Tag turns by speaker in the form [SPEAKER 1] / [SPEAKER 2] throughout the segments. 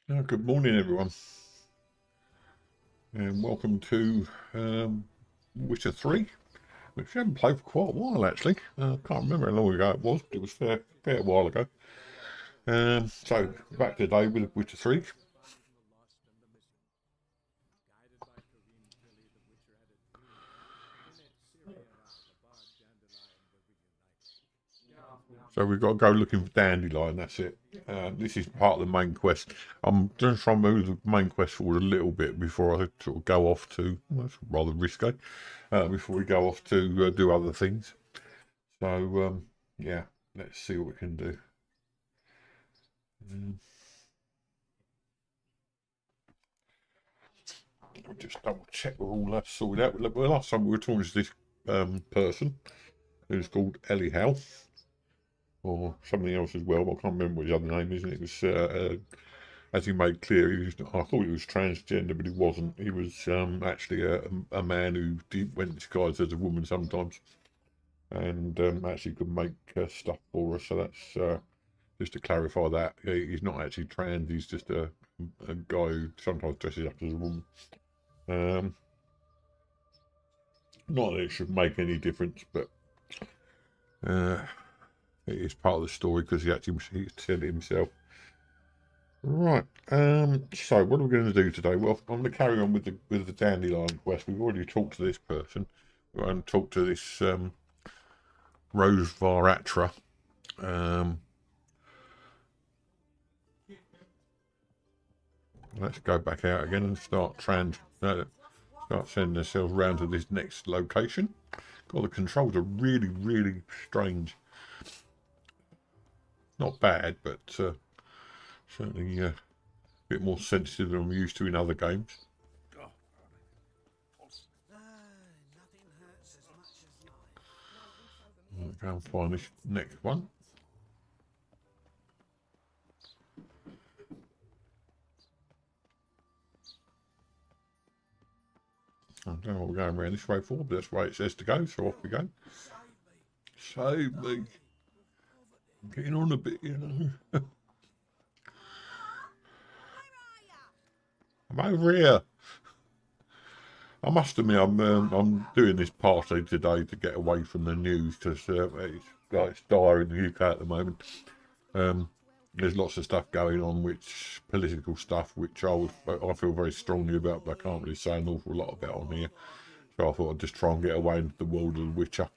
[SPEAKER 1] Good morning, everyone, and welcome to Witcher 3, which I haven't played for quite a while, actually. I can't remember how long ago it was, but it was fair while ago. So, back today with Witcher 3. So, we've got to go looking for Dandelion, that's it. This is part of the main quest. I'm just trying to move the main quest forward a little bit before I sort of go off to, well, it's rather risky, before we go off to do other things. So, yeah, let's see what we can do. Um, just double check we're all sorted out. Well, last time we were talking to this person who's called Ellie Howe or something else as well. But I can't remember what his other name is. And it was, as he made clear, I thought he was transgender, but he wasn't. He was actually a man who went disguised as a woman sometimes and actually could make stuff for us. So that's just to clarify that. He's not actually trans, he's just a guy who sometimes dresses up as a woman. Um, Not that it should make any difference, but uh, it is part of the story because he said it himself. Right. So what are we going to do today? Well, I'm going to carry on with the dandelion quest. We've already talked to this person. We're going to talk to this Rose Varatra. Um, let's go back out again and start sending ourselves round to this next location. God, the controls are really strange. Not bad, but certainly a bit more sensitive than I'm used to in other games. I'll go and find this next one. I don't know what we're going around this way for, but that's the way it says to go, so off we go. Save me. I'm getting on a bit, you know. I'm over here. I must admit, I'm doing this partly today to get away from the news because it's dire in the UK at the moment. Um, there's lots of stuff going on, which political stuff, which I feel very strongly about, but I can't really say an awful lot about on here. So I thought I'd just try and get away into the world of The Witcher.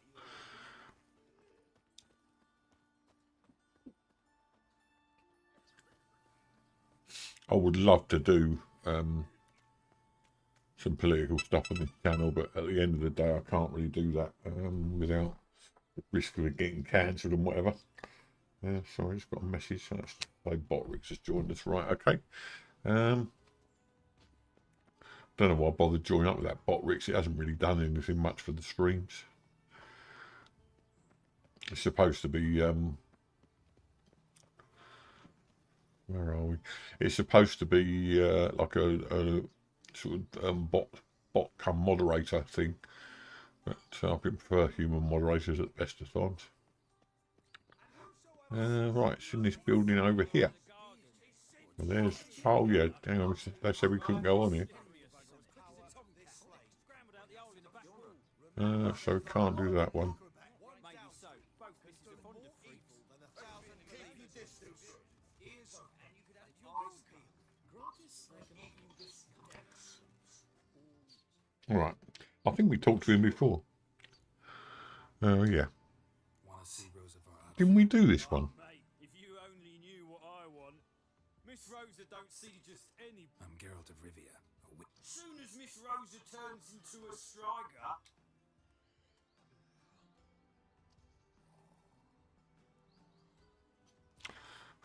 [SPEAKER 1] I would love to do some political stuff on this channel, but at the end of the day, I can't really do that without the risk of it getting cancelled and whatever. Sorry, just got a message. That's Botrix has joined us. Right, okay. Don't know why I bothered joining up with that Botrix. It hasn't really done anything much for the streams. It's supposed to be where are we? It's supposed to be like a sort of bot come moderator thing, but I prefer human moderators at the best of times. Right, it's in this building over here. And there's, oh yeah, hang on, they said we couldn't go on here. So we can't do that one. All right, I think we talked to him before. Oh yeah. Didn't we do this one?
[SPEAKER 2] If you only knew what I want. Miss Rosa don't see just any.
[SPEAKER 3] I'm Geralt of Rivia.
[SPEAKER 2] Soon as Miss Rosa turns into a striker.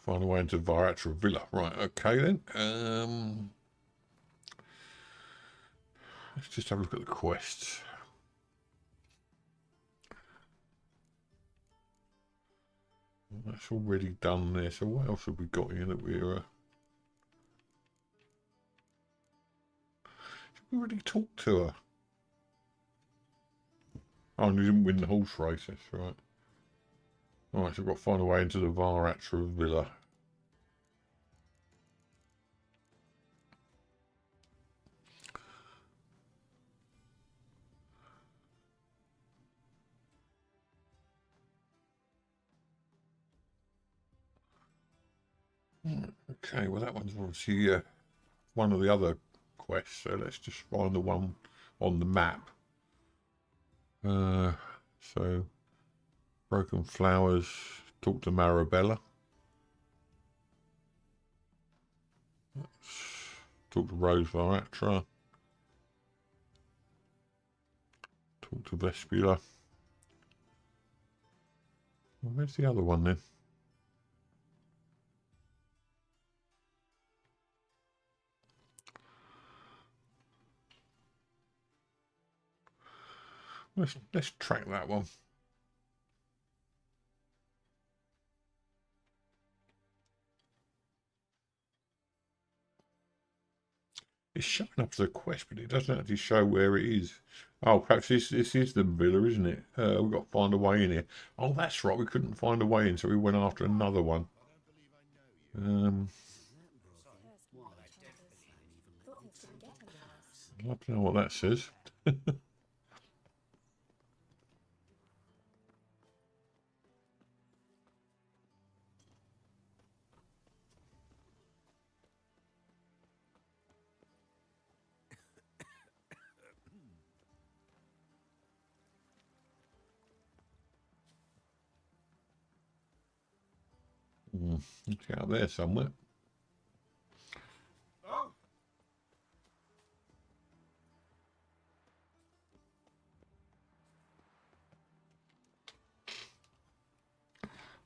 [SPEAKER 1] Find a way into Varatra Villa. Right, okay then. Let's just have a look at the quests. That's already done there. So what else have we got here that we're... Should we already talk to her? Oh, and we didn't win the horse race. That's right. Alright, so we've got to find a way into the Varatra Villa. Okay, well that one's obviously one of the other quests, so let's just find the one on the map. So, Broken Flowers, talk to Marabella. Talk to Rose Varatra. Talk to Vespula. Well, where's the other one then? Let's track that one. It's showing up as a quest, but it doesn't actually show where it is. Oh, perhaps this is the villa, isn't it? We've got to find a way in here. Oh, that's right. We couldn't find a way in, so we went after another one. I don't know what that says. It's out there somewhere.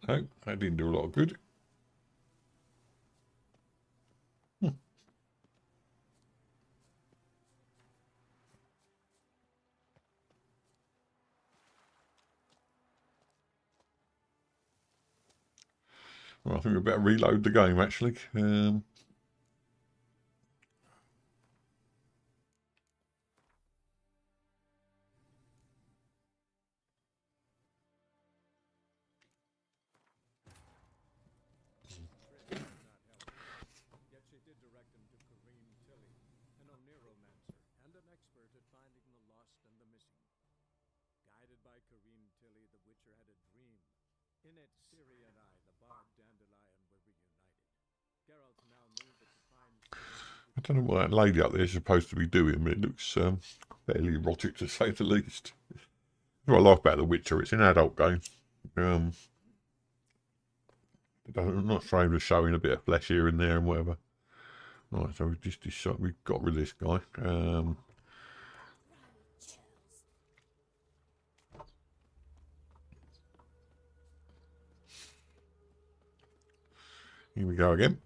[SPEAKER 1] No, that didn't do a lot of good. Well, I think we better reload the game actually.
[SPEAKER 2] Yet she did direct him to Kareem Tilly, an oneiromancer and an expert at finding the lost and the missing. Guided by Kareem Tilly, the Witcher had a dream. In it, Ciri and I, the bard Dandelion, were reunited. Geralt now knew that to find...
[SPEAKER 1] I don't know what that lady up there is supposed to be doing, but it looks fairly erotic to say the least. That's what I like about The Witcher. It's an adult game. I'm not afraid of showing a bit of flesh here and there and whatever. Right, so we got rid of this guy. Here we go again.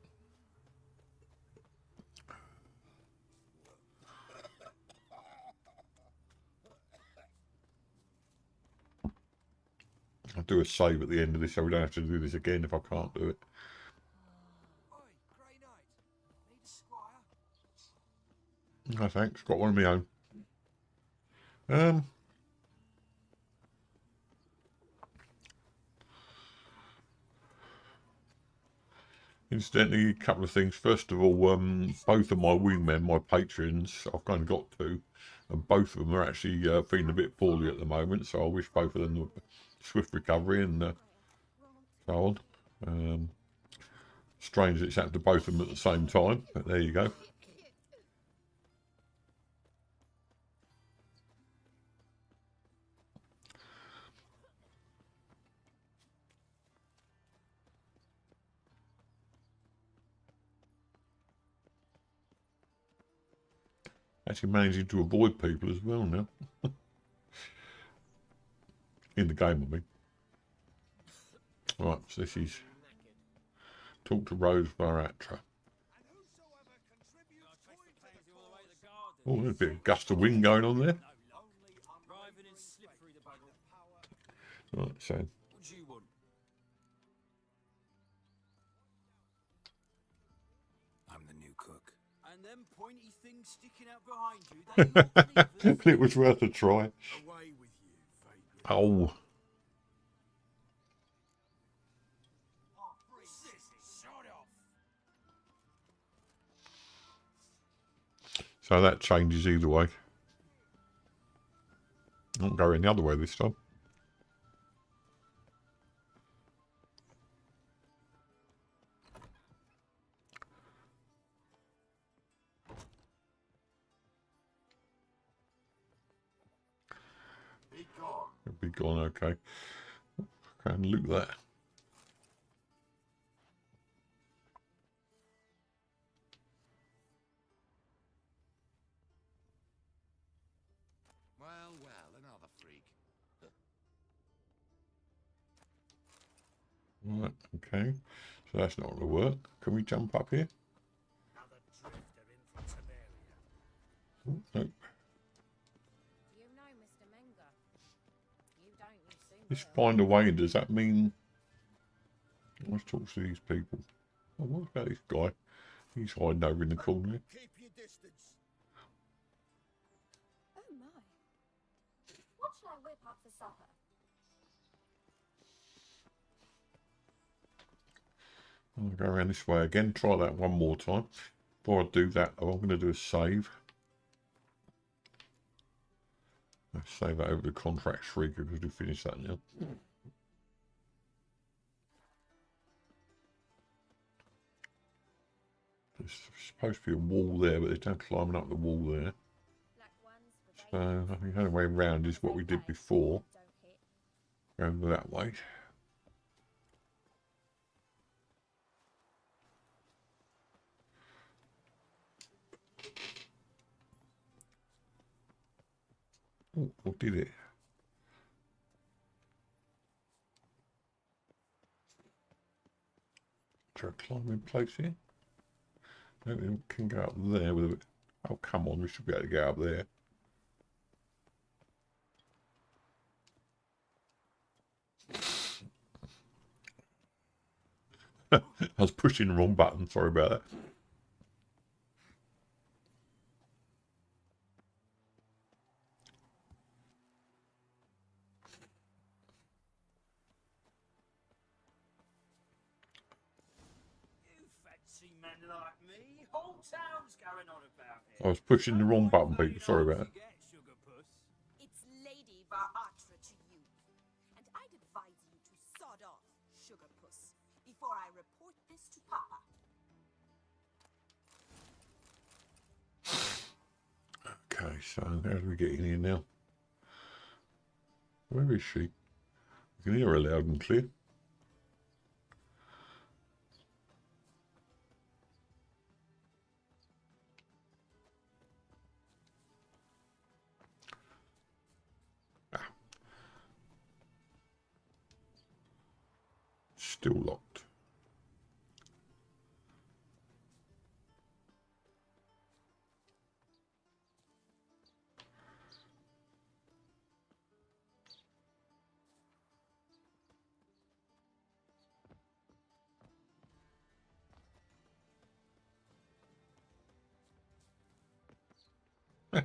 [SPEAKER 1] I'll do a save at the end of this so we don't have to do this again if I can't do it.
[SPEAKER 2] Oi, Grey Knight. Need a squire?
[SPEAKER 1] No thanks, got one of my own. Incidentally, a couple of things. First of all, both of my wingmen, my patrons, I've kind of got two, and both of them are actually feeling a bit poorly at the moment, so I wish both of them a swift recovery and so on. Strange that it's happened to both of them at the same time, but there you go. Actually managing to avoid people as well now. In the game, I mean. Right, so this is talk to Rose Varatra. Oh, there's a bit of gust of wind going on there. Right, so.
[SPEAKER 2] What do you want?
[SPEAKER 3] I'm the new cook.
[SPEAKER 2] And them pointy things sticking out behind you, they
[SPEAKER 1] It was worth a try.
[SPEAKER 2] away with you, vagrant.
[SPEAKER 1] Oh. So that changes either way. I won't go in the other way this time. It'll be gone, okay. Okay, and loot that.
[SPEAKER 3] Well, another freak.
[SPEAKER 1] Right, okay. So that's not going to work. Can we jump up here?
[SPEAKER 4] Another drifter in from Siberia.
[SPEAKER 1] Oh, no.
[SPEAKER 5] You know Mr. Menger. You don't, you soon
[SPEAKER 1] Let's
[SPEAKER 5] will.
[SPEAKER 1] find a way. Does that mean... Let's talk to these people. Oh, what about this guy? He's hiding over in the corner.
[SPEAKER 4] Keep your distance.
[SPEAKER 5] Oh my. What shall I whip up for supper?
[SPEAKER 1] I'll go around this way again. Try that one more time. Before I do that, I'm going to do a save. Let's save that over the contract shrieker because we finished that now. There's supposed to be a wall there, but there's no climbing up the wall there. So I think the only way around is what we did before. Going that way. Oh, what did it? Try a climbing place here. No, we can go up there with a bit. Oh, come on, we should be able to get up there. I was pushing the wrong button, sorry about that.
[SPEAKER 4] You fancy men like me? Whole town's going on about it.
[SPEAKER 1] I was pushing the wrong button, people, sorry about that.
[SPEAKER 6] It's Lady Varatra to you, and I'd advise you to sod off, sugar puss, before I report this to Papa.
[SPEAKER 1] Okay, so how do we get in here now? Where is she? You can hear her loud and clear. Still locked. I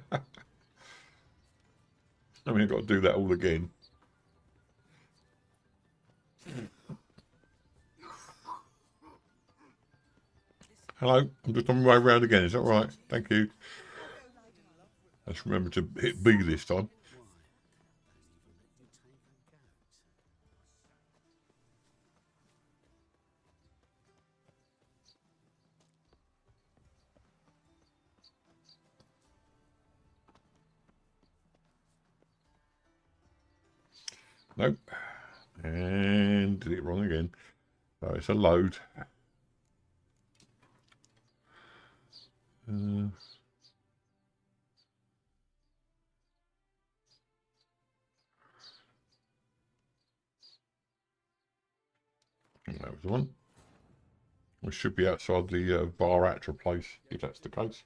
[SPEAKER 1] mean, I've got to do that all again. Hello, I'm just on my way round again. Is that right? Thank you. Let's remember to hit B this time. Nope. And did it wrong again. So it's a load. That was the one. We should be outside the Varatra place, if that's the case.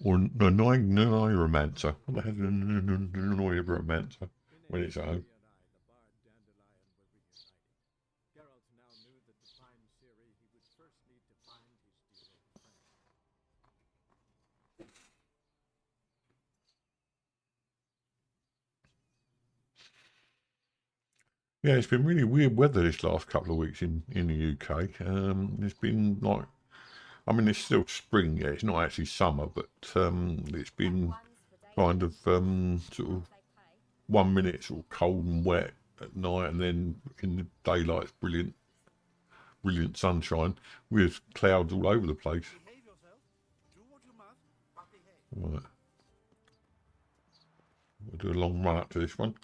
[SPEAKER 1] Or no, Neuromancer. What the hell is a Neuromancer when it's at home?
[SPEAKER 2] Geralt now knew that to find Ciri, he would first need to find his dear old friend.
[SPEAKER 1] Yeah, it's been really weird weather this last couple of weeks in the UK. It's been like, I mean, it's still spring, yeah, it's not actually summer, but it's been kind of sort of 1 minute sort of cold and wet at night, and then in the daylight it's brilliant sunshine with clouds all over the place.
[SPEAKER 4] Behave yourself. Do what you must, but behave.
[SPEAKER 1] Right. We'll do a long run up to this one.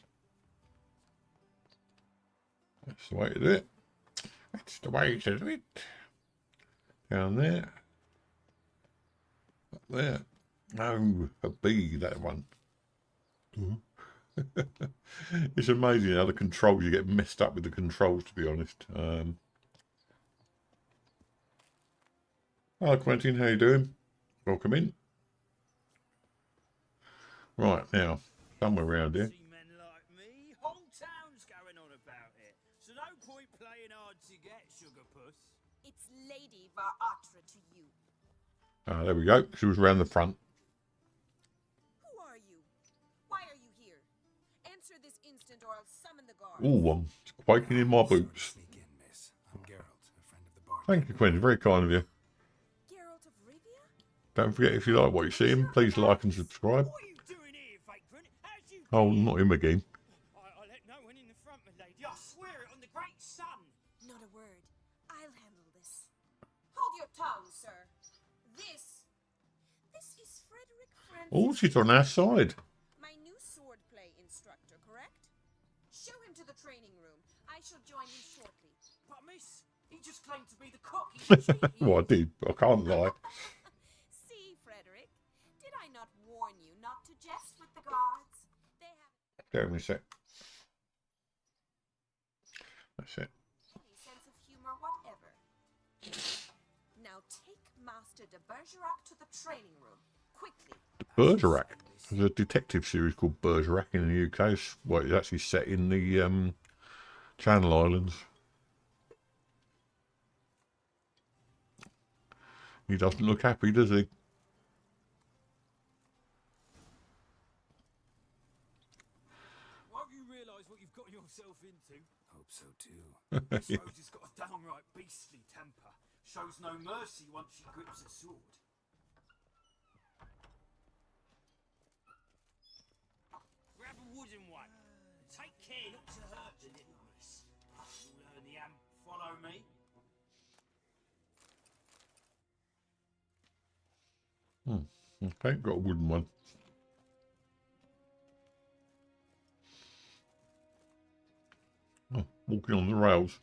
[SPEAKER 1] That's the way to do it. That's the way to do it. Down there. Up there. No, a B, that one. It's amazing how the controls, you get messed up with the controls, to be honest. Hello Quentin, how you doing? Welcome in. Right, now, somewhere around here.
[SPEAKER 4] See men like me, whole town's going on about it. So no point playing hard to get, sugar puss.
[SPEAKER 6] It's Lady Varatra to you.
[SPEAKER 1] Ah, there we go. She was around the front.
[SPEAKER 6] Who are you? Why are you here? Answer this instant or I'll summon the guards.
[SPEAKER 1] Ooh, I'm quaking in my boots.
[SPEAKER 3] Sneak in, miss. I'm Geralt, a friend of the bar.
[SPEAKER 1] Thank you, Quentin. Very kind of you.
[SPEAKER 6] Geralt of Rivia?
[SPEAKER 1] Don't forget, if you like what you see him, please like and subscribe.
[SPEAKER 4] What are you doing here, vagrant? How'd you
[SPEAKER 1] Oh,
[SPEAKER 4] get
[SPEAKER 1] not him again.
[SPEAKER 4] I let no one in the front, my lady. I swear it on the great sun.
[SPEAKER 6] Not a word. I'll handle this. Hold your tongue, sir. This is Frederick Francis.
[SPEAKER 1] Oh, she's on our side.
[SPEAKER 6] My new swordplay instructor, correct? Show him to the training room. I shall join you shortly.
[SPEAKER 4] But miss, he just claimed to be the cook.
[SPEAKER 1] Well, I did. I can't lie.
[SPEAKER 6] See, Frederick, did I not warn you not to jest with the guards? They have
[SPEAKER 1] Give me a sec. That's it.
[SPEAKER 6] any sense of humor whatever. Now take Master de Bergerac to the training room, quickly.
[SPEAKER 1] Bergerac. There's a detective series called Bergerac in the UK. It's, well, it's actually set in the Channel Islands. He doesn't look happy, does he?
[SPEAKER 4] Won't you realise what you've got yourself into?
[SPEAKER 3] Hope so too.
[SPEAKER 4] This Rose has got a downright beastly temper. Shows no mercy once she grips a sword. Grab a wooden one. Take care not to hurt the little miss. You'll learn the amp. Follow me.
[SPEAKER 1] Okay, got a wooden one. Oh, walking on the rails.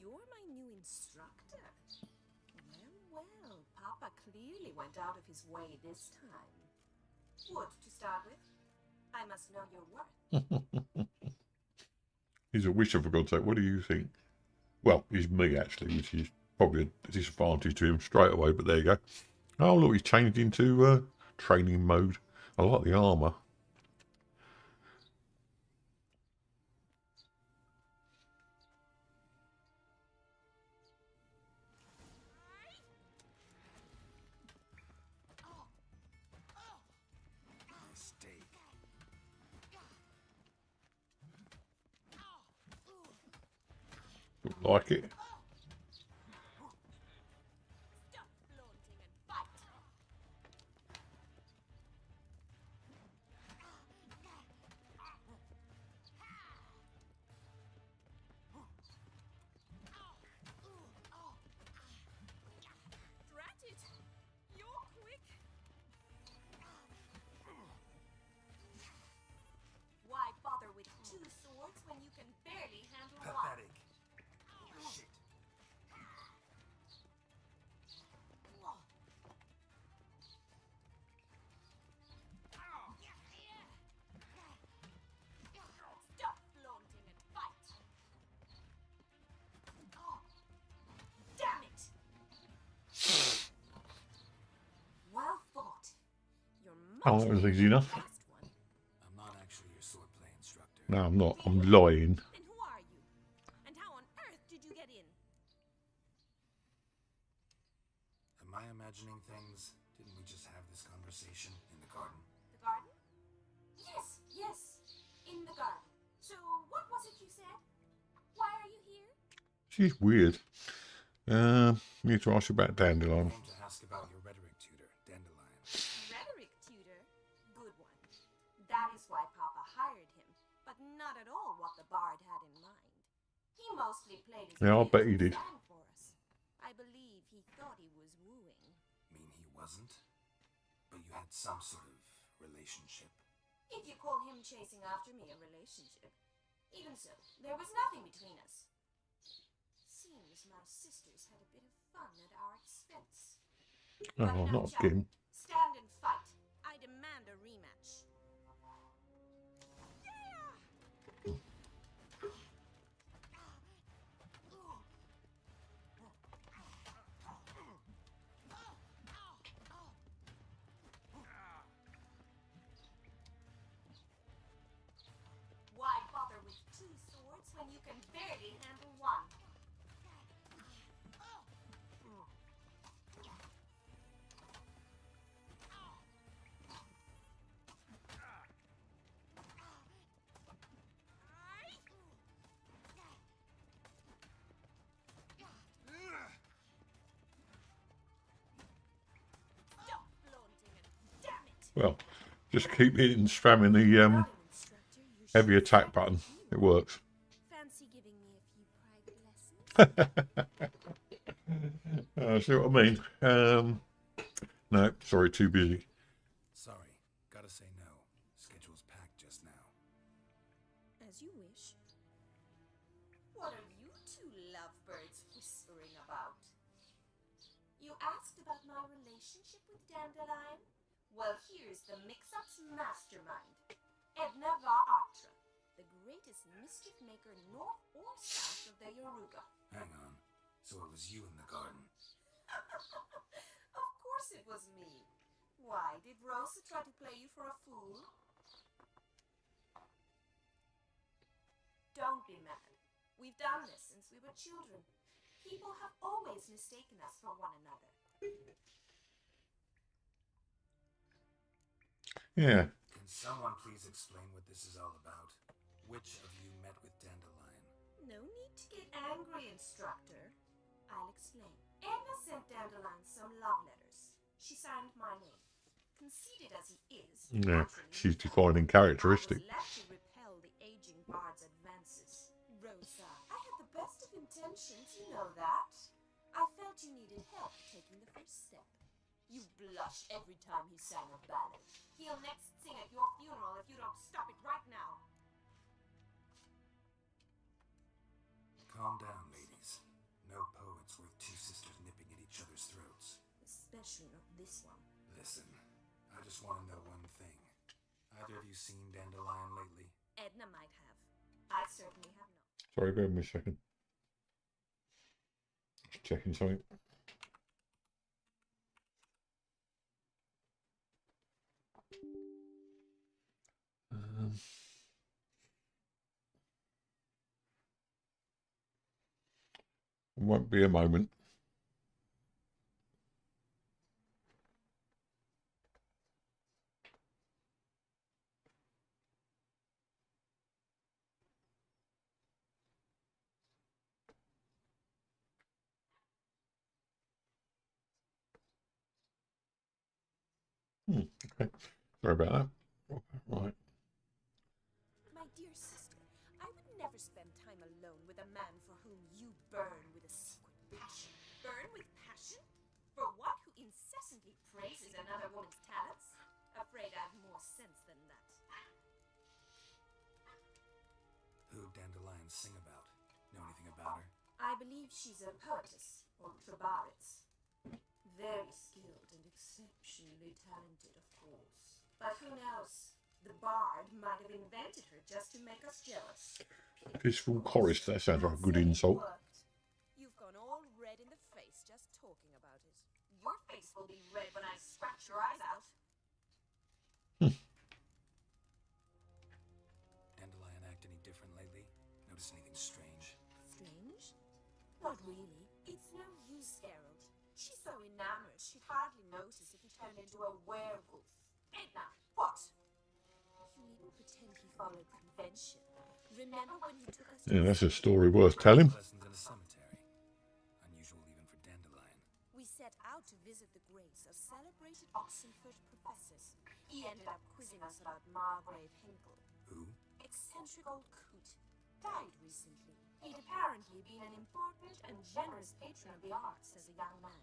[SPEAKER 6] You're my new instructor. Well, Papa clearly went out of his way this time. Wood to start with. I must know your worth.
[SPEAKER 1] He's a wisher, for God's sake. What do you think? Well, he's me, actually, which is probably a disadvantage to him straight away, but there you go. Oh, look, he's changed into training mode. I like the armour.
[SPEAKER 3] Mistake.
[SPEAKER 1] Don't like it.
[SPEAKER 6] Stop flaunting and fight. Drat it! You're quick. Why bother with two swords when you can barely handle one?
[SPEAKER 3] Pathetic. Shit.
[SPEAKER 6] Stop flaunting and fight! Damn it! Well fought. You're much
[SPEAKER 1] Oh, that was easy enough.
[SPEAKER 6] last one.
[SPEAKER 3] I'm not actually your swordplay instructor.
[SPEAKER 1] No, I'm not. I'm lying.
[SPEAKER 6] Then who are you? And how on earth did you get in?
[SPEAKER 3] Am I imagining things? Didn't we just have this conversation in the garden?
[SPEAKER 6] The garden? Yes, in the garden. So, what was it you said? Why are you here?
[SPEAKER 1] She's weird. Need to ask you about
[SPEAKER 3] I
[SPEAKER 1] Dandelion.
[SPEAKER 3] came to ask about your rhetoric tutor, Dandelion.
[SPEAKER 6] Rhetoric tutor? Good one. That is why Papa hired him, but not at all what the bard had in mind. He mostly played his
[SPEAKER 1] Yeah, I bet he
[SPEAKER 6] games and
[SPEAKER 1] did.
[SPEAKER 6] sang for us. I believe he thought he was wooing.
[SPEAKER 3] Mean he wasn't? But you had some sort of relationship.
[SPEAKER 6] If you call him chasing after me a relationship. Even so, there was nothing between us. Seems my sisters had a bit of fun at our expense. But
[SPEAKER 1] Oh,
[SPEAKER 6] enough
[SPEAKER 1] not
[SPEAKER 6] chatter.
[SPEAKER 1] again.
[SPEAKER 6] Stand and fight. I demand a rematch. Why bother with two swords when you can barely handle one? Stop flaunting and damn it!
[SPEAKER 1] Well, just keep hitting, spamming the
[SPEAKER 6] Garden instructor, you
[SPEAKER 1] heavy
[SPEAKER 6] should
[SPEAKER 1] attack
[SPEAKER 6] say
[SPEAKER 1] button.
[SPEAKER 6] you.
[SPEAKER 1] It works.
[SPEAKER 6] Fancy giving me a few private lessons?
[SPEAKER 1] See what I mean? No, sorry, too busy.
[SPEAKER 3] Sorry, gotta say no. Schedule's packed just now.
[SPEAKER 6] As you wish. What are you two lovebirds whispering about? You asked about my relationship with Dandelion? Well, here's the mix-up's mastermind. Edna Artra, the greatest mischief maker north or south of the Yoruga.
[SPEAKER 3] Hang on. So it was you in the garden.
[SPEAKER 6] Of course it was me. Why, did Rosa try to play you for a fool? Don't be mad. We've done this since we were children. People have always mistaken us for one another.
[SPEAKER 1] Yeah.
[SPEAKER 3] Can someone please explain what this is all about? Which of you met with Dandelion?
[SPEAKER 6] No need to get angry, instructor. I'll explain. Edna sent Dandelion some love letters. She signed my name. Conceited as he is,
[SPEAKER 1] Yeah,
[SPEAKER 6] naturally
[SPEAKER 1] she's
[SPEAKER 6] he
[SPEAKER 1] defining
[SPEAKER 6] felt
[SPEAKER 1] characteristic.
[SPEAKER 6] I was left to repel the aging bard's advances. Rosa, I had the best of intentions, you know that. I felt you needed help taking the first step. You blush every time he sang a ballad. He'll next sing at your funeral if you don't stop it right now.
[SPEAKER 3] Calm down, ladies. No poet's worth two sisters nipping at each other's throats.
[SPEAKER 6] Especially not this one.
[SPEAKER 3] Listen, I just want to know one thing. Either of you seen Dandelion lately?
[SPEAKER 6] Edna might have. I certainly have not.
[SPEAKER 1] Sorry, bear with me a second. Just checking something. Won't be a moment. Okay. Sorry about that. Right.
[SPEAKER 6] My dear sister, I would never spend time alone with a man for whom you burn with a secret passion. Burn with passion? For one who incessantly praises another woman's talents? Afraid I've more sense than that.
[SPEAKER 3] Who'd Dandelion sing about? Know anything about her?
[SPEAKER 6] I believe she's a poetess, or trabaritz. Very skilled and exceptionally talented, of course. But who knows? The bard might have invented her just to make us jealous.
[SPEAKER 1] Peaceful chorus. That sounds like a good insult.
[SPEAKER 6] You've gone all red in the face just talking about it. Your face will be red when I scratch your eyes out.
[SPEAKER 3] Dandelion act any different lately? Notice anything strange?
[SPEAKER 6] Strange? Not really. It's no use, Geralt. She's so enamored she'd hardly notice if he turned into a werewolf. Edna, what? You needn't pretend he followed convention. Remember when he took us to
[SPEAKER 1] Yeah, that's a story worth telling.
[SPEAKER 3] Lessons in a cemetery. Unusual even for Dandelion.
[SPEAKER 6] We set out to visit the graves of celebrated Oxenford professors. He ended up quizzing us about Margrave Hinkle.
[SPEAKER 3] Who?
[SPEAKER 6] Eccentric old coot. Died recently. He'd apparently been an important and generous patron of the arts as a young man.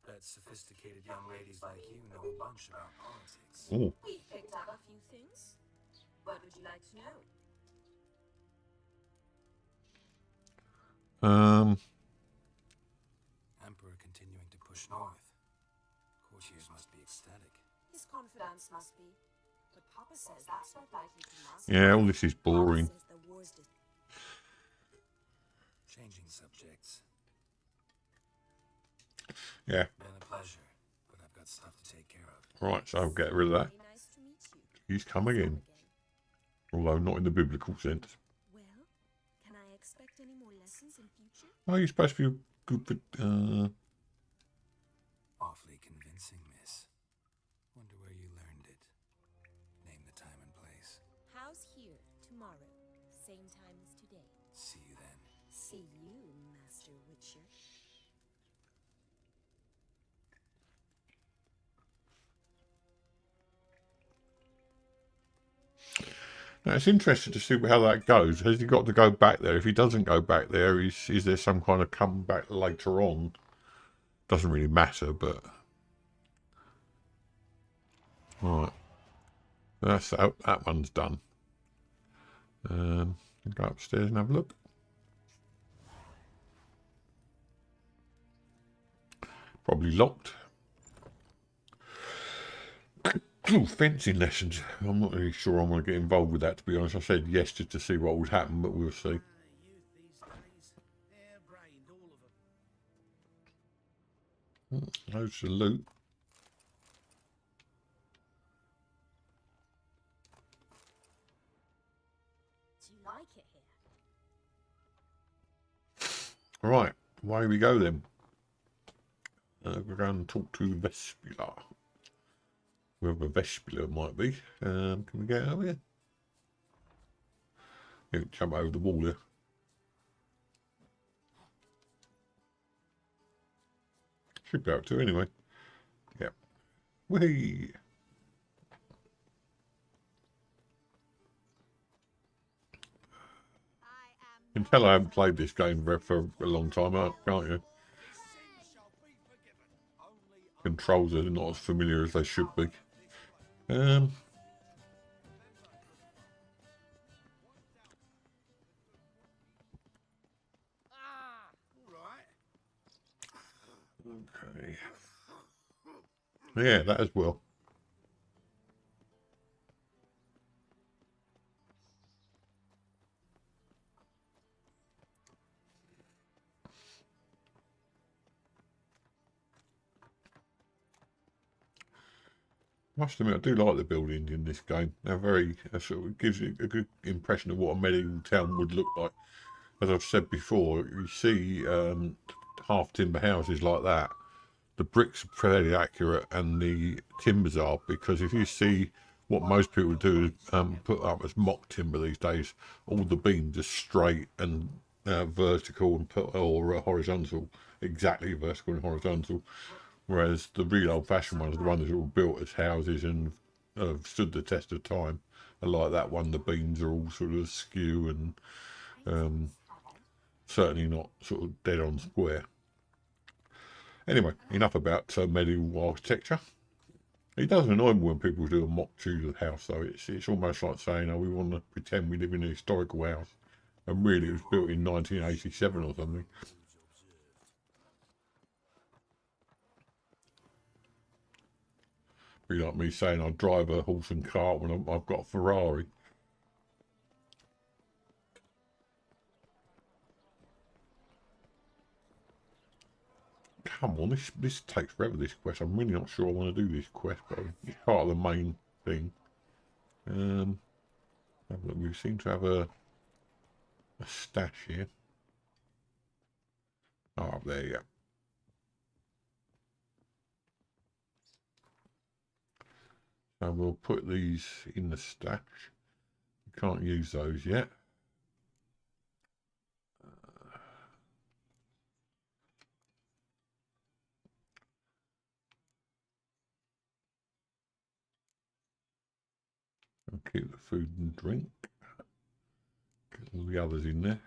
[SPEAKER 3] Bet sophisticated young ladies like you know a bunch about politics.
[SPEAKER 1] Oh,
[SPEAKER 6] We've picked up a few things. What would you like to know?
[SPEAKER 3] Emperor continuing to push north. Courtiers must be ecstatic.
[SPEAKER 6] His confidence must be. But Papa says that's not likely to last.
[SPEAKER 1] yeah, all this is boring.
[SPEAKER 6] Papa says the war's
[SPEAKER 3] Changing subjects.
[SPEAKER 1] Yeah,
[SPEAKER 3] Been a pleasure, but I've got stuff to take care of.
[SPEAKER 1] right, so I'll get rid of that.
[SPEAKER 6] very nice to meet you.
[SPEAKER 1] He's come again, although not in the biblical sense.
[SPEAKER 6] Well, can I expect any more lessons in future?
[SPEAKER 1] Oh, you're supposed to be good for...
[SPEAKER 3] Awfully convincing, miss. Wonder where you learned it. Name the time and place.
[SPEAKER 5] House here, tomorrow. Same time as today.
[SPEAKER 3] See you then.
[SPEAKER 6] See you, Master Witcher.
[SPEAKER 1] Now, it's interesting to see how that goes. Has he got to go back there? If he doesn't go back there, is there some kind of comeback later on? Doesn't really matter, but... Right. That's that one's done. Go upstairs and have a look. Probably locked. Ooh, fencing lessons. I'm not really sure I want to get involved with that, to be honest. I said yes just to see what would happen, but we'll see.
[SPEAKER 4] Youth these days, hair-brained, all of them.
[SPEAKER 1] Loads of loot.
[SPEAKER 5] Do you like it here?
[SPEAKER 1] Right, away we go then. We're going to talk to Vespula. Whoever Vespula might be. Can we get over here? Yeah, jump over the wall there. Should be able to anyway. Yep. Whee! You can tell I haven't played this game for a long time, can't you? Controls are not as familiar as they should be. Okay. Yeah, that as well. Must admit, I do like the buildings in this game. They're very, sort of gives you a good impression of what a medieval town would look like. As I've said before, you see half timber houses like that. The bricks are fairly accurate, and the timbers are, because if you see what most people do is put up as mock timber these days, all the beams are straight and vertical and or horizontal, exactly vertical and horizontal. Whereas the real old-fashioned ones, the ones that were built as houses and stood the test of time, are like that one. The beams are all sort of askew and certainly not sort of dead on square. Anyway, enough about medieval architecture. It does annoy me when people do a mock Tudor house, though. It's almost like saying, oh, we want to pretend we live in a historical house. And really, it was built in 1987 or something. Be like me saying I drive a horse and cart when I've got a Ferrari. Come on, this takes forever, this quest. I'm really not sure I want to do this quest, but it's part of the main thing. We seem to have a stash here. Oh, up there, yeah. So we'll put these in the stash. We can't use those yet. I'll keep the food and drink. Get all the others in there.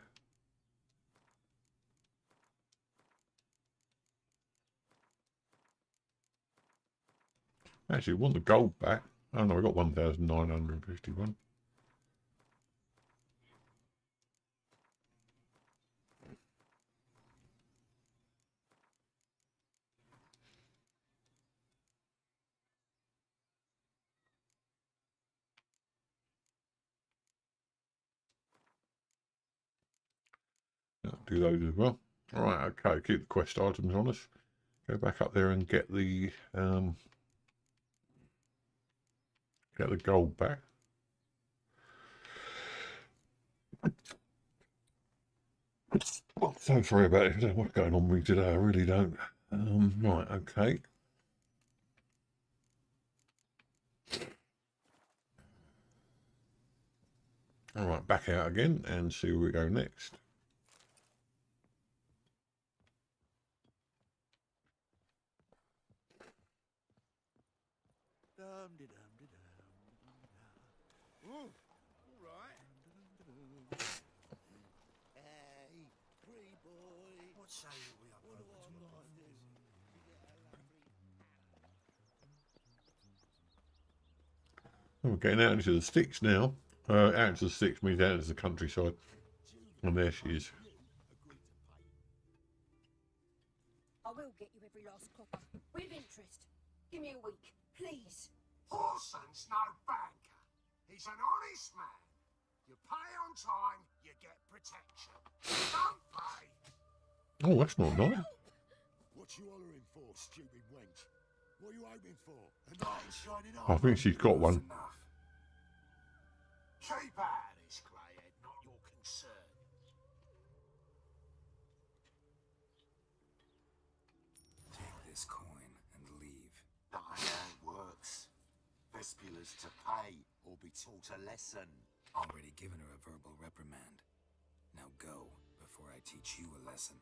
[SPEAKER 1] Actually, I want the gold back. Oh no, I got 1,951. I'll do those as well. Alright, okay, keep the quest items on us. Go back up there and get the gold back. Well, so sorry about it. I don't know what's going on with me today. I really don't. Right, okay. Alright, back out again and see where we go next.
[SPEAKER 7] All right. Hey, free boy.
[SPEAKER 3] What say we up over to the
[SPEAKER 1] Oh, we're getting out into the sticks now. Out into the sticks means out into the countryside. And there she is.
[SPEAKER 5] I will get you every last copper, with interest. Give me a week, please.
[SPEAKER 3] Horson's no banker. He's an honest man. You pay on time, you get protection. Don't pay.
[SPEAKER 1] Oh, that's not nice.
[SPEAKER 7] What you hollering for, stupid wench? What are you hoping for? A knight in shining
[SPEAKER 1] I
[SPEAKER 7] armour?
[SPEAKER 1] think she's got one.
[SPEAKER 3] Enough. Keep out of this, Grandad, not your concern.
[SPEAKER 8] Take this coin and leave.
[SPEAKER 3] That ain't how it works. Vespula's to pay or be taught a lesson.
[SPEAKER 8] Already given her a verbal reprimand. Now go, before I teach you a lesson.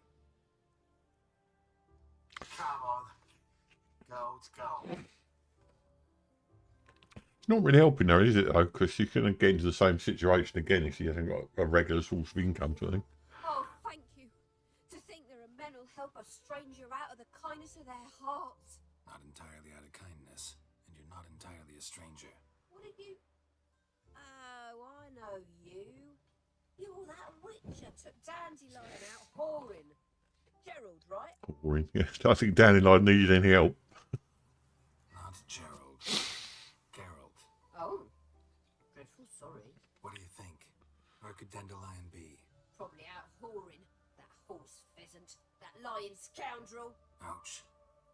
[SPEAKER 3] Come on. Gold's gold.
[SPEAKER 1] It's not really helping her, is it, though? Because she can get into the same situation again if she hasn't got a regular source of income sort of thing.
[SPEAKER 5] Oh, thank you. To think there are men who'll help a stranger out of the kindness of their hearts.
[SPEAKER 8] Not entirely out of kindness, and you're not entirely a stranger.
[SPEAKER 5] What did you... Oh, I know you. You're that witch that took Dandelion out whoring. Gerald, right?
[SPEAKER 1] Boring. Yeah, I think Dandelion needed any help.
[SPEAKER 8] Not Gerald. Gerald.
[SPEAKER 5] Oh. Dreadful sorry.
[SPEAKER 8] What do you think? Where could Dandelion be?
[SPEAKER 5] Probably out whoring. That horse pheasant. That lying scoundrel.
[SPEAKER 8] Ouch.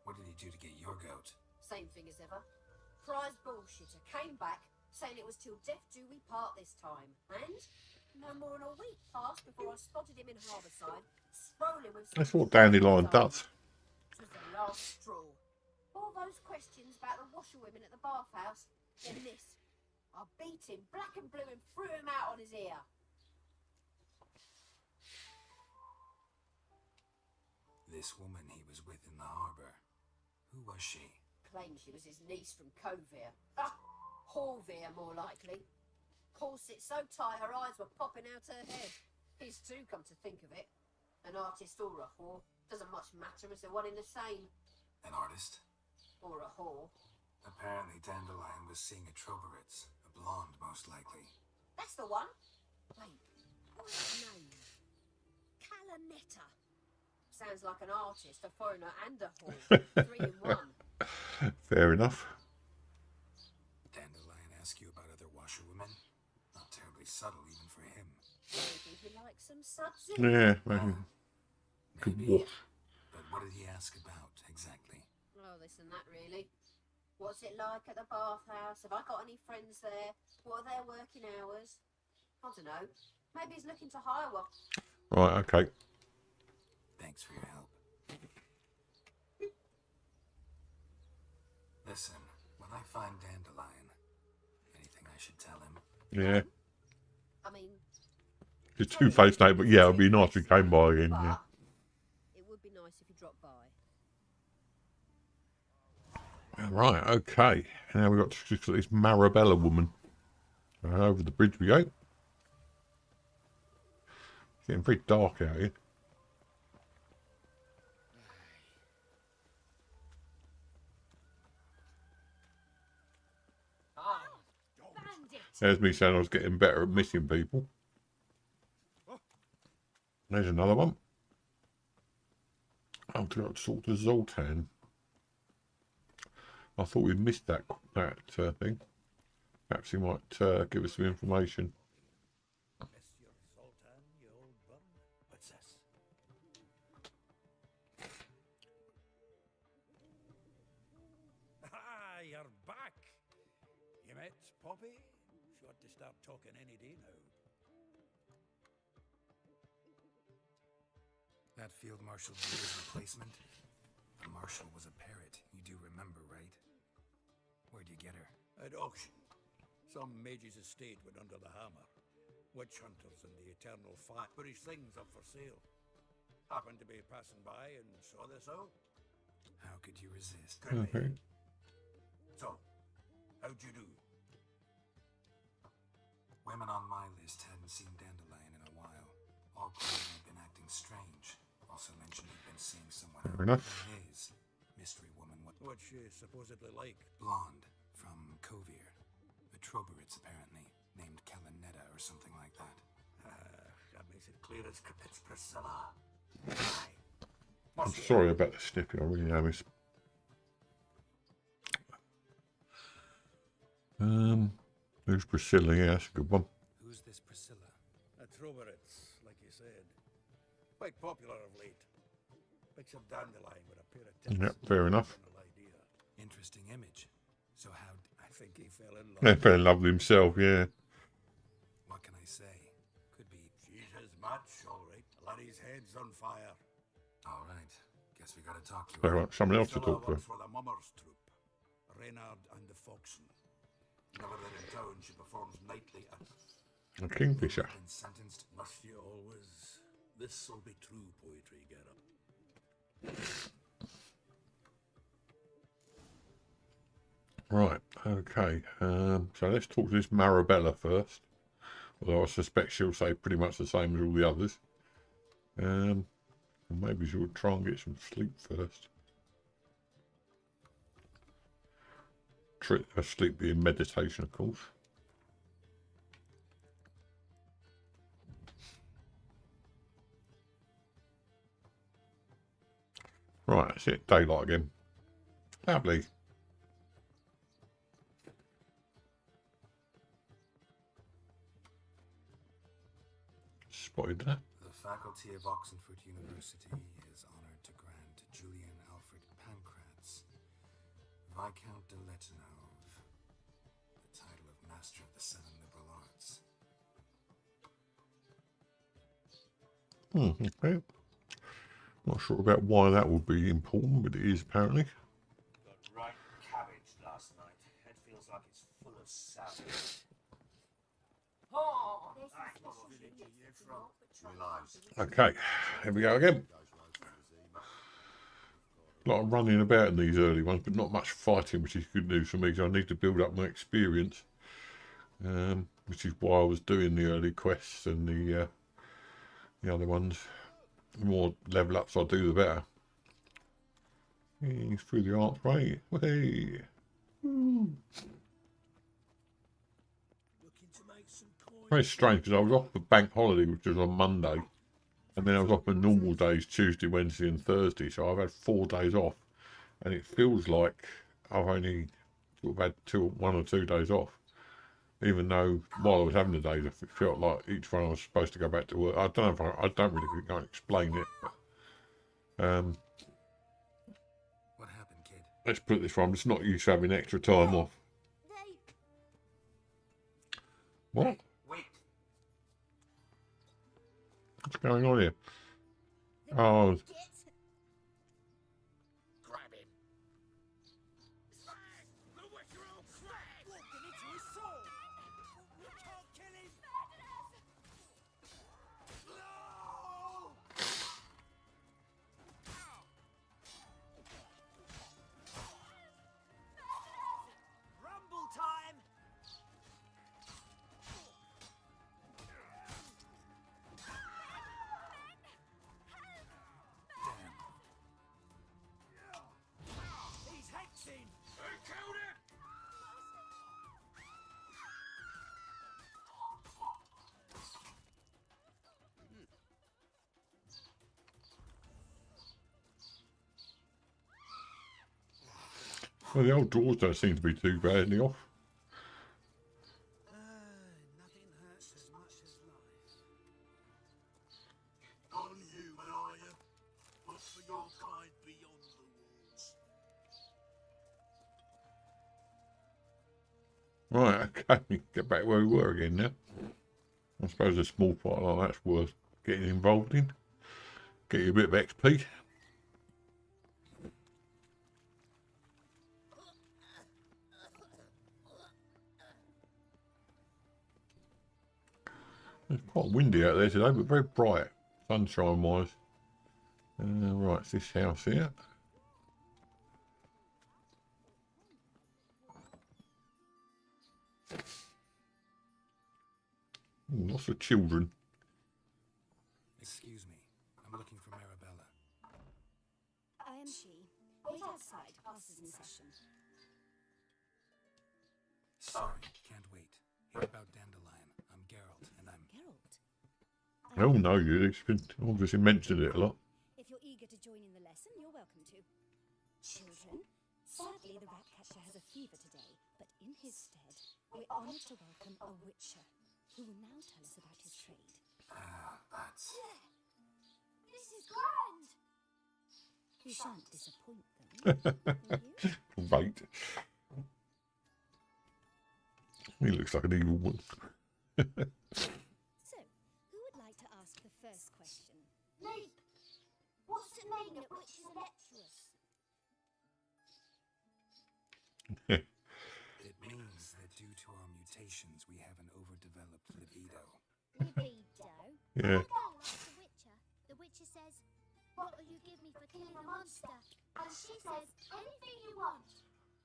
[SPEAKER 8] What did he do to get your goat?
[SPEAKER 5] Same thing as ever. Prize bullshitter came back, saying it was till death do we part this time. And no more than a week passed before I spotted him in Harbourside, strolling with some...
[SPEAKER 1] That's what Dandelion does.
[SPEAKER 5] It was the last straw. All those questions about the washerwomen at the bathhouse, then this. I beat him black and blue and threw him out on his ear.
[SPEAKER 8] This woman he was with in the harbour. Who was she?
[SPEAKER 5] Claimed she was his niece from Covere. Ah, Horvere, more likely. Corset so tight her eyes were popping out her head. His too, come to think of it. An artist or a whore. Doesn't much matter as they're one in the same.
[SPEAKER 8] An artist?
[SPEAKER 5] Or a whore.
[SPEAKER 8] Apparently Dandelion was seeing a Troberitz. A blonde, most likely.
[SPEAKER 5] That's the one. Wait, what's her name? Calanetta. Sounds like an artist, a foreigner and a whore. 3 in 1.
[SPEAKER 1] Fair enough.
[SPEAKER 8] Dandelion ask you about other washerwomen? Not terribly subtle even for him.
[SPEAKER 5] Maybe he likes some suds.
[SPEAKER 1] Yeah, maybe. Good
[SPEAKER 8] Maybe.
[SPEAKER 1] wash.
[SPEAKER 8] But what did he ask about, exactly?
[SPEAKER 5] Oh, this and that, really. What's it like at the bathhouse? Have I got any friends there? What are their working hours? I don't know. Maybe he's looking to hire one.
[SPEAKER 1] Right, okay.
[SPEAKER 8] Thanks for your help. Listen, when I find Dandelion, anything I should tell him?
[SPEAKER 1] Yeah.
[SPEAKER 5] I mean...
[SPEAKER 1] It's a two-faced name, but yeah, it'd be nice if he came by again, yeah.
[SPEAKER 5] It would be nice if he dropped by.
[SPEAKER 1] Right, okay. Now we've got to look at this Marabella woman. Over the bridge we go. It's getting very dark out here. There's me saying I was getting better at missing people. There's another one. I'm going to talk to Zoltan. I thought we missed that thing. Perhaps he might give us some information.
[SPEAKER 2] Monsieur Zoltan, you old bum. What's this? Ah, you're back. You met Poppy? She ought to start talking any day now.
[SPEAKER 8] That Field Marshal Beer's replacement? The Marshal was a parrot. You do remember, right? Where'd you get her?
[SPEAKER 2] At auction. Some mage's estate went under the hammer. Witch hunters and the eternal fire. But his thing's up for sale. Happened to be passing by and saw this out.
[SPEAKER 8] How could you resist?
[SPEAKER 1] Okay.
[SPEAKER 2] So, how'd you do?
[SPEAKER 8] Women on my list hadn't seen Dandelion in a while. All claiming he'd been acting strange. Also mentioned he'd been seeing someone
[SPEAKER 1] Fair enough.
[SPEAKER 8] his mystery woman.
[SPEAKER 2] What's she supposedly like?
[SPEAKER 8] Blonde from Kovir. The Troberits, apparently. Named Kalanetta or something like that.
[SPEAKER 2] That makes it clear it's Priscilla.
[SPEAKER 1] I'm sorry about the snippet, I really am. Who's Priscilla? Yeah, that's a good one.
[SPEAKER 8] Who's this Priscilla?
[SPEAKER 2] The Troberits, like you said. Quite popular of late. Picture Dandelion with a pair of tits.
[SPEAKER 1] Yep, fair enough.
[SPEAKER 2] General idea.
[SPEAKER 8] Interesting image. So how...
[SPEAKER 2] I think he fell in love.
[SPEAKER 1] Yeah, fell in love with himself, yeah.
[SPEAKER 8] What can I say? Could be...
[SPEAKER 2] She's his match, all right. Laddie's head's on fire.
[SPEAKER 8] All right. Guess we gotta talk to
[SPEAKER 1] They
[SPEAKER 8] her.
[SPEAKER 1] want someone else to
[SPEAKER 2] Priscilla
[SPEAKER 1] talk to.
[SPEAKER 2] works for the Mummers troupe. Reynard and the Foxen. Never there in town, she performs nightly at...
[SPEAKER 1] A kingfisher.
[SPEAKER 8] Been sentenced...
[SPEAKER 2] Must you always... This'll be true poetry, get up.
[SPEAKER 1] Right, okay. So let's talk to this Marabella first. Although I suspect she'll say pretty much the same as all the others. Maybe she'll try and get some sleep first. Sleep being meditation, of course. Right, that's it. Daylight again. Lovely. Spotted that.
[SPEAKER 8] The faculty of Oxenford University is honored to grant Julian Alfred Pancratz, Viscount de Letonov, the title of Master of the Seven Liberal Arts.
[SPEAKER 1] Okay. Not sure about why that would be important, but it is apparently.
[SPEAKER 4] Got right cabbage last night. Head feels like it's full of salad. Oh!
[SPEAKER 1] Okay, here we go again. A lot of running about in these early ones, but not much fighting, which is good news for me, because I need to build up my experience. Which is why I was doing the early quests and the other ones. The more level ups I do, the better. Hey, through the archway. Hey. Very strange, because I was off for bank holiday, which was on Monday, and then I was off for normal days, Tuesday, Wednesday and Thursday, so I've had 4 days off, and it feels like I've only sort of had 1 or 2 days off, even though while I was having the days off, it felt like each one I was supposed to go back to work. I don't know if I don't really go and explain it, but,
[SPEAKER 8] What happened, kid?
[SPEAKER 1] let's put it this way, I'm just not used to having extra time off. What?
[SPEAKER 4] Wait.
[SPEAKER 1] What's going on here? Oh,
[SPEAKER 4] Grab him. Slag! The Witcher old slag! Walking into his soul! You can't kill him! No! Rumble time!
[SPEAKER 1] Well, the old drawers don't seem to be too badly off.
[SPEAKER 8] Nothing hurts as much as life.
[SPEAKER 3] Non-human, are you? But for your kind beyond the walls.
[SPEAKER 1] Right, okay, get back where we were again now. I suppose a small fight like that's worth getting involved in. Get you a bit of XP. It's quite windy out there today, but very bright, sunshine-wise. Right, it's this house here. Ooh, lots of children.
[SPEAKER 8] Excuse me. I'm looking for Marabella.
[SPEAKER 6] I am she. Wait outside. Classes in session.
[SPEAKER 8] Sorry, can't wait. Hear about Dandelion. I'm Geralt, and I'm...
[SPEAKER 6] Geralt.
[SPEAKER 1] Oh no, you've obviously mentioned it a lot.
[SPEAKER 6] If you're eager to join in the lesson, you're welcome to. Children, sadly the rat catcher has a fever today, but in his stead, we're honoured to welcome a witcher, who will now tell us about his trade.
[SPEAKER 8] That's...
[SPEAKER 6] This is grand! You shan't disappoint them, will you?
[SPEAKER 1] Right. He looks like an evil one.
[SPEAKER 6] So, who would like to ask the first question?
[SPEAKER 5] Me. What's it mean that witches are lecherous?
[SPEAKER 8] It means that due to our mutations, we have an overdeveloped libido.
[SPEAKER 9] Libido?
[SPEAKER 1] Yeah.
[SPEAKER 9] My girl likes the Witcher. The Witcher says, "What will you give me for killing a monster?" And she says, "Anything you want."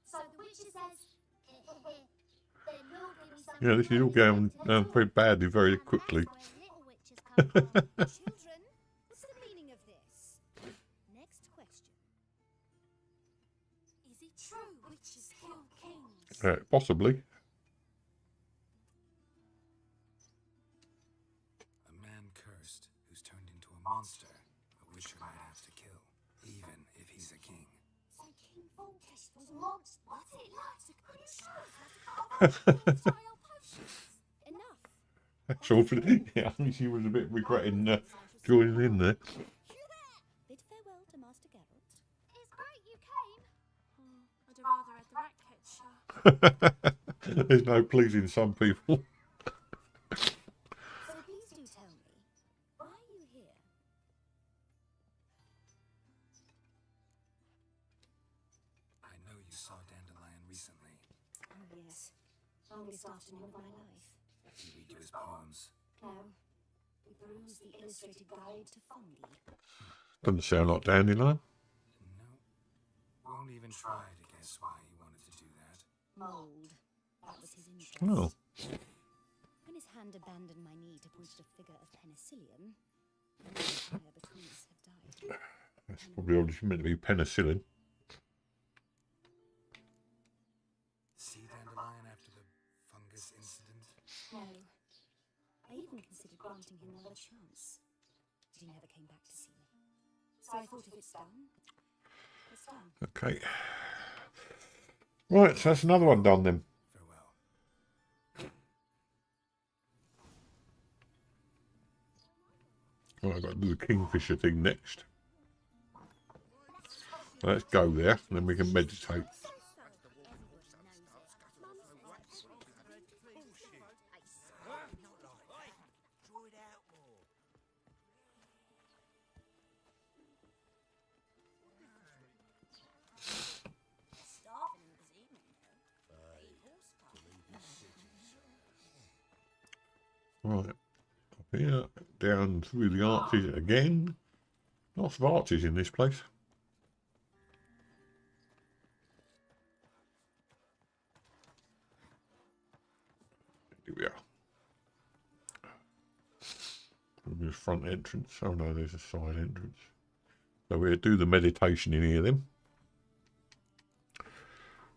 [SPEAKER 9] So the Witcher says, "Then you'll give me something."
[SPEAKER 1] Yeah, this is all going very badly very quickly.
[SPEAKER 9] That's where little witches come from.
[SPEAKER 6] Children, what's the meaning of this? Next question.
[SPEAKER 9] Is it true witches kill kings?
[SPEAKER 1] Possibly.
[SPEAKER 8] A man cursed who's turned into a monster, a witcher might have to kill, even if he's a king.
[SPEAKER 9] So King Foltest was a monster. What's it like to could you show us how to cut style potions?
[SPEAKER 6] Enough.
[SPEAKER 1] That's all for yeah, I think she was a bit regretting joining in there.
[SPEAKER 6] Bid farewell to Master Geralt.
[SPEAKER 9] It's great you came. I'd have rather had the rat catcher.
[SPEAKER 1] There's no pleasing some people.
[SPEAKER 6] So please do tell me, why are you here?
[SPEAKER 8] I know you saw Dandelion recently.
[SPEAKER 6] Oh yes, longest afternoon of my life.
[SPEAKER 8] You read you his poems.
[SPEAKER 6] No, we perused the illustrated guide to fungi.
[SPEAKER 1] Doesn't sound like Dandelion.
[SPEAKER 8] No. Won't even try to guess why he wanted to do that.
[SPEAKER 6] Mold. That was his interest.
[SPEAKER 1] Oh.
[SPEAKER 6] When his hand abandoned my knee to point at a figure of penicillium, the fire between us had died.
[SPEAKER 1] That's probably obviously meant to be penicillin.
[SPEAKER 8] See Dandelion after the fungus incident?
[SPEAKER 6] No. I even considered granting him another chance. But he never came back to see me. So I thought if it's done, it's done.
[SPEAKER 1] Okay. Right, so that's another one done then.
[SPEAKER 8] Farewell.
[SPEAKER 1] Right, I've got to do the Kingfisher thing next. Let's go there, and then we can meditate. Right, up here, down through the arches again. Lots of arches in this place. Here we are. There's front entrance. Oh no, there's a side entrance. So we'll do the meditation in here then.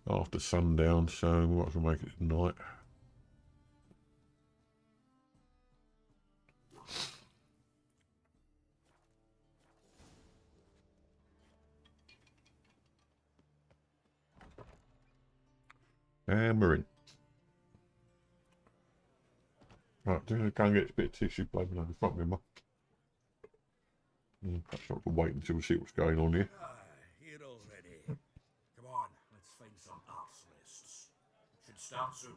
[SPEAKER 1] After sundown, so what will make it tonight? And we're in. Right, I'm going to go and get a bit of tissue paper on the front of my. Perhaps I can wait until we see what's going on here.
[SPEAKER 3] Here already. Come on, let's find some arse lists. Should start soon.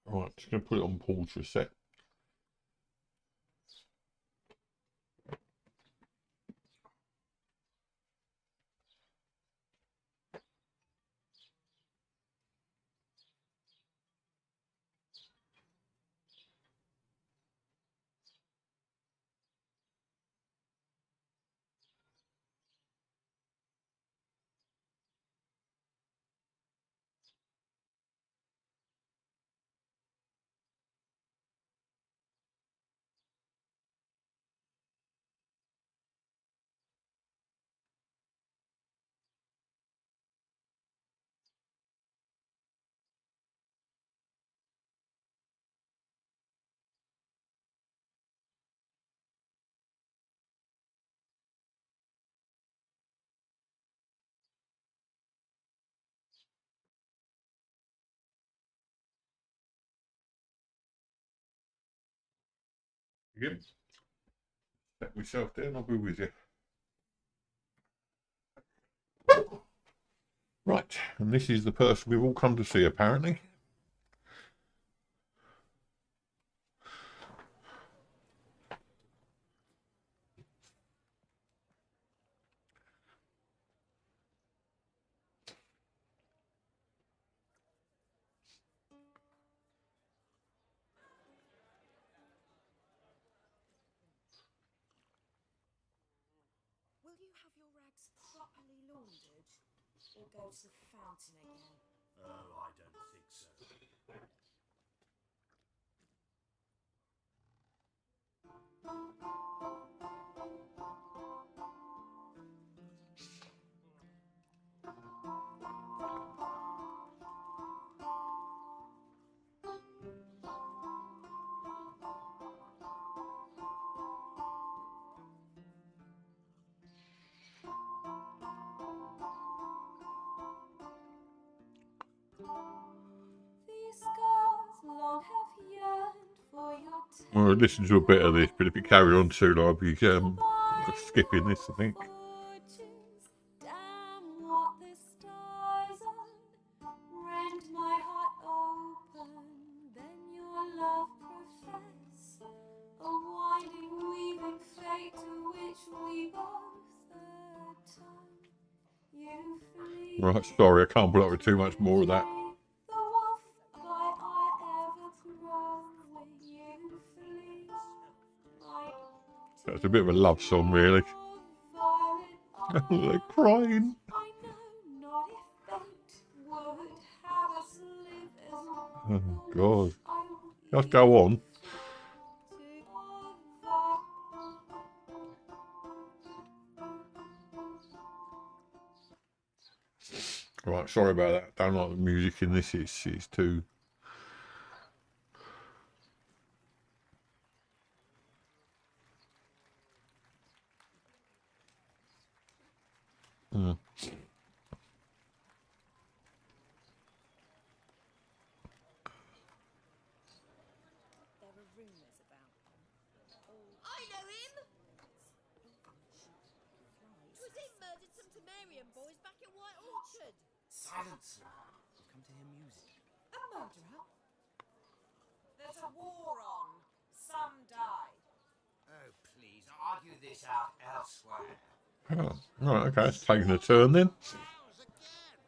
[SPEAKER 1] Right, just going to put it on pause for a sec. Again, set myself down, I'll be with you. Right, and this is the person we've all come to see apparently.
[SPEAKER 6] Will you have your rags properly laundered? Or go to the fountain again?
[SPEAKER 3] Oh, I don't think so.
[SPEAKER 6] These scars long have yearned for your
[SPEAKER 1] Well, listen to a bit of this, but if you carry on too long, I'll be skipping this, I think.
[SPEAKER 6] fortunes. Damn what the stars own. Rend my heart open, then your love profess. A winding, weaving fate to which we both atone. You flee.
[SPEAKER 1] Right, sorry, I can't put up with too much more of that.
[SPEAKER 6] The wolf by I ever grow when you flee.
[SPEAKER 1] That's a bit of a love song, really. They're crying.
[SPEAKER 6] I know not if fate would have us live as
[SPEAKER 1] Oh, God. Just go on. Right, sorry about that. Don't like the music in this. It's too...
[SPEAKER 6] There are rumours about them.
[SPEAKER 5] I know him! 'Twas him murdered some Temerian boys back at White Orchard.
[SPEAKER 4] Silence! I've come to hear music.
[SPEAKER 6] A murderer? There's a war on. Some died.
[SPEAKER 4] Oh, please, argue this out elsewhere.
[SPEAKER 1] Oh, right, okay, it's taking a turn then.
[SPEAKER 3] Ours again!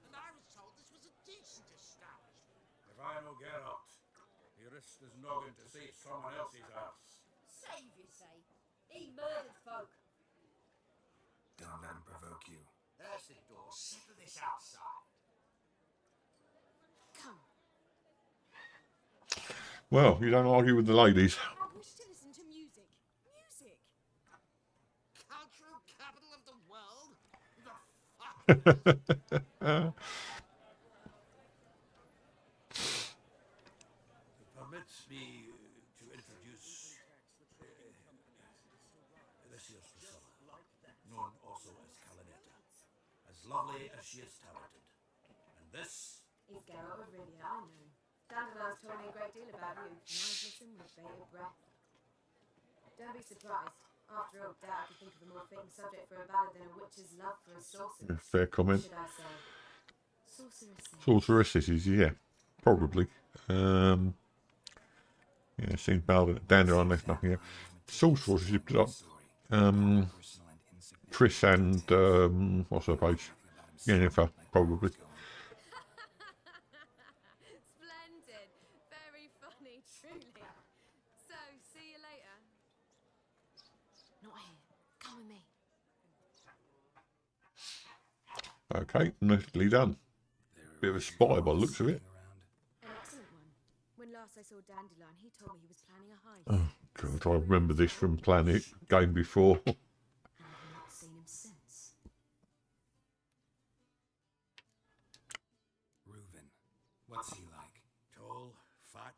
[SPEAKER 3] And I was told this was a decent establishment.
[SPEAKER 7] If I no get out, he risks his noggin to save someone else's house.
[SPEAKER 5] Save, you say? He murdered folk.
[SPEAKER 8] Don't let him provoke you.
[SPEAKER 4] There's the door. Settle this outside.
[SPEAKER 6] Come.
[SPEAKER 1] Well, you don't argue with the ladies.
[SPEAKER 6] I wish to listen to music. Music!
[SPEAKER 3] Cultural capital of the world? The fuck?
[SPEAKER 7] Permits me to introduce this here's Priscilla, known also as Calaneta, as
[SPEAKER 4] as lovely as she is talented. And this
[SPEAKER 6] Is Geralt of Rivia, I know. Dandelion's told me a great deal about you, and I've listened with bated breath. Don't be surprised. After all, doubt I could think of a more fitting subject for a ballad than a witch's love for a sorceress.
[SPEAKER 1] Fair comment.
[SPEAKER 6] Should I say? Sorceresses.
[SPEAKER 1] Sorceresses, yeah, probably. Yeah, seems bad. Dandelion left nothing here. Sorceresses, you've got Triss and what's her face? Yennefer, probably.
[SPEAKER 6] Splendid. Very funny, truly. So, see you later. Not here. Come with me.
[SPEAKER 1] Okay, nicely done. Bit of a spy by the looks of it.
[SPEAKER 6] An excellent one. When last I saw Dandelion, he told me he was planning a heist.
[SPEAKER 1] Oh God, I remember this from Planet game before.
[SPEAKER 6] And I've not seen him since.
[SPEAKER 8] Reuven, what's he like?
[SPEAKER 7] Tall, fat,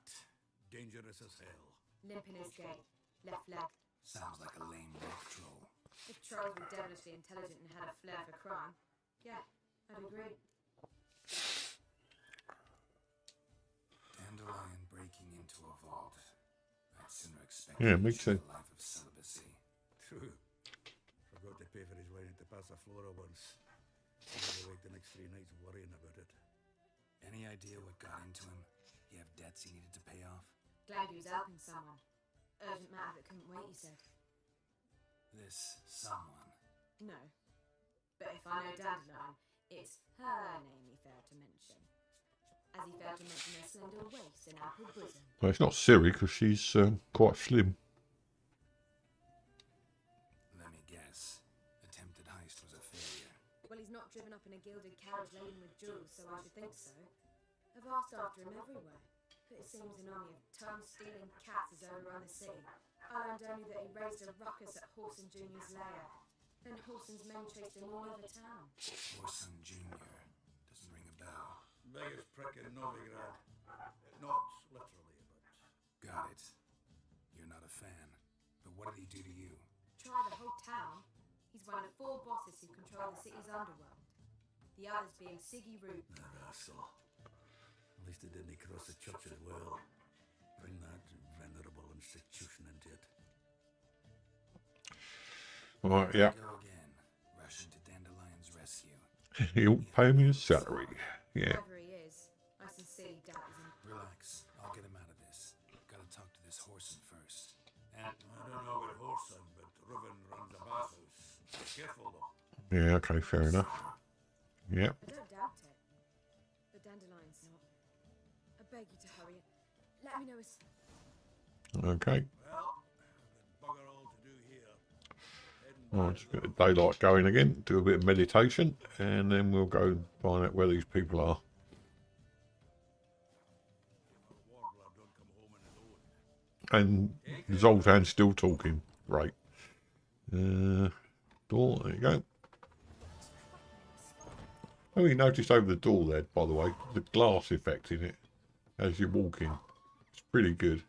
[SPEAKER 7] dangerous as hell.
[SPEAKER 6] Limp in his gait. Left leg.
[SPEAKER 8] Sounds like a lame rock troll.
[SPEAKER 6] If trolls were devilishly intelligent and had a flair for crime, yeah, I'd agree.
[SPEAKER 8] Dandelion breaking into a vault. I'd sooner expect
[SPEAKER 1] Yeah,
[SPEAKER 8] him
[SPEAKER 1] me
[SPEAKER 8] to
[SPEAKER 1] too.
[SPEAKER 8] choose a life of celibacy.
[SPEAKER 7] True. Forgot to pay for his way into Passaflora once. Had to wait the next 3 nights worrying about it.
[SPEAKER 8] Any idea what got into him? He have debts he needed to pay off?
[SPEAKER 6] Glad he was helping someone. Urgent matter that couldn't wait, he said.
[SPEAKER 8] This someone.
[SPEAKER 6] No. But if I know Dandelion, it's her name he failed to mention. As he failed to mention her slender waist and ample bosom.
[SPEAKER 1] Well, it's not Siri because she's quite slim.
[SPEAKER 8] Let me guess. Attempted heist was a failure.
[SPEAKER 6] Well, he's not driven up in a gilded carriage laden with jewels, so I should think so. I've asked after him everywhere, but it seems an army of tongue-stealing cats has overrun the city. I learned only that he raised a ruckus at Horson Jr.'s lair. Then Horson's men chased him all over town.
[SPEAKER 8] Orson Jr. Doesn't ring a bell.
[SPEAKER 7] Biggest prick in Novigrad. Not literally, but...
[SPEAKER 8] Got it. You're not a fan. But what did he do to you?
[SPEAKER 6] Try the whole town. He's one of 4 bosses who control the city's underworld. The others being Siggy Root.
[SPEAKER 7] That asshole. At least he didn't cross the church as well. Bring that venerable institution into it.
[SPEAKER 1] Right, yeah.
[SPEAKER 8] Go again. Rushing to Dandelion's rescue.
[SPEAKER 1] He'll pay me a salary. Yeah.
[SPEAKER 6] Whoever he is, I sincerely doubt he's in.
[SPEAKER 8] Relax. I'll get him out of this. Gotta talk to this Horson first. And
[SPEAKER 7] I don't know about Horson, but Reuven runs a bathhouse. Careful though.
[SPEAKER 1] Yeah, okay, fair enough. Yeah.
[SPEAKER 6] I don't doubt it. But Dandelion's not. I beg you to hurry. Let me know as...
[SPEAKER 1] Okay.
[SPEAKER 7] Well, I've got bugger all to do here.
[SPEAKER 1] I'll just get the daylight going again, do a bit of meditation, and then we'll go find out where these people are.
[SPEAKER 7] Warbler don't come home on his own.
[SPEAKER 1] And Zoltan's still talking. Right. Door, there you go. Oh, you noticed over the door there, by the way, the glass effect in it as you're walking. It's pretty good.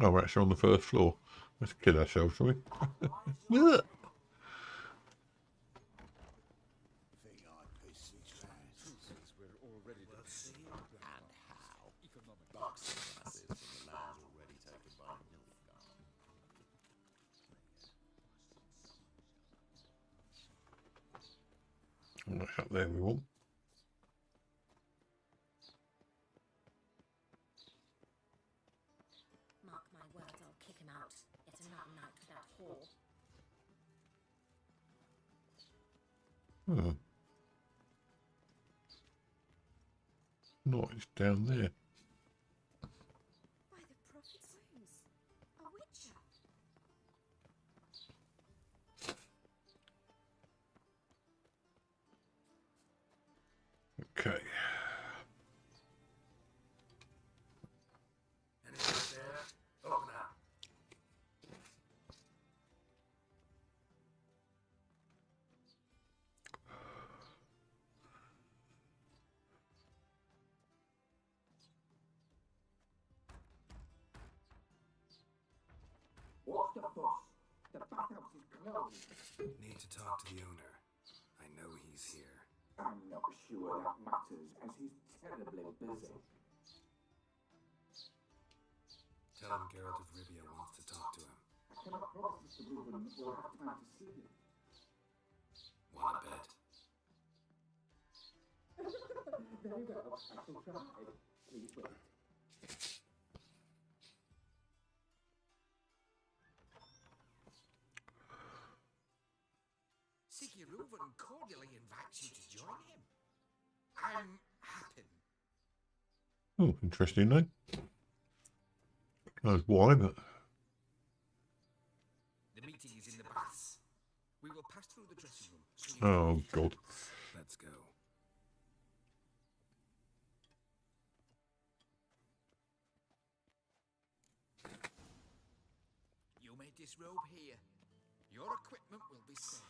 [SPEAKER 1] Oh, we're actually on the first floor. Let's kill ourselves, shall we?
[SPEAKER 7] Thing I'd piss these fans.
[SPEAKER 3] Since we're already and how boxing classes from the land already taken by Nilfgaard.
[SPEAKER 1] Right up there we want.
[SPEAKER 5] Mark my words, I'll kick him out. Yet another night with that whore.
[SPEAKER 1] Oh. No, it's down there.
[SPEAKER 6] By the prophet's wounds. A witcher.
[SPEAKER 1] Okay.
[SPEAKER 8] anyone there? Open up.
[SPEAKER 10] What's the fuss? The bathhouse is closed.
[SPEAKER 8] Need to talk to the owner. I know he's here.
[SPEAKER 10] I'm not sure that matters, as he's terribly busy.
[SPEAKER 8] Tell him Geralt of Rivia wants to talk to him.
[SPEAKER 10] I cannot promise Mr. Reuben will have time to see him.
[SPEAKER 8] Want a bet?
[SPEAKER 10] Very well, I shall try. Please wait.
[SPEAKER 3] Siggy Reuben cordially invites you to join him. I'm happy.
[SPEAKER 1] Oh, interesting name. Knows why, but
[SPEAKER 3] The meeting is in the baths. We will pass through the dressing room. So
[SPEAKER 1] oh god.
[SPEAKER 8] Let's go.
[SPEAKER 3] You made this robe here. Your equipment will be safe.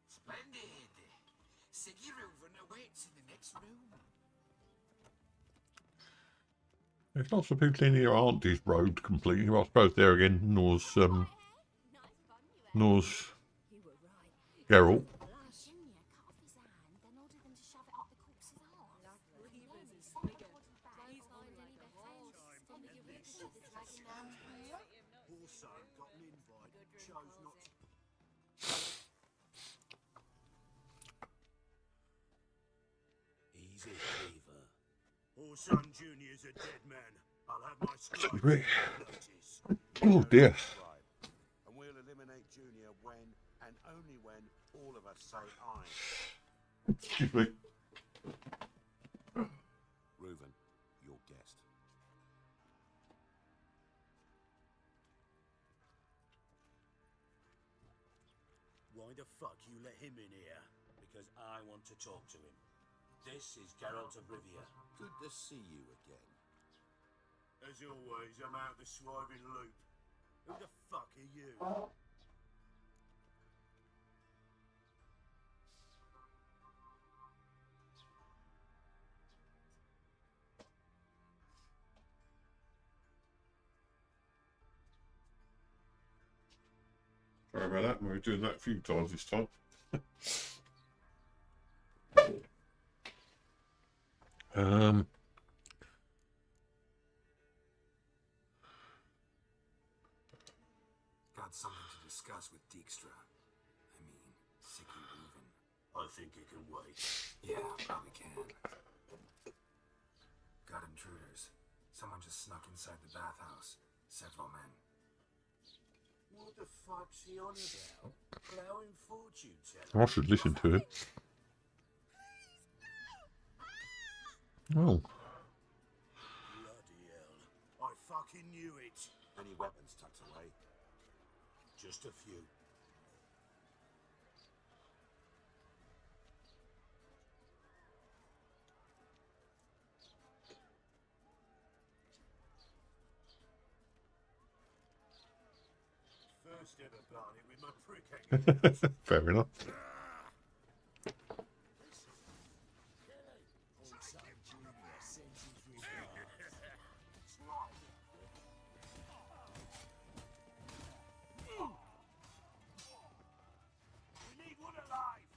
[SPEAKER 3] Splendid. Siggy Reuben awaits in the next room.
[SPEAKER 1] There's lots of people in here aren't disrobed completely. Well, I suppose there again, Nor's Geralt.
[SPEAKER 3] Also got an invite, chose not to.
[SPEAKER 7] Easy, Cleaver.
[SPEAKER 11] Orson Jr.'s a dead man. I'll have my
[SPEAKER 1] Excuse me.
[SPEAKER 11] notice.
[SPEAKER 1] Oh dear.
[SPEAKER 11] And we'll eliminate Junior when, and only when, all of us say aye.
[SPEAKER 1] Excuse me.
[SPEAKER 11] Reuben, your guest.
[SPEAKER 7] Why the fuck you let him in here? Because I want to talk to him. This is Geralt of Rivia.
[SPEAKER 11] Good to see you again. As always, I'm out the swerving loop.
[SPEAKER 7] Who the fuck are you?
[SPEAKER 1] Sorry about that. We were doing that a few times this time.
[SPEAKER 8] Got something to discuss with Dijkstra. I mean, Siggy Reuben.
[SPEAKER 7] I think it can wait.
[SPEAKER 8] Yeah, probably can. Got intruders. Someone just snuck inside the bathhouse. Several men.
[SPEAKER 7] What the fuck's he on about? Plowing fortune teller?
[SPEAKER 1] I should listen to it. Oh.
[SPEAKER 11] Bloody hell. I fucking knew it. Any weapons tucked away?
[SPEAKER 7] Just a few.
[SPEAKER 11] First ever party with my prick hanging.
[SPEAKER 1] Fair enough.
[SPEAKER 11] We need one alive.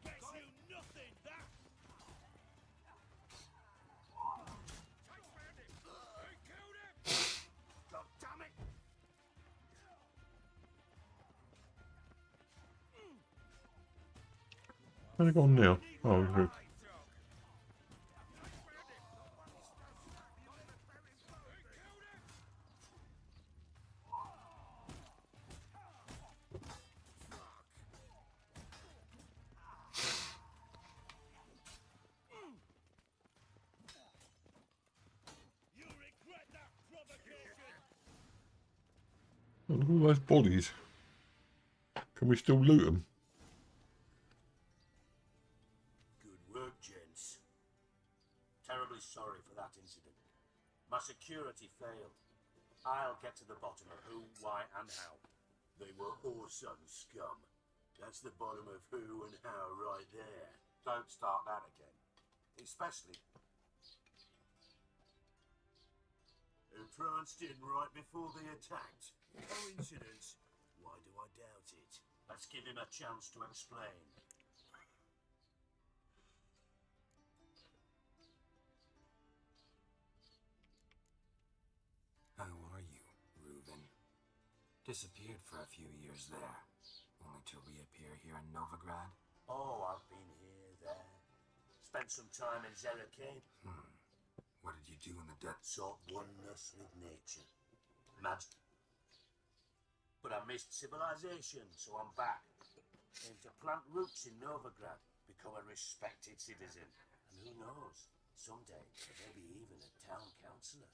[SPEAKER 11] Gets you nothing, that. They killed him. God damn it.
[SPEAKER 1] Where's it gone now? Oh, good.
[SPEAKER 11] You regret that provocation.
[SPEAKER 1] Look at all those bodies. Can we still loot them?
[SPEAKER 7] Good work, gents. Terribly sorry for that incident. My security failed.
[SPEAKER 4] I'll get to the bottom of who, why, and how.
[SPEAKER 12] They were whoreson scum. That's the bottom of who and how right there.
[SPEAKER 11] Don't start that again. Especially
[SPEAKER 12] Who pranced in right before they attacked. Coincidence? Why do I doubt it?
[SPEAKER 4] Let's give him a chance to explain.
[SPEAKER 8] How are you, Reuben? Disappeared for a few years there, only to reappear here in Novigrad?
[SPEAKER 4] Oh, I've been here, there. Spent some time in Zerrikane.
[SPEAKER 8] What did you do in the dead?
[SPEAKER 4] Sought oneness with nature. Magic. But I missed civilization, so I'm back. Aim to plant roots in Novigrad, become a respected citizen. And who knows, someday, maybe even a town councillor.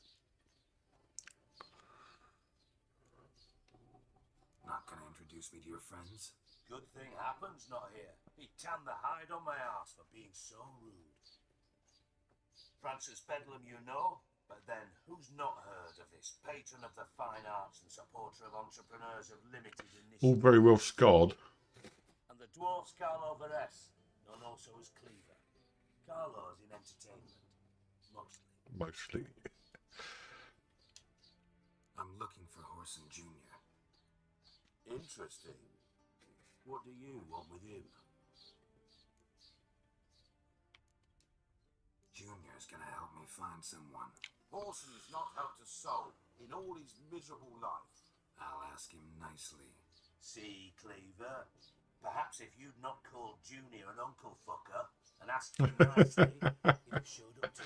[SPEAKER 8] Not gonna introduce me to your friends?
[SPEAKER 4] Good thing happens not here. He tanned the hide on my ass for being so rude. Francis Bedlam you know, but then who's not heard of this? Patron of the fine arts and supporter of entrepreneurs of limited initiative.
[SPEAKER 1] All very well scarred.
[SPEAKER 4] And the dwarf's Carlo Veres, known also as Cleaver. Carlo's in entertainment, mostly.
[SPEAKER 1] Mostly.
[SPEAKER 8] I'm looking for Horson Jr.
[SPEAKER 12] Interesting. What do you want with him?
[SPEAKER 8] Junior's gonna help me find someone.
[SPEAKER 11] Horson's not helped a soul in all his miserable life.
[SPEAKER 8] I'll ask him nicely.
[SPEAKER 4] See, Cleaver, perhaps if you'd not called Junior an uncle fucker and asked him nicely, he'd have showed up to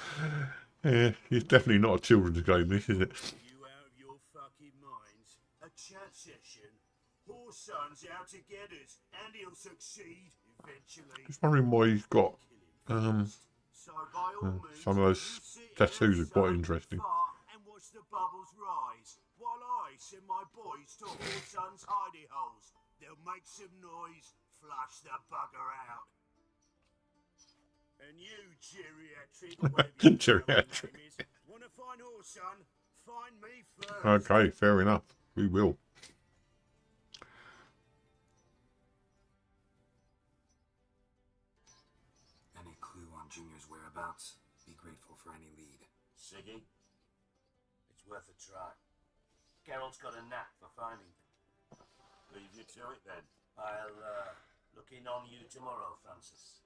[SPEAKER 4] you.
[SPEAKER 1] Yeah, it's definitely not a children's game, this, is it?
[SPEAKER 12] You out of your fucking minds? A chat session? Horson's out to get us, and he'll succeed eventually.
[SPEAKER 1] Just wondering why he's got
[SPEAKER 12] So by all means,
[SPEAKER 1] some of those
[SPEAKER 12] you sit
[SPEAKER 1] tattoos
[SPEAKER 12] here
[SPEAKER 1] are quite
[SPEAKER 12] and
[SPEAKER 1] interesting.
[SPEAKER 12] fart and watch the bubbles rise, while I send my boys to Horson's hidey holes. They'll make some noise, flush the bugger out. And you, geriatric, whatever your
[SPEAKER 1] Geriatric.
[SPEAKER 12] name is, wanna find Horson? Find me first.
[SPEAKER 1] Okay, fair enough. We will.
[SPEAKER 8] Any clue on Junior's whereabouts? Be grateful for any lead.
[SPEAKER 4] Siggy, it's worth a try. Geralt's got a knack for finding.
[SPEAKER 11] Leave you to it then.
[SPEAKER 4] I'll look in on you tomorrow, Francis.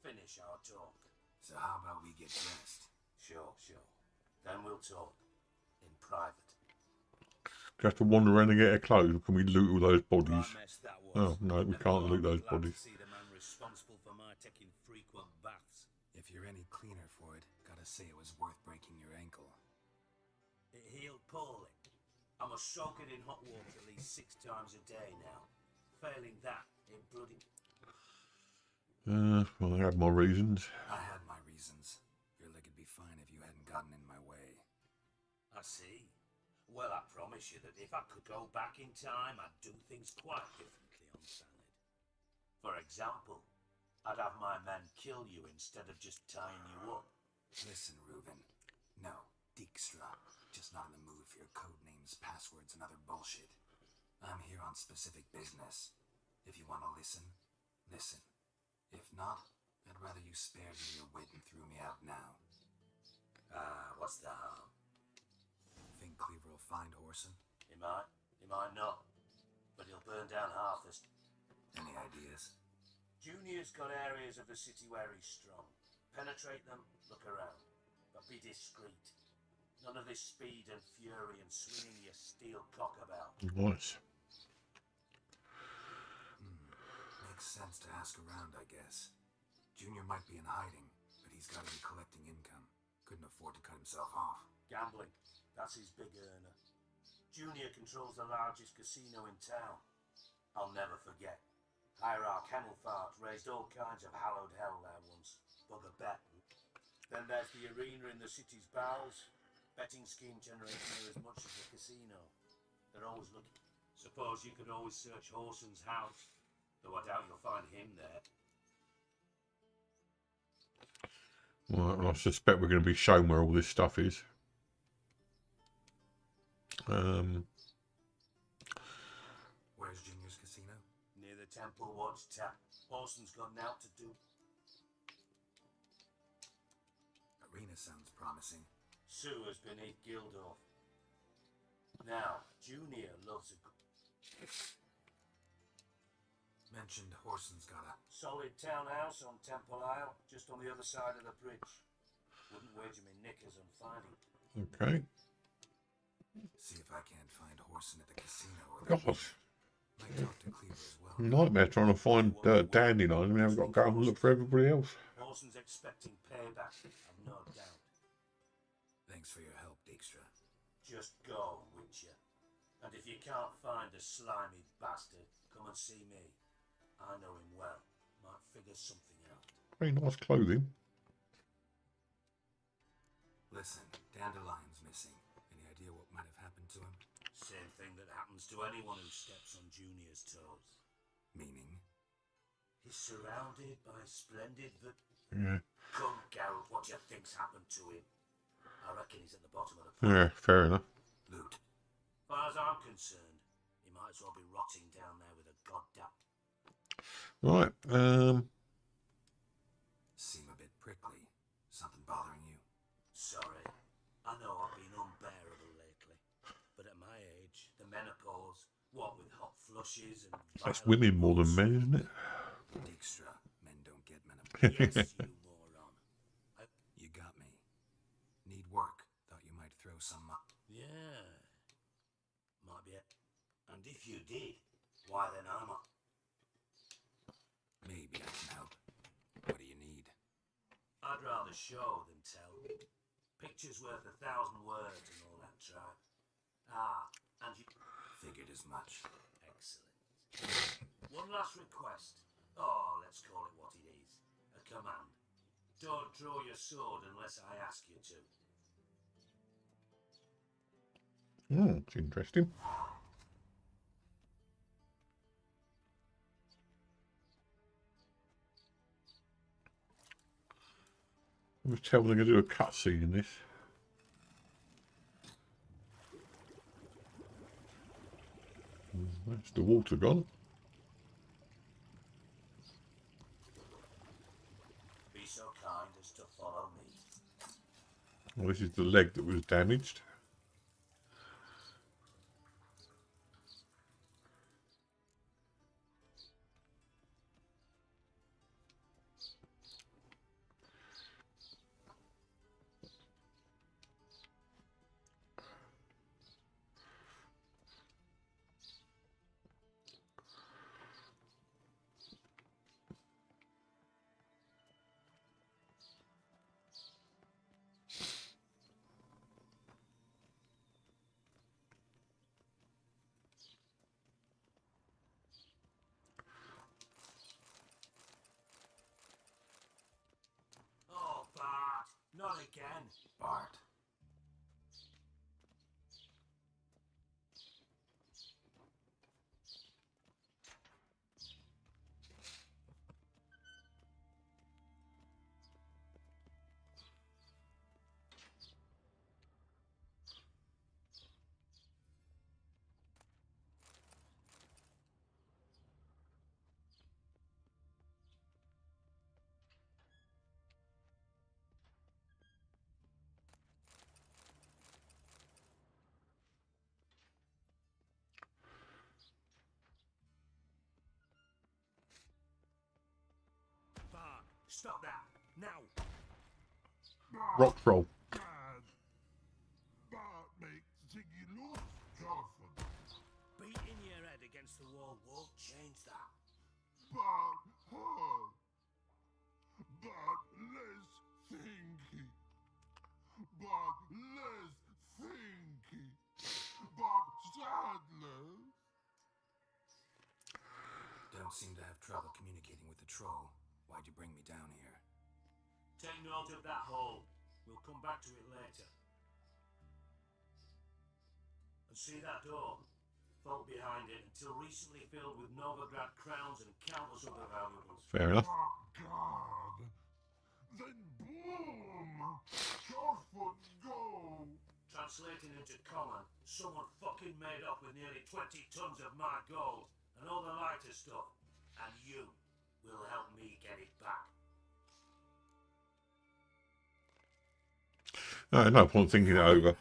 [SPEAKER 4] Finish our talk.
[SPEAKER 8] So how about we get dressed?
[SPEAKER 4] Sure. Then we'll talk. In private.
[SPEAKER 1] Do you have to wander around and get her clothes, or can we loot all those bodies?
[SPEAKER 4] What a mess that was.
[SPEAKER 1] Oh, no, we can't loot those
[SPEAKER 4] Glad to
[SPEAKER 1] bodies.
[SPEAKER 4] see the man responsible for my taking frequent baths.
[SPEAKER 8] If you're any cleaner for it, gotta say it was worth breaking your ankle.
[SPEAKER 4] It healed poorly. I must soak it in hot water at least 6 times a day now. Failing that, it bloody...
[SPEAKER 1] Well, I had my reasons.
[SPEAKER 8] I had my reasons. Your leg would be fine if you hadn't gotten in my way.
[SPEAKER 4] I see. Well, I promise you that if I could go back in time, I'd do things quite differently on Sanad. For example, I'd have my men kill you instead of just tying you up.
[SPEAKER 8] Listen, Reuben. No, Dijkstra. Just not in the mood for your code names, passwords, and other bullshit. I'm here on specific business. If you want to listen, listen. If not, I'd rather you spared me your wit and threw me out now.
[SPEAKER 4] What's the harm?
[SPEAKER 8] Think Cleaver will find Horson?
[SPEAKER 4] He might not. But he'll burn down half this.
[SPEAKER 8] Any ideas?
[SPEAKER 4] Junior's got areas of the city where he's strong. Penetrate them, look around. But be discreet. None of this speed and fury and swinging your steel cock about.
[SPEAKER 1] Nice.
[SPEAKER 8] Makes sense to ask around, I guess. Junior might be in hiding, but he's got to be collecting income. Couldn't afford to cut himself off.
[SPEAKER 4] Gambling, that's his big earner. Junior controls the largest casino in town. I'll never forget. Hierarch Hemmelfart raised all kinds of hallowed hell there once. Bugger bet. Then there's the arena in the city's bowels. Betting scheme generates near as much as the casino. They're always looking. Suppose you could always search Horson's house, though I doubt you'll find him there.
[SPEAKER 1] Well, I suspect we're going to be shown where all this stuff is.
[SPEAKER 8] Where's Junior's casino?
[SPEAKER 4] Near the Temple Watch Tap. Orson's got out to do.
[SPEAKER 8] Arena sounds promising.
[SPEAKER 4] Sewers beneath Gildorf. Now, Junior loves a
[SPEAKER 8] Mentioned Horson's got a...
[SPEAKER 4] solid townhouse on Temple Isle, just on the other side of the bridge. Wouldn't wager me knickers on finding it.
[SPEAKER 1] Okay.
[SPEAKER 8] See if I can't find Horson at the casino. Or
[SPEAKER 1] Gosh.
[SPEAKER 8] might talk to Cleaver as well.
[SPEAKER 1] Nightmare trying to find Dandelion. I mean, I've got to go and look for everybody else.
[SPEAKER 4] Orson's expecting payback, I've no doubt.
[SPEAKER 8] Thanks for your help, Dijkstra.
[SPEAKER 4] Just go, Witcher. And if you can't find the slimy bastard, come and see me. I know him well. Might figure something out.
[SPEAKER 1] Very nice clothing.
[SPEAKER 8] Listen, Dandelion's missing. Any idea what might have happened to him?
[SPEAKER 4] Same thing that happens to anyone who steps on Junior's toes.
[SPEAKER 8] Meaning?
[SPEAKER 4] He's surrounded by splendid
[SPEAKER 1] Yeah.
[SPEAKER 4] Come, Geralt, what do you think's happened to him? I reckon he's at the bottom of the
[SPEAKER 1] Yeah, fair enough.
[SPEAKER 8] Loot.
[SPEAKER 4] As far as I'm concerned, he might as well be rotting down there with a goddamn...
[SPEAKER 1] Right.
[SPEAKER 8] Seem a bit prickly. Something bothering you?
[SPEAKER 4] Sorry. I know I've been unbearable lately. But at my age, the menopause, what with hot flushes and...
[SPEAKER 1] That's women more than men, isn't it?
[SPEAKER 8] Dijkstra. Men don't get menopause.
[SPEAKER 4] Yes, you moron.
[SPEAKER 8] You got me. Need work. Thought you might throw some...
[SPEAKER 4] Yeah. Might be it. And if you did, why then I'm a...
[SPEAKER 8] Maybe I can help. What do you need?
[SPEAKER 4] I'd rather show than tell. Picture's worth 1,000 words and all that tribe. Ah, and you...
[SPEAKER 8] Figured as much.
[SPEAKER 4] Excellent. One last request. Oh, let's call it what it is. A command. Don't draw your sword unless I ask you to.
[SPEAKER 1] It's interesting. I was tell they're going to do a cutscene in this. That's the water gone.
[SPEAKER 4] Be so kind as to follow me.
[SPEAKER 1] Well, this is the leg that was damaged.
[SPEAKER 4] Oh, Bart, not again.
[SPEAKER 8] Bart.
[SPEAKER 4] Bart, stop that. Now.
[SPEAKER 1] Rock roll.
[SPEAKER 3] Bad. Bart makes Ziggy lose confidence.
[SPEAKER 4] Beating your head against the wall won't change that.
[SPEAKER 3] Bart hurt. Bart less thinky. Bart less thinky. Bart Sadler.
[SPEAKER 8] Don't seem to have trouble communicating with the troll. Why'd you bring me down here?
[SPEAKER 4] Take note of that hole. We'll come back to it later. And see that door? Vault behind it, until recently filled with Novigrad crowns and countless other valuables.
[SPEAKER 1] Fair enough.
[SPEAKER 3] Oh, God. Then boom! Off would go.
[SPEAKER 4] Try translating into common, someone fucking made up with nearly 20 tons of my gold and all the lighter stuff. And you will help me get it back.
[SPEAKER 1] No, no point thinking it over.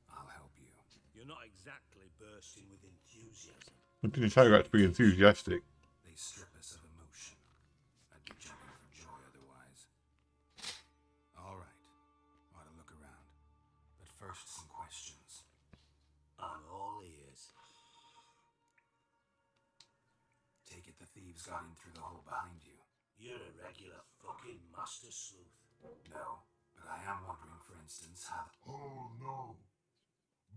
[SPEAKER 8] I'll help you.
[SPEAKER 4] You're not exactly bursting with enthusiasm.
[SPEAKER 1] I didn't say that to be enthusiastic.
[SPEAKER 8] They strip us of emotion. I'd be jumping for joy otherwise. All right. Ought to look around. But first, some questions.
[SPEAKER 4] I'm all ears.
[SPEAKER 8] Take it the thieves got in through the hole behind you.
[SPEAKER 4] You're a regular fucking master sleuth.
[SPEAKER 8] No, but I am wondering, for instance, how...
[SPEAKER 3] Oh no.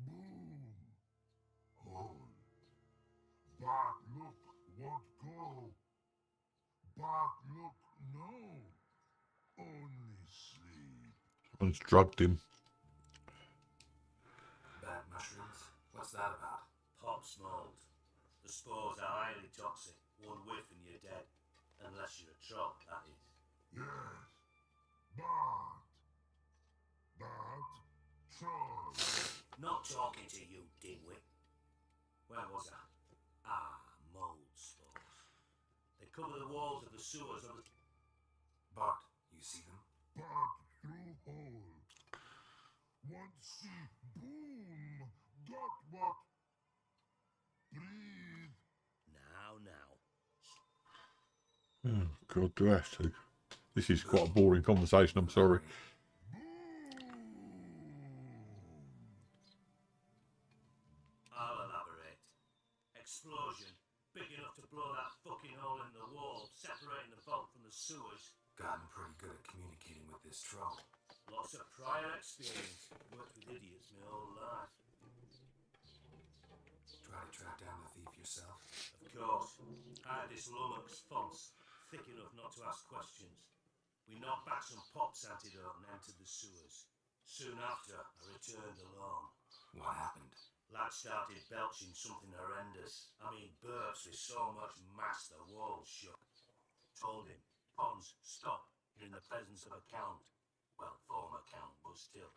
[SPEAKER 3] Boom. Hole. Back look, won't go. Back look, no. Only sleep.
[SPEAKER 1] Someone's drugged him.
[SPEAKER 8] Bad mushrooms? What's that about?
[SPEAKER 4] Pops mold. The spores are highly toxic. One whiff and you're dead. Unless you're a troll, that is.
[SPEAKER 3] Yes. Bad. Bad. Troll.
[SPEAKER 4] Not talking to you, dimwit. Where was I? Ah, mold spores. They cover the walls of the sewers of the...
[SPEAKER 8] Bart, you see them?
[SPEAKER 3] Back through hole. Want see boom. Got what? Breathe.
[SPEAKER 4] Now.
[SPEAKER 1] Oh, God, do I have to? This is quite a boring conversation, I'm sorry.
[SPEAKER 4] I'll elaborate. Explosion. Big enough to blow that fucking hole in the wall, separating the vault from the sewers.
[SPEAKER 8] Gotten pretty good at communicating with this troll.
[SPEAKER 4] Lots of prior experience. Worked with idiots my whole life.
[SPEAKER 8] Try to track down the thief yourself?
[SPEAKER 4] Of course. I had this lummox fonts, thick enough not to ask questions. We knocked back some pops antidote and entered the sewers. Soon after, I returned alone.
[SPEAKER 8] What happened?
[SPEAKER 4] Lad started belching something horrendous. I mean, burps with so much mass the walls shook. Told him, Pons, stop. You're in the presence of a count. Well, former count, but still.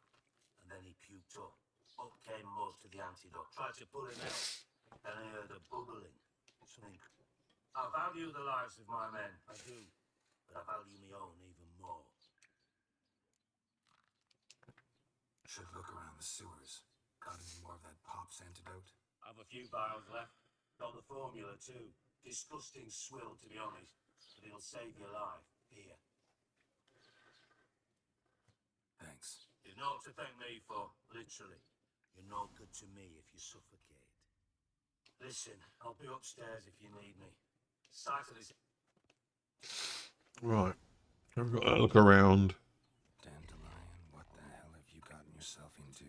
[SPEAKER 4] And then he puked up. Up came most of the antidote. Tried to pull him out. And I heard a bubbling. Something. I value the lives of my men. I do. But I value my own even more.
[SPEAKER 8] Should look around the sewers. Got any more of that Pop's antidote?
[SPEAKER 4] I've a few vials left. Got the formula too. Disgusting swill, to be honest. But it'll save your life. Here.
[SPEAKER 8] Thanks.
[SPEAKER 4] You're not to thank me for, literally. You're no good to me if you suffocate. Listen, I'll be upstairs if you need me. Sight of this...
[SPEAKER 1] Right. I've got to look around.
[SPEAKER 8] Dandelion, what the hell have you gotten yourself into?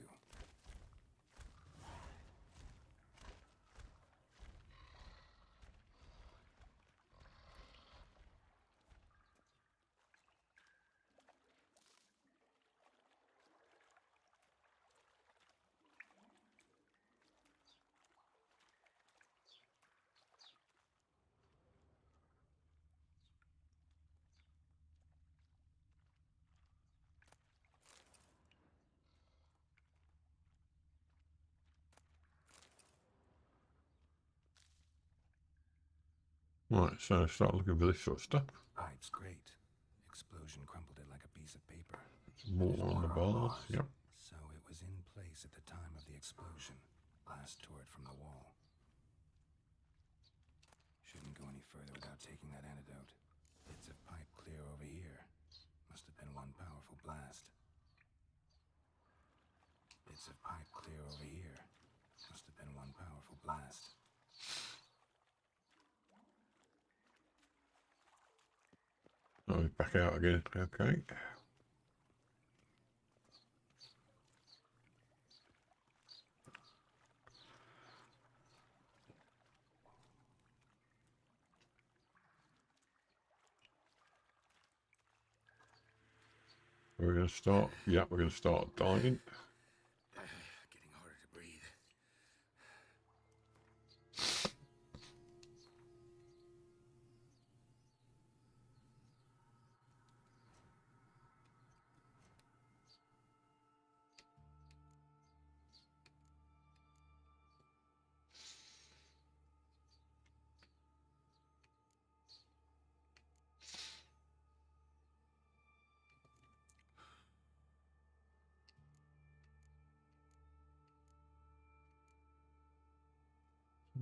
[SPEAKER 1] Right, so start looking for this sort of stuff.
[SPEAKER 8] Pipe's great. Explosion crumpled it like a piece of paper.
[SPEAKER 1] More on the bars, yep.
[SPEAKER 8] So it was in place at the time of the explosion. Blast tore it from the wall. Shouldn't go any further without taking that antidote. Bits of pipe clear over here. Must have been one powerful blast. Bits of pipe clear over here. Must have been one powerful blast.
[SPEAKER 1] Oh, he's back out again. Okay. We're going to start. Yeah, we're going to start dying.
[SPEAKER 8] Getting harder to breathe.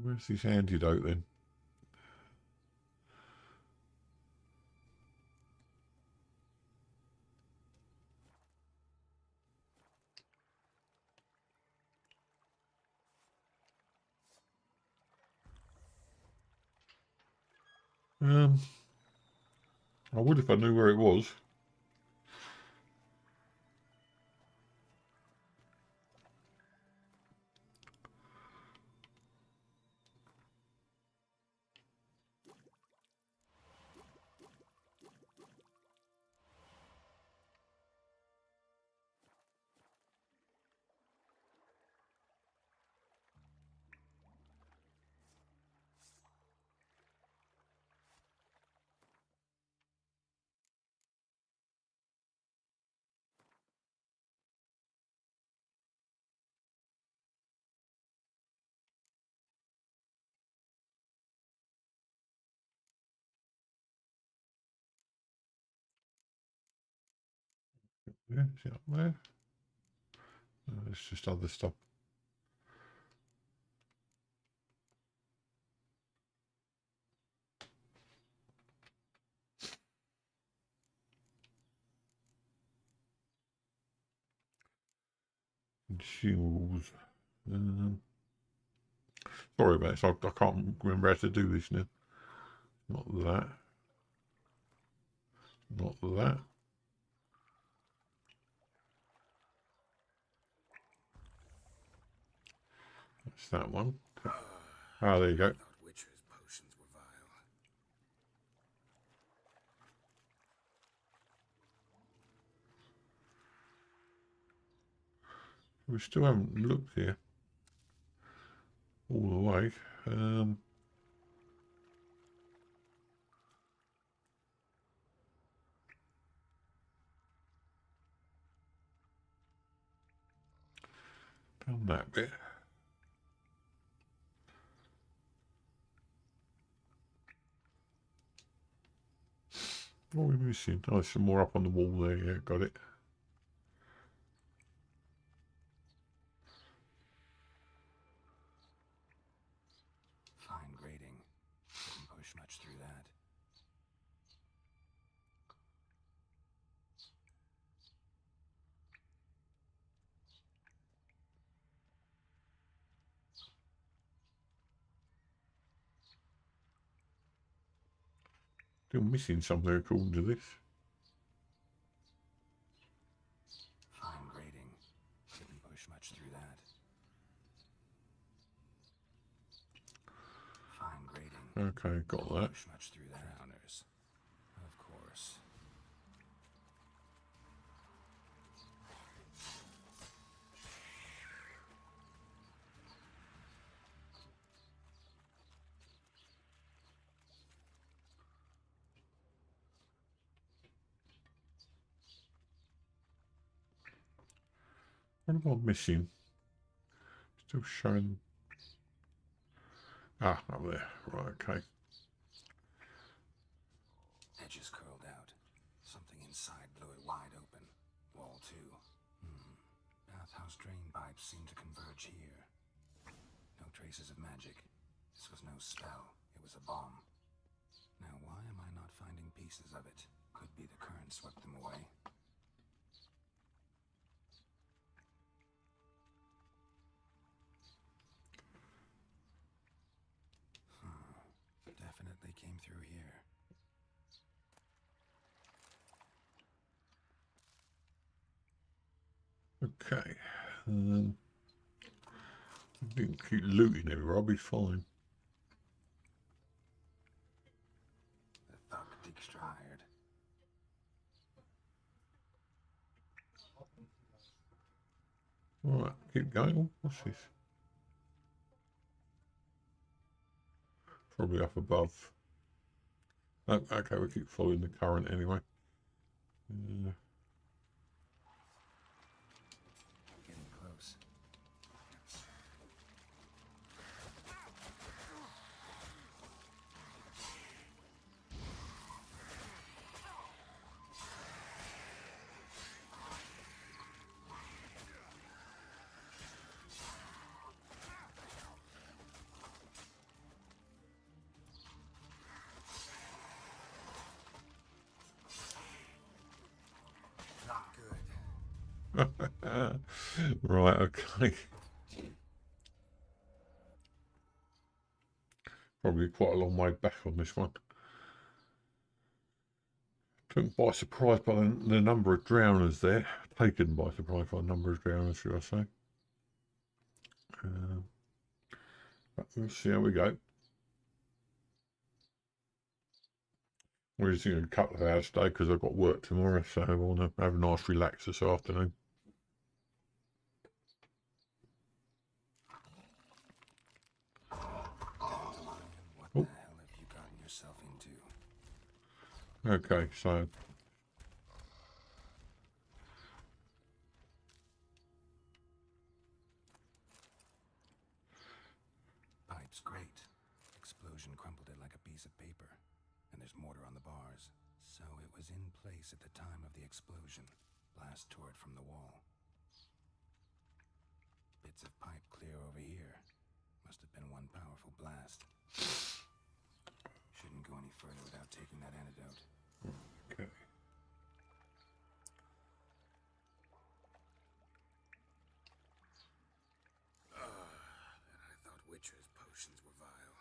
[SPEAKER 1] Where's this antidote then? I would if I knew where it was. Yeah, is it up there? No, it's just other stuff. Consumables. Sorry about this. I can't remember how to do this now. Not that. Not that. That's that one. Ah, there you go.
[SPEAKER 8] I thought Witcher's potions were vile.
[SPEAKER 1] We still haven't looked here all the way. Found that bit. What are we missing? Oh, there's some more up on the wall there. Yeah, got it.
[SPEAKER 8] Fine grading. Didn't push much through that.
[SPEAKER 1] Still missing something according to this.
[SPEAKER 8] Fine grading. Didn't push much through that. Fine grading.
[SPEAKER 1] Okay, got that.
[SPEAKER 8] Push much through that. Drowners. Of course.
[SPEAKER 1] What am I missing? Still showing. Ah, up there. Right, okay.
[SPEAKER 8] Edges curled out. Something inside blew it wide open. Wall too. Bathhouse drain pipes seem to converge here. No traces of magic. This was no spell. It was a bomb. Now why am I not finding pieces of it? Could be the current swept them away. Definitely came through here.
[SPEAKER 1] Okay. Didn't keep looting everywhere. I'll be fine.
[SPEAKER 8] The thug extrahired.
[SPEAKER 1] Alright, keep going. Oh, what's this? Probably up above. Oh, okay, we keep following the current anyway.
[SPEAKER 8] Getting close.
[SPEAKER 1] Right, okay. Probably quite a long way back on this one. Taken by surprise by the number of drowners there. Taken by surprise by the number of drowners, should I say. But we'll see how we go. We're just doing a couple of hours today because I've got work tomorrow, so I want to have a nice relax this afternoon.
[SPEAKER 8] What the hell have you gotten yourself into?
[SPEAKER 1] Okay, so
[SPEAKER 8] Pipe's great. Explosion crumpled it like a piece of paper. And there's mortar on the bars. So it was in place at the time of the explosion. Blast tore it from the wall. Bits of pipe clear over here. Must have been one powerful blast. Shouldn't go any further without taking that antidote.
[SPEAKER 1] okay.
[SPEAKER 8] And I thought Witcher's potions were vile.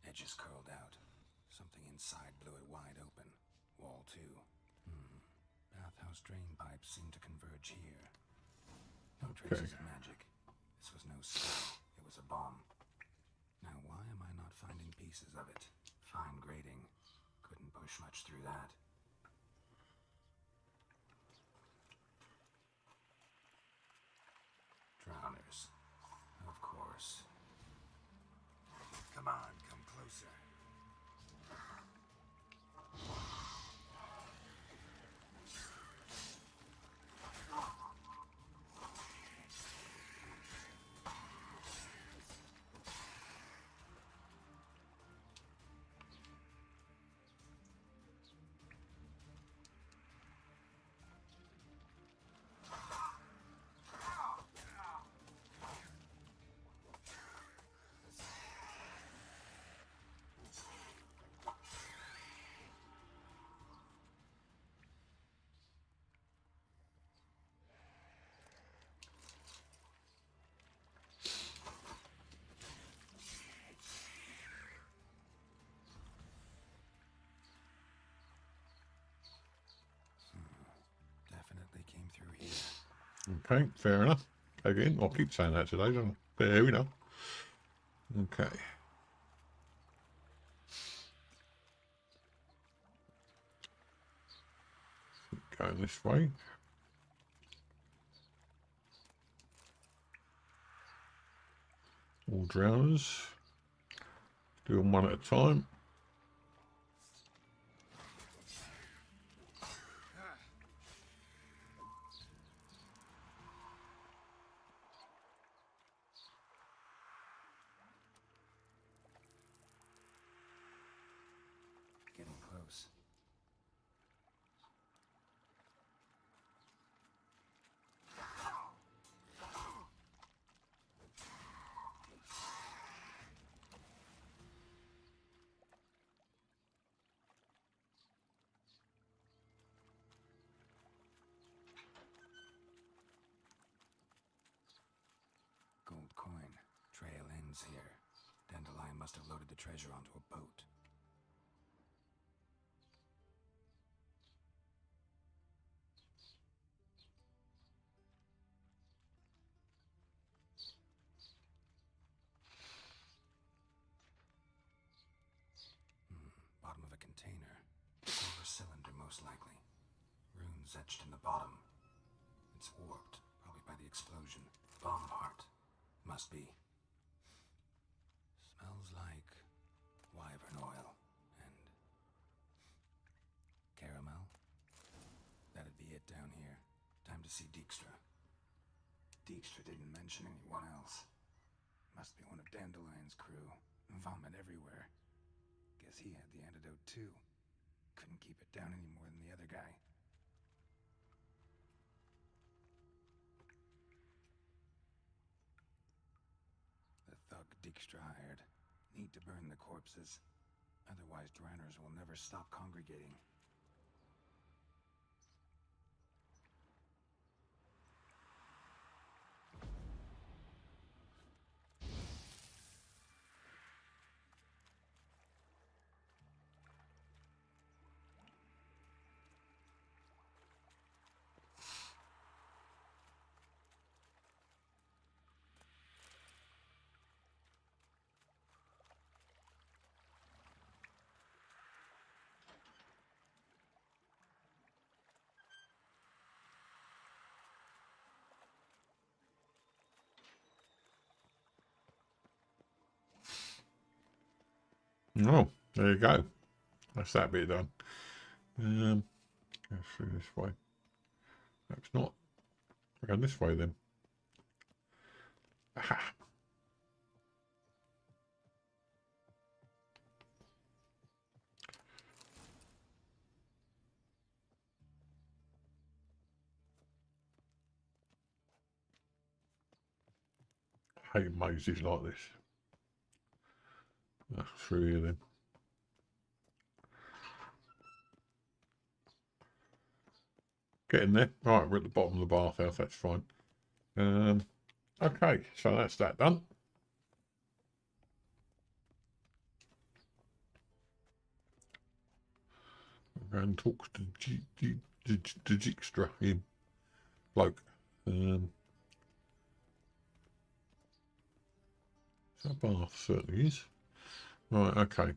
[SPEAKER 8] Edges curled out. Something inside blew it wide open. Wall too. Bathhouse drain pipes seem to converge here. No traces of magic. This was no spell. It was a bomb. Now why am I not finding pieces of it? Fine grating. Couldn't push much through that. Drowners. Of course. Come on, come closer. Definitely came through here.
[SPEAKER 1] Okay, fair enough. Again, I'll keep saying that today, don't I? Fair enough. Okay. Going this way. All drowners. Do them one at a time.
[SPEAKER 8] Getting close. Gold coin. Trail ends here. Dandelion must have loaded the treasure onto a boat. Bottom of a container. Silver cylinder, most likely. Runes etched in the bottom. It's warped, probably by the explosion. Bomb part. Must be. Smells like wyvern oil and caramel. That'd be it down here. Time to see Dijkstra. Dijkstra didn't mention anyone else. Must be one of Dandelion's crew. Vomit everywhere. Guess he had the antidote too. Couldn't keep it down any more than the other guy. The thug Dijkstra hired. corpses. Otherwise, Dranners will never stop congregating.
[SPEAKER 1] Oh, there you go. That's that bit done. Go through this way. Perhaps not. We're going this way then. Aha. I hate mazes like this. Through here then. Getting there. Right, we're at the bottom of the bathhouse, that's fine. Okay, so that's that done. I'll go and talk to the Dijkstra, him bloke. Is that a bath? Certainly is. Right, okay.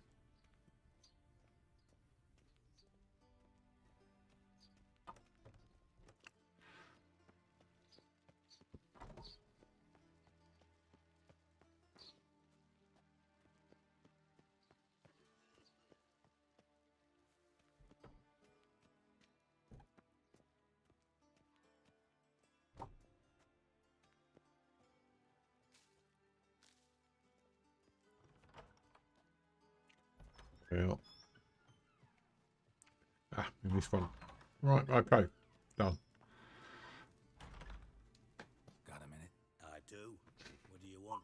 [SPEAKER 1] Yeah. In this one. Right, okay. Done.
[SPEAKER 8] Got a minute?
[SPEAKER 4] I do. What do you want?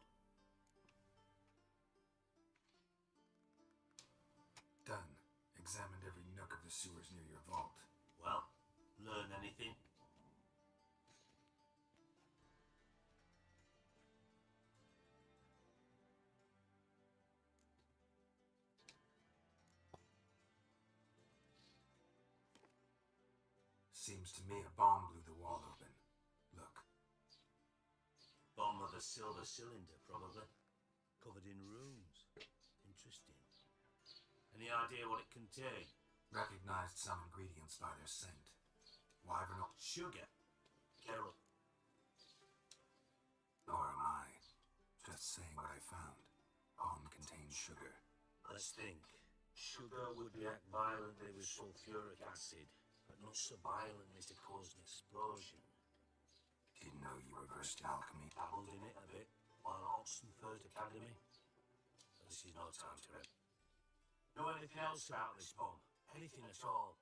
[SPEAKER 8] Done. Examined every nook of the sewers near your vault.
[SPEAKER 4] Well, learn anything?
[SPEAKER 8] Seems to me a bomb blew the wall open. Look.
[SPEAKER 4] Bomb of a silver cylinder, probably. Covered in runes. Interesting. Any idea what it contained?
[SPEAKER 8] Recognized some ingredients by their scent. Wyvern
[SPEAKER 4] sugar. Carol.
[SPEAKER 8] Or am I? Just saying what I found. Bomb contains sugar.
[SPEAKER 4] Let's think. Sugar would react violently with sulfuric acid, but not so violently to cause an explosion.
[SPEAKER 8] Didn't know you reversed alchemy.
[SPEAKER 4] Dabbled in it a bit while at Oxenford Academy. But this is no time to it. Know anything else about this bomb? Anything at all?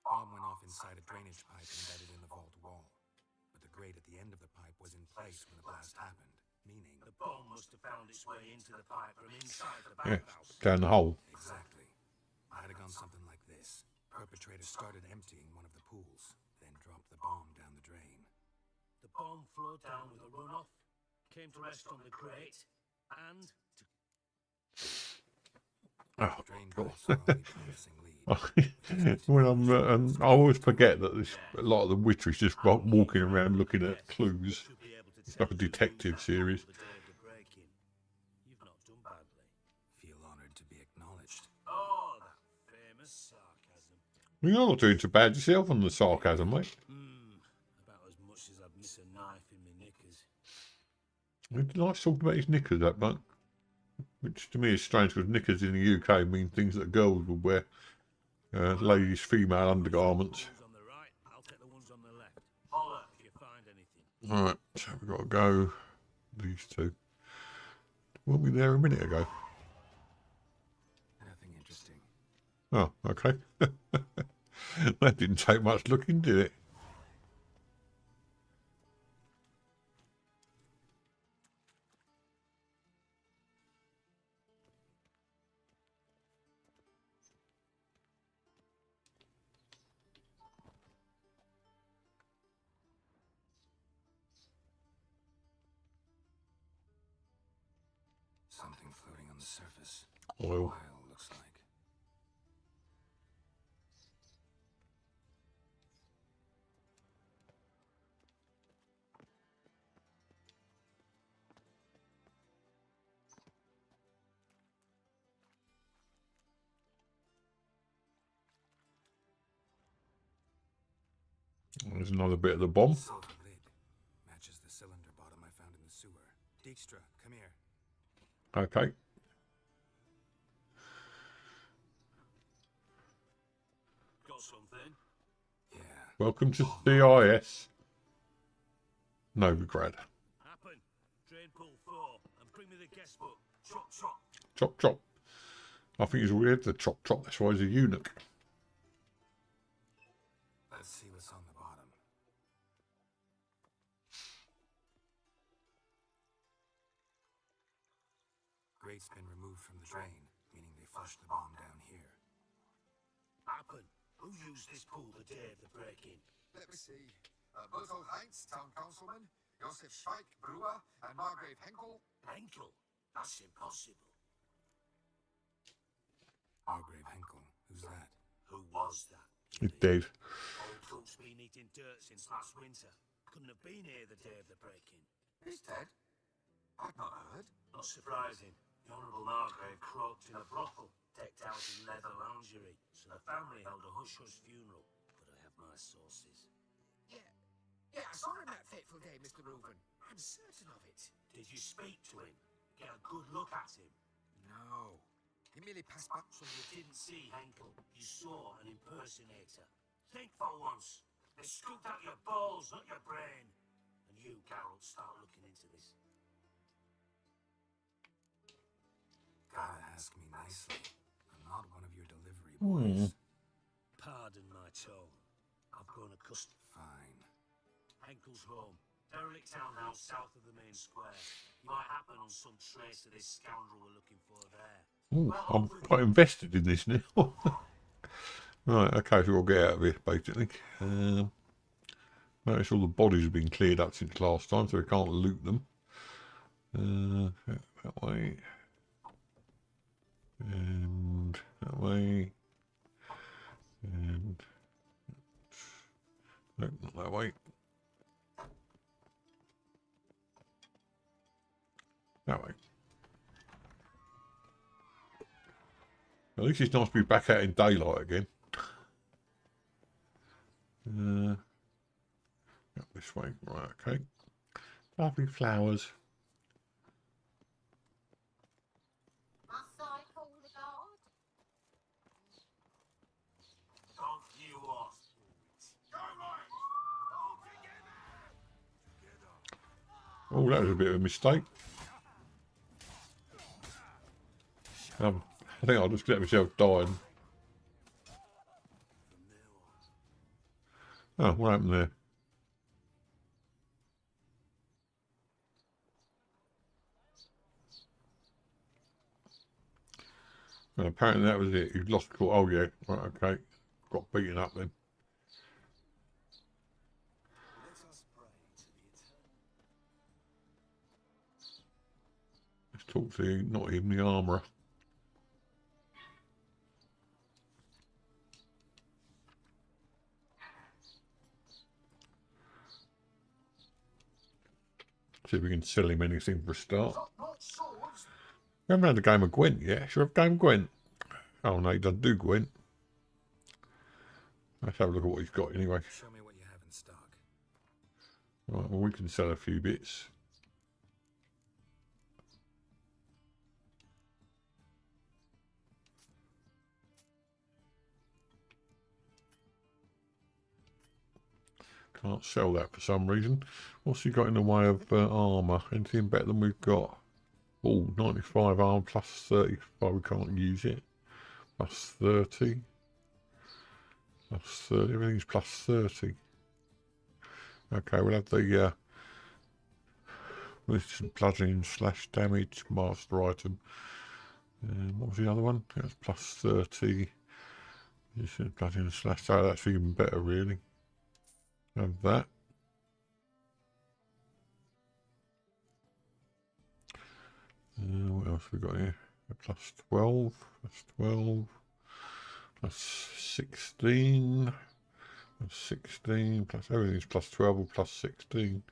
[SPEAKER 8] Bomb went off inside a drainage pipe embedded in the vault wall. But the grate at the end of the pipe was in place when the blast happened, meaning...
[SPEAKER 4] The bomb must have found its way into the pipe from inside the bathhouse.
[SPEAKER 1] Down the hole.
[SPEAKER 8] Exactly. I'd have gone something like this. Perpetrator started emptying one of the pools, then dropped the bomb down the drain.
[SPEAKER 4] The bomb flowed down with a runoff, came to rest on the grate, and to...
[SPEAKER 1] Oh, God. When I always forget that a lot of the Witcher is just walking around looking at clues. It's like a detective series.
[SPEAKER 4] You've not done badly.
[SPEAKER 8] Feel honored to be acknowledged.
[SPEAKER 4] Oh, that famous sarcasm.
[SPEAKER 1] You're not doing too bad yourself on the sarcasm, mate.
[SPEAKER 4] About as much as I'd miss a knife in my knickers.
[SPEAKER 1] He likes talking about his knickers, that bloke. Which to me is strange because knickers in the UK mean things that girls would wear. Ladies' female undergarments.
[SPEAKER 4] On the right, I'll take the ones on the left. Holler if you find anything.
[SPEAKER 1] Alright, so we've got to go these two. Weren't we there a minute ago?
[SPEAKER 8] Nothing interesting.
[SPEAKER 1] Oh, okay. That didn't take much looking, did it?
[SPEAKER 8] the surface.
[SPEAKER 1] Oil.
[SPEAKER 8] Oil looks like.
[SPEAKER 1] There's another bit of the bomb.
[SPEAKER 8] Silver lid. Matches the cylinder bottom I found in the sewer. Dijkstra, come here.
[SPEAKER 1] Okay.
[SPEAKER 4] Got something?
[SPEAKER 8] Yeah.
[SPEAKER 1] Welcome to CIS. Novigrad.
[SPEAKER 4] Happen. Drain pool 4 and bring me the guest book. Chop chop.
[SPEAKER 1] Chop chop. I think he's already had the chop chop, that's why he's a eunuch.
[SPEAKER 8] Let's see what's on the bottom. Grate's been removed from the drain, meaning they flushed the bomb down here.
[SPEAKER 4] Happen. Who used this pool the day of the break-in?
[SPEAKER 10] Let me see. Berthold Heinz, town councilman, Josef Schweik, brewer, and Margrave Henkel.
[SPEAKER 4] Henkel? That's impossible.
[SPEAKER 8] Margrave Henkel, who's that?
[SPEAKER 4] Who was that?
[SPEAKER 1] He's dead.
[SPEAKER 4] Old cook's been eating dirt since last winter. Couldn't have been here the day of the break-in.
[SPEAKER 10] He's dead? I've not heard.
[SPEAKER 4] Not surprising. The Honourable Margrave croaked in a brothel, decked out in leather lingerie, so the family held a hush-hush funeral. But I have my sources.
[SPEAKER 10] Yeah, I saw him that fateful day, Mr. Reuben. I'm certain of it.
[SPEAKER 4] Did you speak to him? Get a good look at him?
[SPEAKER 10] No. He merely passed by.
[SPEAKER 4] So you didn't see Henkel. You saw an impersonator. Think for once. They scooped out your balls, not your brain. And you, Carol, start looking into this.
[SPEAKER 8] Gotta ask me nicely. I'm not one of your delivery boys.
[SPEAKER 4] Pardon my tone. I've grown accustomed.
[SPEAKER 8] Fine.
[SPEAKER 4] Henkel's home. Derelict townhouse south of the main square. You might happen on some trace of this scoundrel we're looking for there.
[SPEAKER 1] Ooh, I'm quite invested in this now. Right, okay, so we'll get out of here, basically. Notice all the bodies have been cleared up since last time, so we can't loot them. That way. And that way. And... nope, not that way. That way. At least it's nice to be back out in daylight again. Up this way. Right, okay. Lovely flowers.
[SPEAKER 5] Must I call the guard?
[SPEAKER 4] Don't you ask.
[SPEAKER 3] Go right! All together!
[SPEAKER 1] Oh, that was a bit of a mistake. I think I'll just let myself die. Oh, what happened there? Well, apparently that was it. You lost the. Oh yeah, right, okay. Got beaten up then. Let's talk to you, not even the armourer. See if we can sell him anything for a start. We haven't had a game of Gwent yet. Should we have a game of Gwent? Oh no, he doesn't do Gwent. Let's have a look at what he's got anyway.
[SPEAKER 8] Show me what you have in stock.
[SPEAKER 1] Right, well we can sell a few bits. Can't sell that for some reason. What's he got in the way of armour? Anything better than we've got? Oh, 95 arm plus 35. We can't use it. Plus 30. Plus 30. Everything's plus 30. Okay, we'll have the resistant bludgeoning slash damage master item. What was the other one? That's plus 30. Resistant bludgeoning slash. Oh, that's even better, really. Have that. What else have we got here? Plus 12, plus 12, plus 16, plus 16, plus everything's plus 12 or plus 16.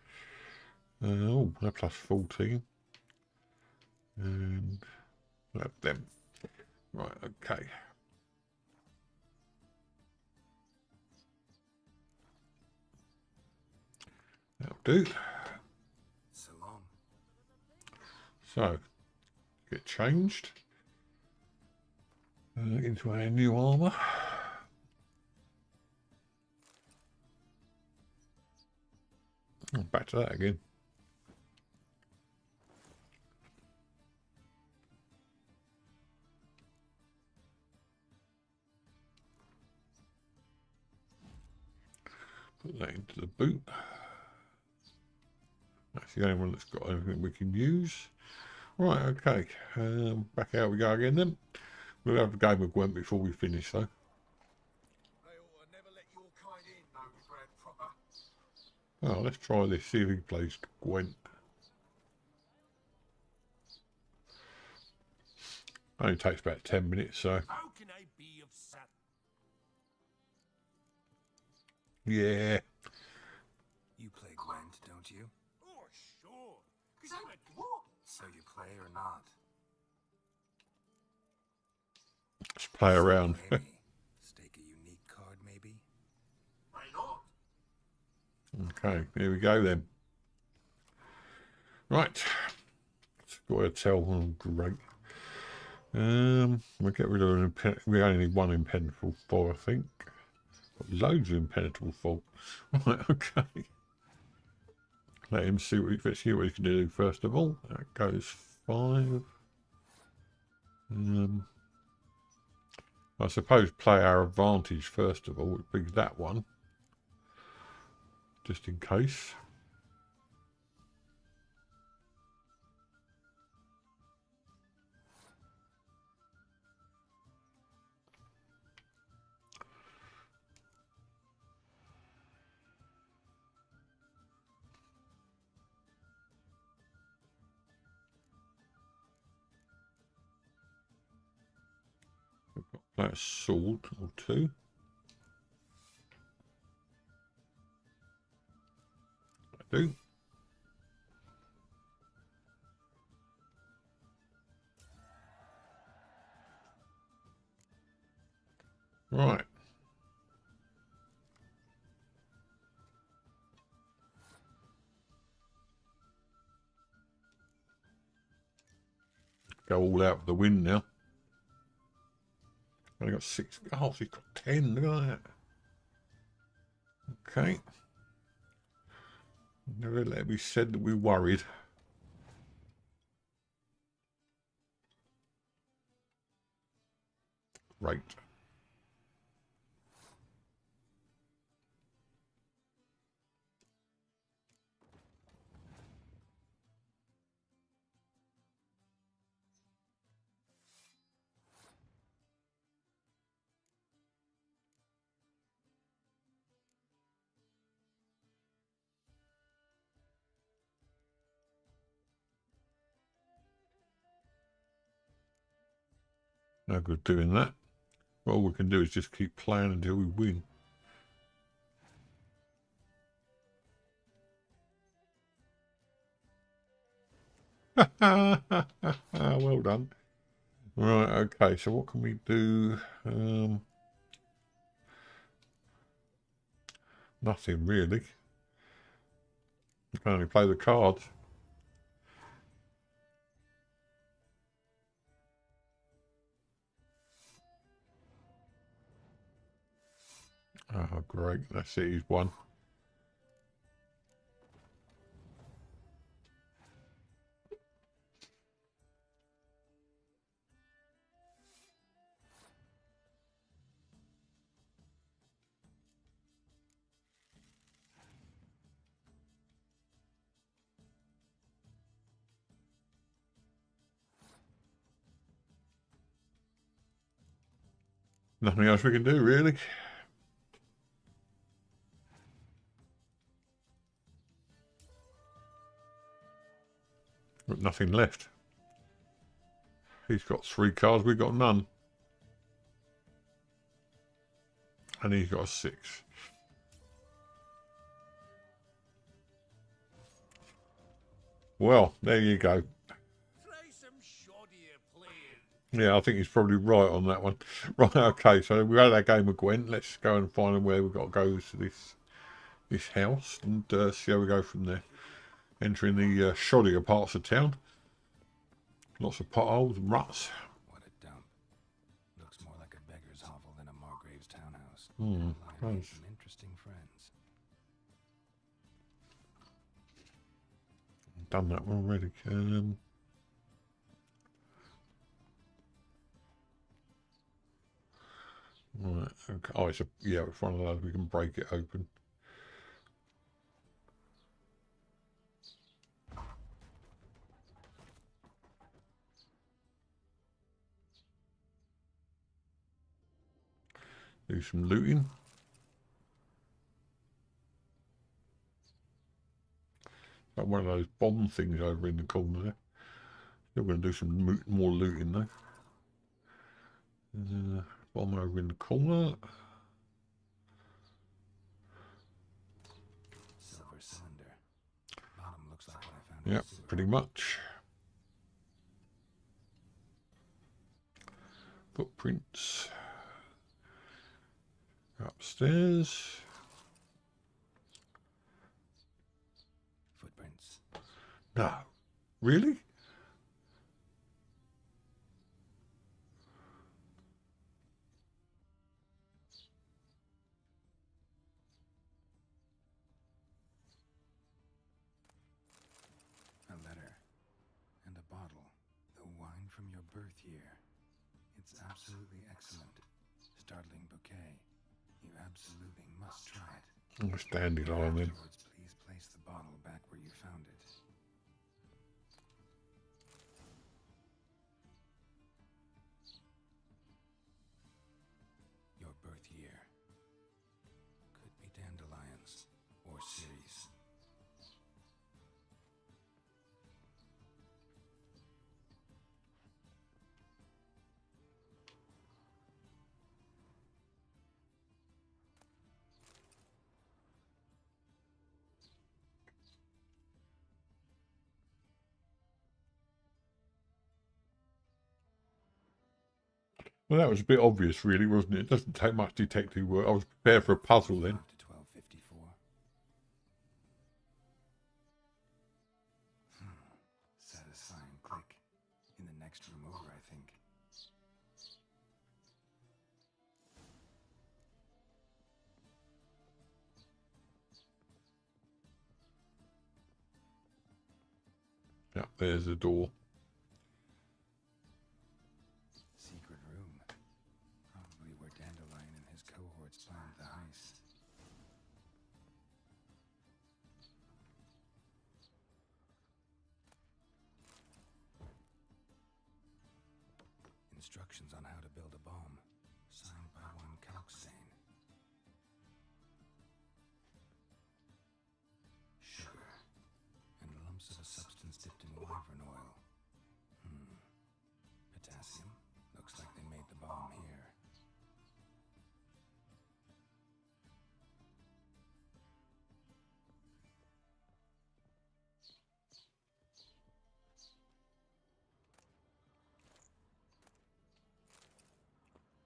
[SPEAKER 1] Oh, they're plus 14. And that's them. Right, okay. That'll do.
[SPEAKER 8] So long.
[SPEAKER 1] So, get changed into our new armour. Oh, back to that again. Put that into the boot. That's the only one that's got anything we can use. Right, okay. Back out we go again then. We'll have a game of Gwent before we finish though.
[SPEAKER 3] They ought to never let your kind in, no Brad proper.
[SPEAKER 1] Oh, let's try this, see if he plays Gwent. Only takes about 10 minutes, so.
[SPEAKER 12] How can I be of service?
[SPEAKER 1] Yeah.
[SPEAKER 8] You play Gwent, don't you?
[SPEAKER 12] Oh, sure. Because I'm a dwarf.
[SPEAKER 8] So you play or not?
[SPEAKER 1] Let's play around.
[SPEAKER 8] Maybe. Stake a unique card, maybe?
[SPEAKER 12] Why not?
[SPEAKER 1] Okay, here we go then. Right. Got to tell them, great. We'll get rid of we only need one impenetrable fog, I think. Got loads of impenetrable fog. Right, okay. Let him see what he can do first of all. That goes 5. I suppose play our advantage first of all would be that one. Just in case. Play a sword or 2. I do. Right. Go all out with the wind now. Only got 6. Oh, he's got 10. Look at that. Okay. Never let me said that we're worried. Right. No good doing that. All we can do is just keep playing until we win. Well done. Right, okay, so what can we do? Nothing really. You can only play the cards. Oh, great. That's it. He's won. Nothing else we can do, really. Got nothing left. He's got 3 cards, we've got none. And he's got a 6. Well, there you go.
[SPEAKER 11] Try some shoddier playing.
[SPEAKER 1] Yeah, I think he's probably right on that one. Right, okay, so we had our game of Gwent. Let's go and find where we've got to go to this house and see how we go from there. Entering the shoddier parts of town. Lots of potholes and ruts.
[SPEAKER 8] What a dump. Looks more like a beggar's hovel than a Margrave's townhouse.
[SPEAKER 1] Hmm.
[SPEAKER 8] I made some interesting friends.
[SPEAKER 1] Done that one already. Right. Okay. Oh, it's one of those we can break it open. Do some looting. Got one of those bomb things over in the corner there. Still going to do some more looting though. Bomb over in the corner.
[SPEAKER 8] Silver cylinder. Bottom looks like what I found.
[SPEAKER 1] Yep, pretty much. Footprints. Upstairs.
[SPEAKER 8] Footprints.
[SPEAKER 1] No. Really?
[SPEAKER 8] A letter. And a bottle. The wine from your birth year. It's absolutely excellent. Startling bouquet. You absolutely must try it.
[SPEAKER 1] Oh, dandelion then.
[SPEAKER 8] Afterwards, please place the bottle back where you found it. Your birth year. Could be dandelions or ceres.
[SPEAKER 1] Well, that was a bit obvious, really, wasn't it? It doesn't take much detective work. I was prepared for a puzzle then.
[SPEAKER 8] To 1254. Satisfying click. In the next room over, I think.
[SPEAKER 1] Yeah, there's the door.
[SPEAKER 8] Secret room. Probably where Dandelion and his cohorts planned the heist. Instructions on how to build a bomb. Signed by one Kalkstain. Sugar. And lumps of a substance dipped in wyvern oil. Potassium. Looks like they made the bomb here.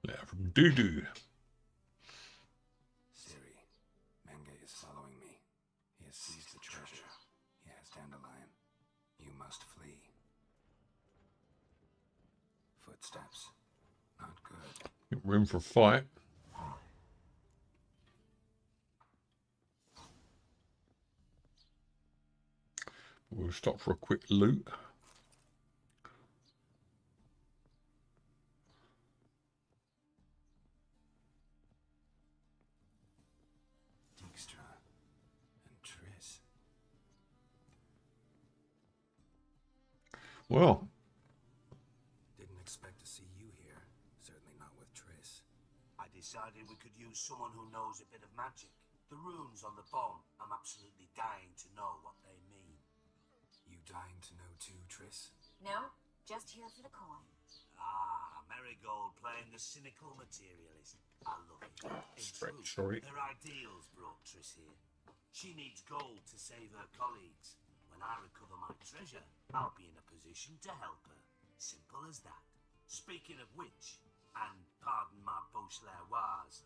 [SPEAKER 1] Letter from Doo-Doo.
[SPEAKER 8] Siri, Menge is following me. He has seized the treasure. He has Dandelion. You must flee. Footsteps. Not good.
[SPEAKER 1] Room for a fight. We'll stop for a quick loot.
[SPEAKER 8] Dijkstra and Triss.
[SPEAKER 1] Well,
[SPEAKER 8] Didn't expect to see you here. Certainly not with Triss.
[SPEAKER 4] I decided we could use someone who knows a bit of magic. The runes on the bomb, I'm absolutely dying to know what they mean.
[SPEAKER 8] You dying to know too, Triss?
[SPEAKER 6] No, Just here for the coin.
[SPEAKER 4] Ah, Marigold playing the cynical materialist. I love it. In truth,
[SPEAKER 1] Sorry.
[SPEAKER 4] her ideals brought Triss here. She needs gold to save her colleagues. When I recover my treasure, I'll be in a position to help her. Simple as that. Speaking of which, and pardon my Beauclervoise,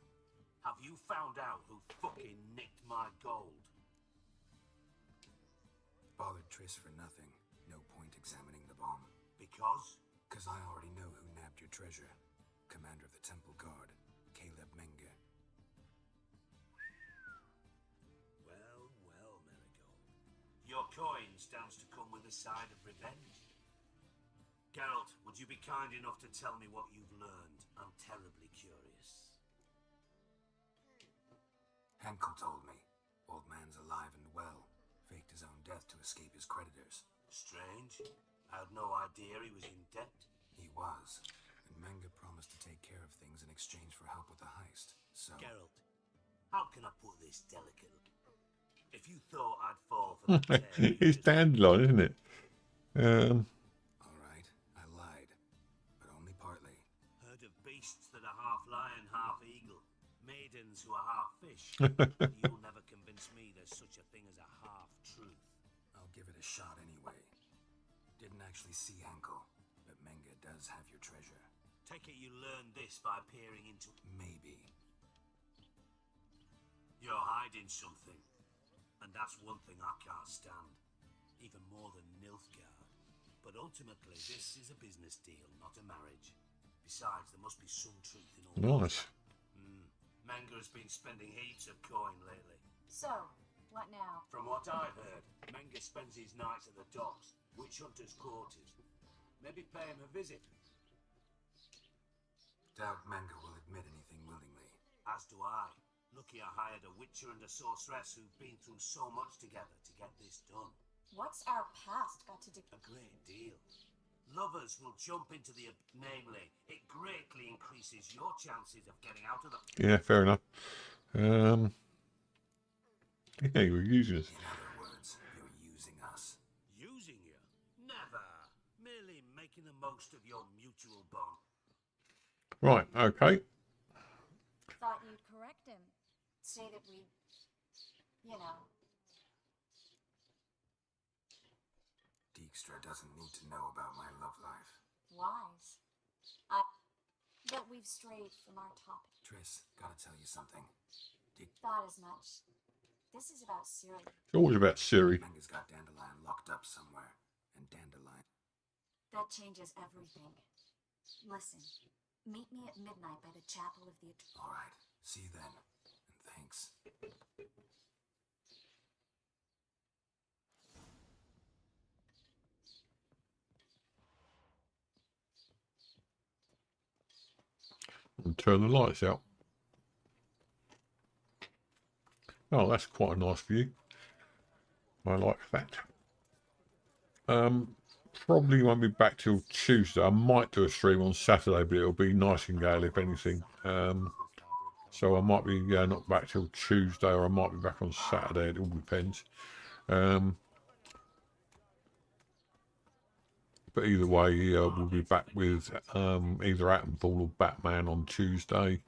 [SPEAKER 4] have you found out who fucking nicked my gold?
[SPEAKER 8] Bothered Triss for nothing. No point examining the bomb.
[SPEAKER 4] Because?
[SPEAKER 8] Because I already know who nabbed your treasure. Commander of the Temple Guard, Caleb Menge.
[SPEAKER 4] Well, well, Marigold. Your coin stands to come with a side of revenge. Geralt, would you be kind enough to tell me what you've learned? I'm terribly curious.
[SPEAKER 8] Henkel told me. Old man's alive and well. Faked his own death to escape his creditors.
[SPEAKER 4] Strange. I had no idea he was in debt.
[SPEAKER 8] He was. And Menge promised to take care of things in exchange for help with the heist. So...
[SPEAKER 4] Geralt, how can I put this delicately? If you thought I'd fall for the tale,
[SPEAKER 1] It's Dandelion, isn't it?
[SPEAKER 8] Alright, I lied. But only partly.
[SPEAKER 4] Heard of beasts that are half lion, half eagle. Maidens who are half fish. You'll never convince me there's such a thing as a half-truth.
[SPEAKER 8] I'll give it a shot anyway. Didn't actually see Henkel, but Menge does have your treasure.
[SPEAKER 4] Take it you learned this by peering into...
[SPEAKER 8] Maybe.
[SPEAKER 4] You're hiding something. And that's one thing I can't stand. Even more than Nilfgaard. But ultimately, this is a business deal, not a marriage. Besides, there must be some truth in all
[SPEAKER 1] Nice.
[SPEAKER 4] Menge has been spending heaps of coin lately.
[SPEAKER 6] So, what now?
[SPEAKER 4] From what I've heard, Menge spends his nights at the docks, witch hunters' quarters. Maybe pay him a visit.
[SPEAKER 8] Doubt Menge will admit anything willingly.
[SPEAKER 4] As do I. Lucky I hired a witcher and a sorceress who've been through so much together to get this done.
[SPEAKER 6] What's our past got to do?
[SPEAKER 4] A great deal. Lovers will jump into the... Namely, it greatly increases your chances of getting out of the...
[SPEAKER 1] Yeah, fair enough. Yeah, you were using us.
[SPEAKER 8] In other words, you're using us.
[SPEAKER 4] Using you? Never. Merely making the most of your mutual bond.
[SPEAKER 1] Right, okay.
[SPEAKER 6] Thought you'd correct him. Say that we... you know...
[SPEAKER 8] Dijkstra doesn't need to know about my love life.
[SPEAKER 6] wise. But we've strayed from our topic.
[SPEAKER 8] Triss, gotta tell you something.
[SPEAKER 6] Thought as much. This is about Siri.
[SPEAKER 1] It's always about Siri.
[SPEAKER 8] Menge's got Dandelion locked up somewhere. And Dandelion...
[SPEAKER 6] That changes everything. Listen, meet me at midnight by the Chapel of the...
[SPEAKER 8] Alright, see you then. And thanks.
[SPEAKER 1] And turn the lights out. Oh, that's quite a nice view. I like that. Probably won't be back till Tuesday. I might do a stream on Saturday, but it'll be Nightingale if anything. So I might be not back till Tuesday, or I might be back on Saturday. It all depends. But either way, we'll be back with either Atomfall or Batman on Tuesday.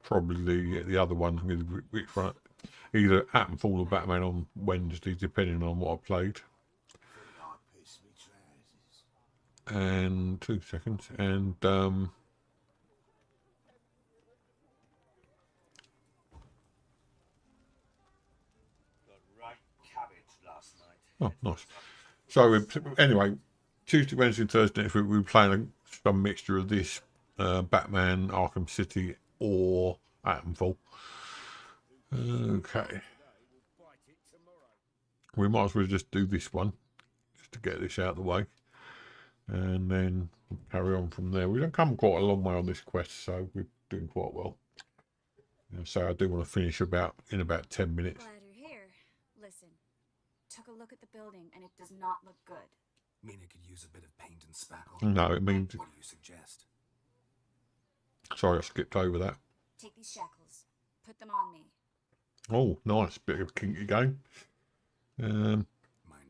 [SPEAKER 1] Probably the other one, which one, either Atomfall or Batman on Wednesday, depending on what I played. And 2 seconds, and
[SPEAKER 4] Got right cabbage last night.
[SPEAKER 1] oh, nice. So anyway, Tuesday, Wednesday, and Thursday next week we'll be playing some mixture of this, Batman, Arkham City, or Atomfall. Okay. We might as well just do this one, just to get this out of the way. And then carry on from there. We've come quite a long way on this quest, so we're doing quite well. So I do want to finish in about 10 minutes.
[SPEAKER 6] Glad you're here. Listen, took a look at the building and it does not look good.
[SPEAKER 8] Mina could use a bit of paint and spackle.
[SPEAKER 1] No, it means...
[SPEAKER 8] What do you suggest?
[SPEAKER 1] Sorry, I skipped over that.
[SPEAKER 6] Take these shackles. Put them on me.
[SPEAKER 1] Oh, nice. Bit of kinky game.
[SPEAKER 8] Mind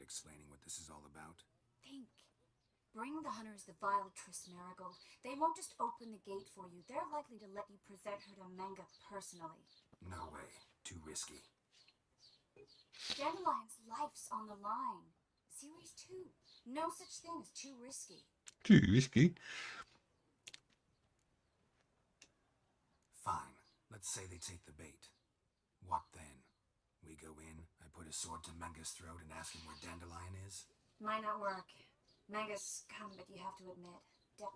[SPEAKER 8] explaining what this is all about?
[SPEAKER 13] Bring the hunters the vile Triss Marigold. They won't just open the gate for you. They're likely to let you present her to Manga personally.
[SPEAKER 8] No way. Too risky.
[SPEAKER 13] Dandelion's life's on the line. Series 2. No such thing as too risky.
[SPEAKER 1] Too risky.
[SPEAKER 8] Fine. Let's say they take the bait. What then? We go in, I put a sword to Manga's throat and ask him where Dandelion is?
[SPEAKER 13] Might not work. Manga's come, but you have to admit.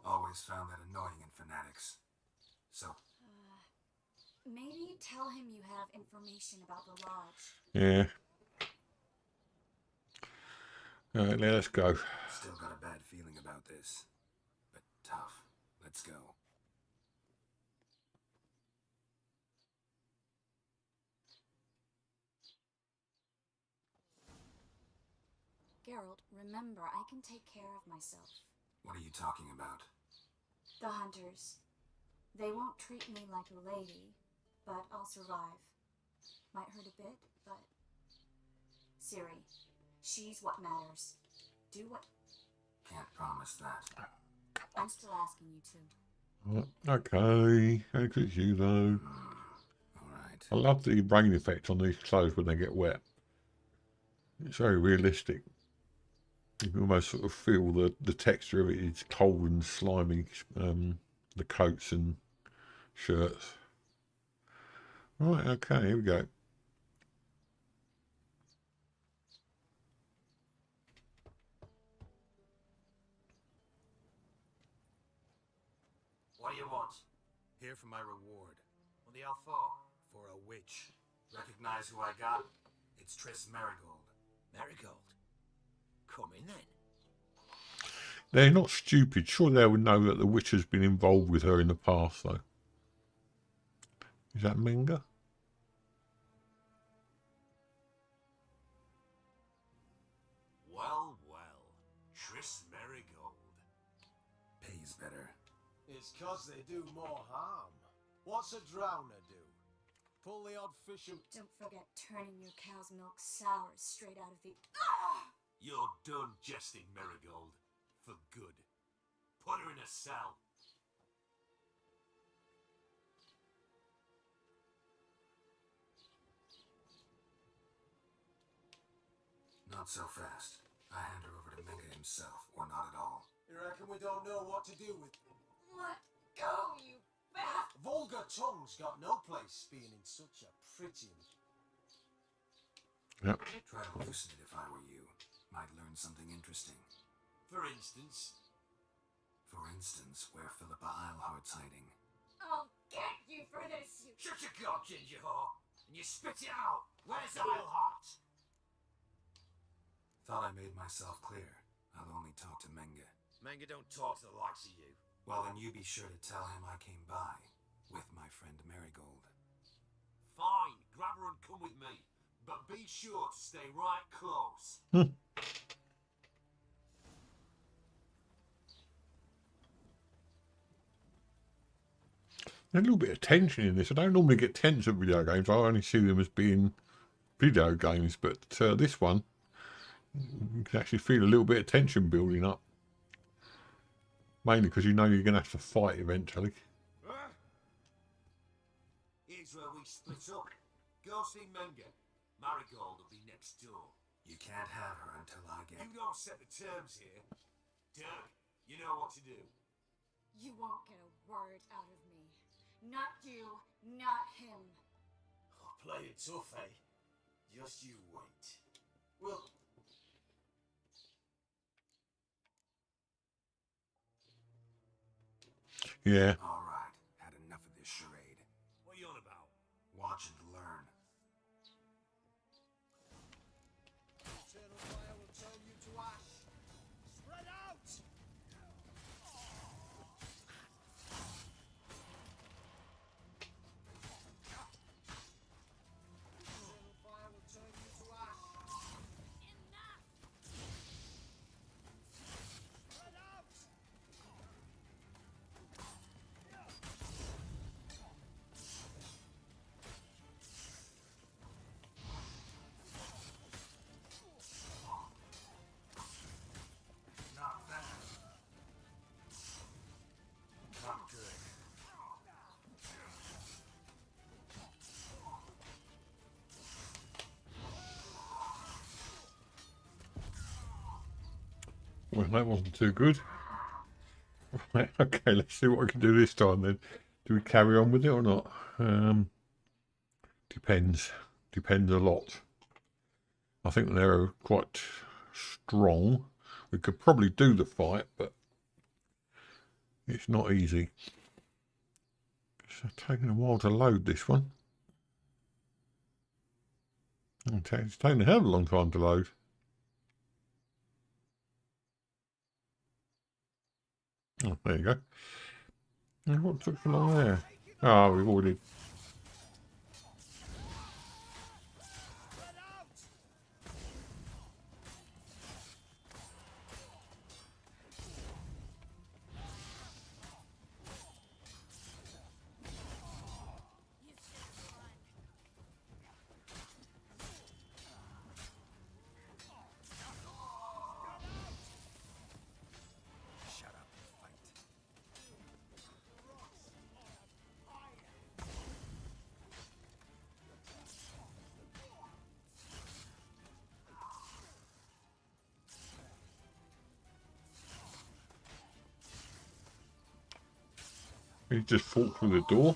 [SPEAKER 8] Always found that annoying in fanatics. So?
[SPEAKER 13] Maybe tell him you have information about the lodge.
[SPEAKER 1] Yeah. Alright, let's go.
[SPEAKER 8] Still got a bad feeling about this. But tough. Let's go.
[SPEAKER 13] Geralt, remember, I can take care of myself.
[SPEAKER 8] What are you talking about?
[SPEAKER 13] The hunters. They won't treat me like a lady, but I'll survive. Might hurt a bit, but... Ciri, she's what matters. Do what...
[SPEAKER 8] Can't promise that.
[SPEAKER 13] I'm still asking you to.
[SPEAKER 1] Okay, look at you though.
[SPEAKER 8] Alright.
[SPEAKER 1] I love the rain effect on these clothes when they get wet. It's very realistic. You can almost sort of feel the texture of it. It's cold and slimy, the coats and shirts. Right, okay, here we go.
[SPEAKER 4] What do you want?
[SPEAKER 8] Here for my reward.
[SPEAKER 4] What the hell for?
[SPEAKER 8] For a witch. Recognize who I got? It's Triss Marigold.
[SPEAKER 4] Marigold. Come in then.
[SPEAKER 1] They're not stupid. Sure, they would know that the witch has been involved with her in the past, though. Is that Manga?
[SPEAKER 12] Well, well. Triss Marigold.
[SPEAKER 8] Pays better.
[SPEAKER 2] It's 'cause they do more harm. What's a drowner do? Pull the odd fish and...
[SPEAKER 13] Don't forget turning your cow's milk sour straight out of the...
[SPEAKER 12] You're done jesting, Marigold. For good. Put her in a cell.
[SPEAKER 8] Not so fast. I hand her over to Manga himself, or not at all.
[SPEAKER 2] You reckon we don't know what to do with...
[SPEAKER 13] Let go, you bat!
[SPEAKER 2] Vulgar tongue's got no place being in such a pretty...
[SPEAKER 1] Yep.
[SPEAKER 8] Try to loosen it if I were you. Might learn something interesting.
[SPEAKER 12] For instance?
[SPEAKER 8] For instance, where Philippa Eilhart's hiding.
[SPEAKER 13] I'll get you for this, you...
[SPEAKER 12] Shut your gob, ginger whore, and you spit it out. Where's Eilhart?
[SPEAKER 8] Thought I made myself clear. I'll only talk to Manga.
[SPEAKER 12] Manga don't talk to the likes of you.
[SPEAKER 8] Well, then you be sure to tell him I came by. With my friend Marigold.
[SPEAKER 12] Fine, grab her and come with me. But be sure to stay right close.
[SPEAKER 1] There's a little bit of tension in this. I don't normally get tense at video games. I only see them as being video games. But this one, you can actually feel a little bit of tension building up. Mainly because you know you're going to have to fight eventually.
[SPEAKER 12] Here's where we split up. Go see Manga. Marigold will be next door.
[SPEAKER 8] You can't have her until I get...
[SPEAKER 12] You don't set the terms here. Dirk, you know what to do.
[SPEAKER 13] You won't get a word out of me. Not you, not him.
[SPEAKER 2] Oh, play it tough, eh? Just you wait. Well...
[SPEAKER 1] Yeah.
[SPEAKER 8] Alright, had enough of this charade.
[SPEAKER 12] What are you on about?
[SPEAKER 8] Watch and learn.
[SPEAKER 2] Eternal fire will turn you to ash. Spread out! Eternal fire will turn you to ash.
[SPEAKER 9] Enough!
[SPEAKER 2] Spread out!
[SPEAKER 1] Well, that wasn't too good. Right, okay, let's see what we can do this time then. Do we carry on with it or not? Depends. Depends a lot. I think they're quite strong. We could probably do the fight, but it's not easy. It's taking a while to load this one. It's taking a hell of a long time to load. Oh, there you go. What took so long there? Oh, we've already... He just fought through the door.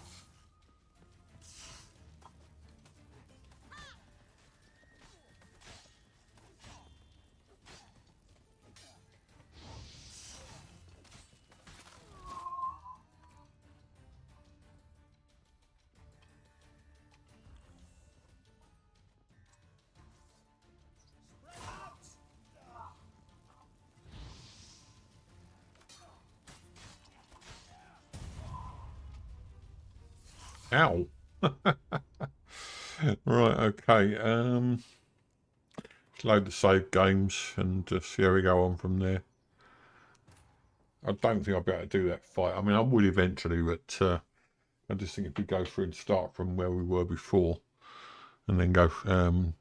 [SPEAKER 1] Ow. Right, okay. Let's load the save games and see how we go on from there. I don't think I'll be able to do that fight. I mean, I would eventually, but I just think if we go through and start from where we were before and then go... it's going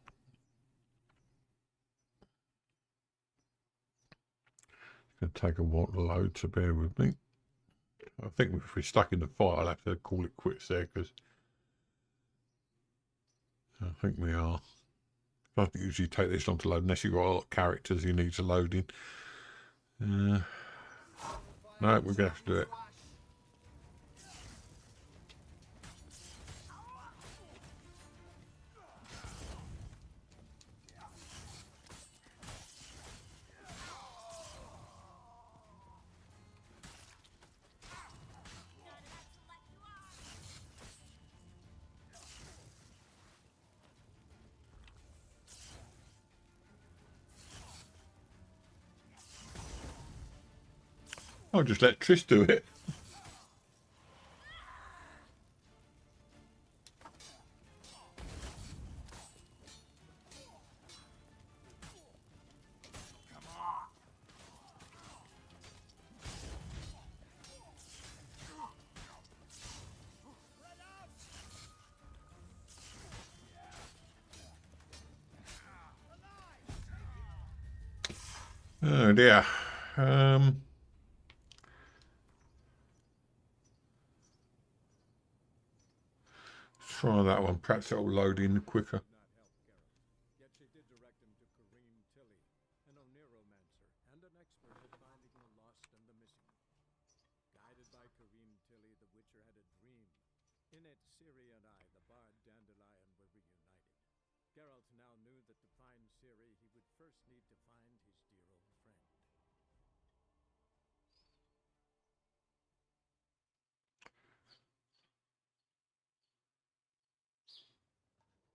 [SPEAKER 1] to take a while to load, so bear with me. I think if we're stuck in the fight, I'll have to call it quits there, because I think we are. It doesn't usually take this long to load unless you've got a lot of characters you need to load in. No, we're going to have to do it. I'll just let Trish do it. Oh dear. Try that one. Perhaps it'll load in quicker.
[SPEAKER 2] Yet she did direct him to Kareem Tilly, an Oniromancer and an expert at finding the lost and the missing. Guided by Kareem Tilly, the Witcher had a dream. In it, Ciri and I, the bard Dandelion, were reunited. Geralt now knew that to find Ciri, he would first need to find his dear old friend.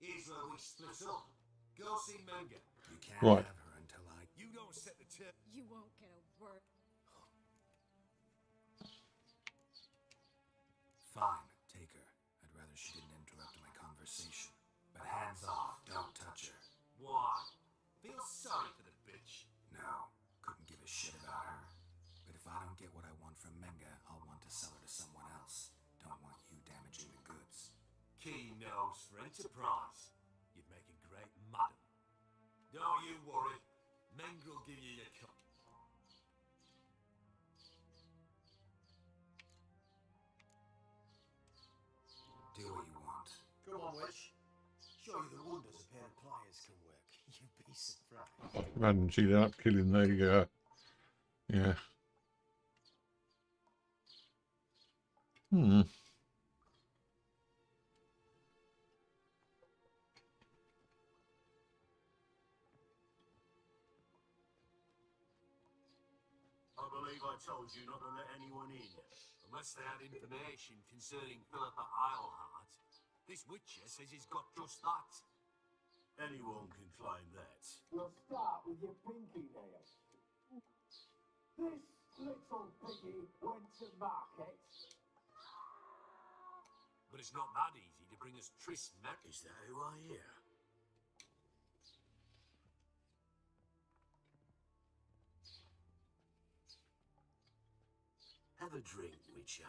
[SPEAKER 12] Here's where we split up. Go see Menga.
[SPEAKER 8] You can't
[SPEAKER 1] Right.
[SPEAKER 8] have her until I...
[SPEAKER 12] You don't set the tip.
[SPEAKER 9] You won't get a word.
[SPEAKER 8] Fine, take her. I'd rather she didn't interrupt my conversation. But hands off, don't touch her.
[SPEAKER 12] Why? Feel sorry for the bitch.
[SPEAKER 8] No, couldn't give a shit about her. But if I don't get what I want from Menga, I'll want to sell her to someone else. Don't want you damaging the goods.
[SPEAKER 12] Key nose for enterprise. You'd make a great madam. Don't you worry. Menga will give you your cut.
[SPEAKER 8] Do what you want.
[SPEAKER 12] Come on, witch. Show you the wonders a pair of pliers can work. You'd be surprised.
[SPEAKER 1] Man, she ended up killing the Yeah. Hmm.
[SPEAKER 12] I believe I told you not to let anyone in.
[SPEAKER 3] Unless they had information concerning Philippa Eilhart. This Witcher says he's got just that.
[SPEAKER 12] Anyone can claim that.
[SPEAKER 2] You'll start with your pinky nail. This little piggy went to market.
[SPEAKER 3] But it's not that easy to bring us Tris Met.
[SPEAKER 12] Is that who I hear? Have a drink, Witcher.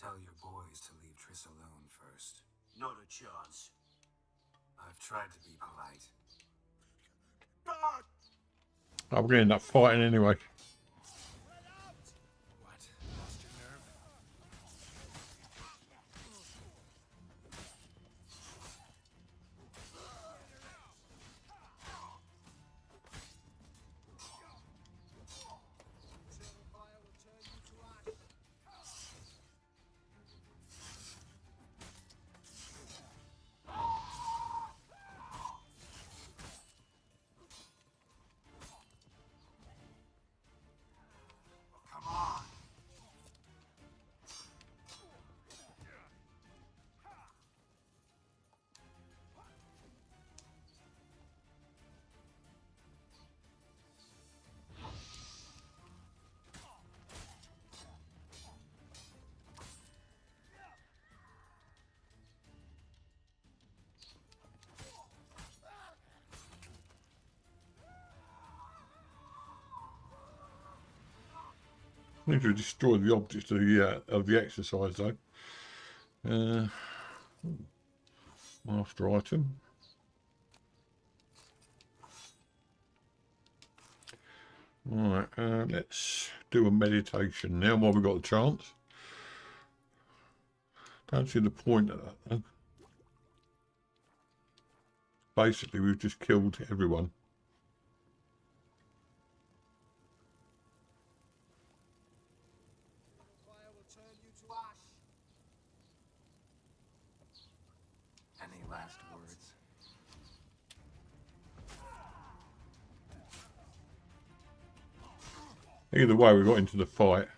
[SPEAKER 8] Tell your boys to leave Tris alone first.
[SPEAKER 12] Not a chance.
[SPEAKER 8] I've tried to be polite.
[SPEAKER 1] I'm going to end up fighting anyway.
[SPEAKER 8] What? Lost your nerve?
[SPEAKER 3] Come on.
[SPEAKER 1] I need to destroy the object of the exercise though. Master item. Right, let's do a meditation now while we've got the chance. Don't see the point of that though. Basically, we've just killed everyone.
[SPEAKER 3] Fire will turn you to ash.
[SPEAKER 8] Any last words?
[SPEAKER 1] Either way, we got into the fight.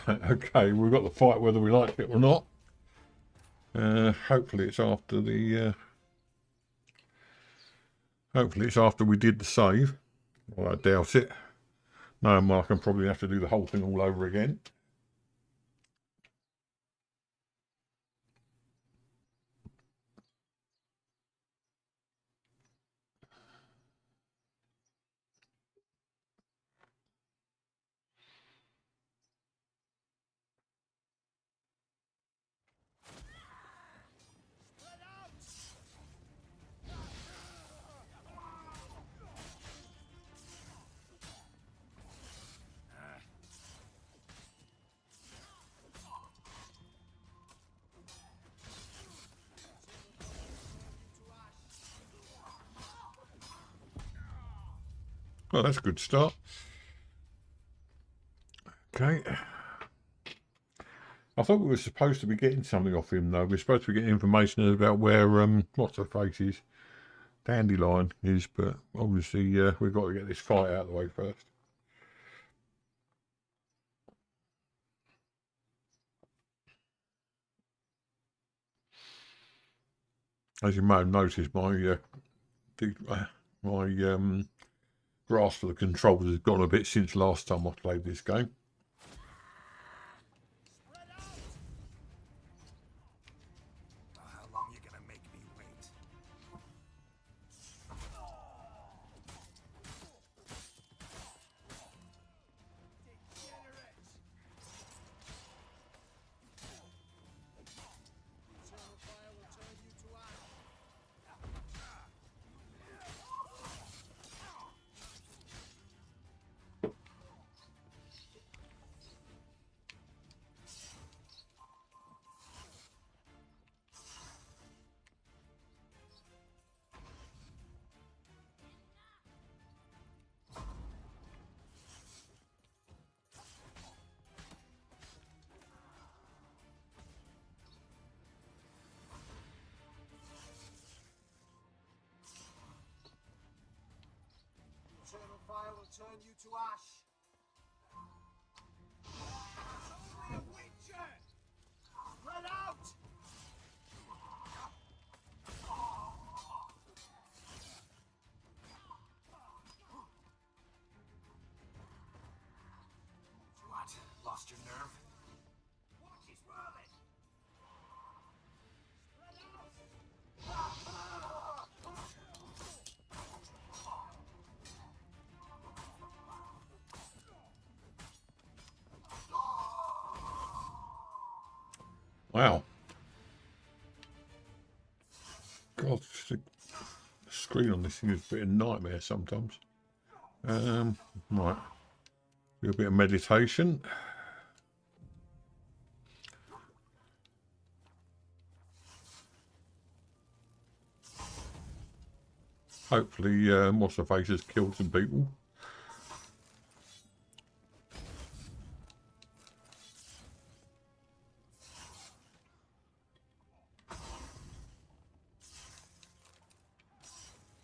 [SPEAKER 1] Right, okay, we've got the fight whether we like it or not. Hopefully it's after the... hopefully it's after we did the save. Well, I doubt it. No, Mark, I'm probably have to do the whole thing all over again. Well, that's a good start. Okay. I thought we were supposed to be getting something off him, though. We're supposed to be getting information about where, what's her face is, Dandelion is, but obviously we've got to get this fight out of the way first. As you may have noticed, my grasp for the controls has gone a bit since last time I played this game.
[SPEAKER 8] How long you gonna make me wait?
[SPEAKER 3] turn you to ash. It's only a witcher! Spread out!
[SPEAKER 8] What? Lost your nerve?
[SPEAKER 3] Watch his whirling!
[SPEAKER 1] Wow. God, the screen on this thing is a bit of a nightmare sometimes. Right. Do a bit of meditation. Hopefully, what's her face has killed some people.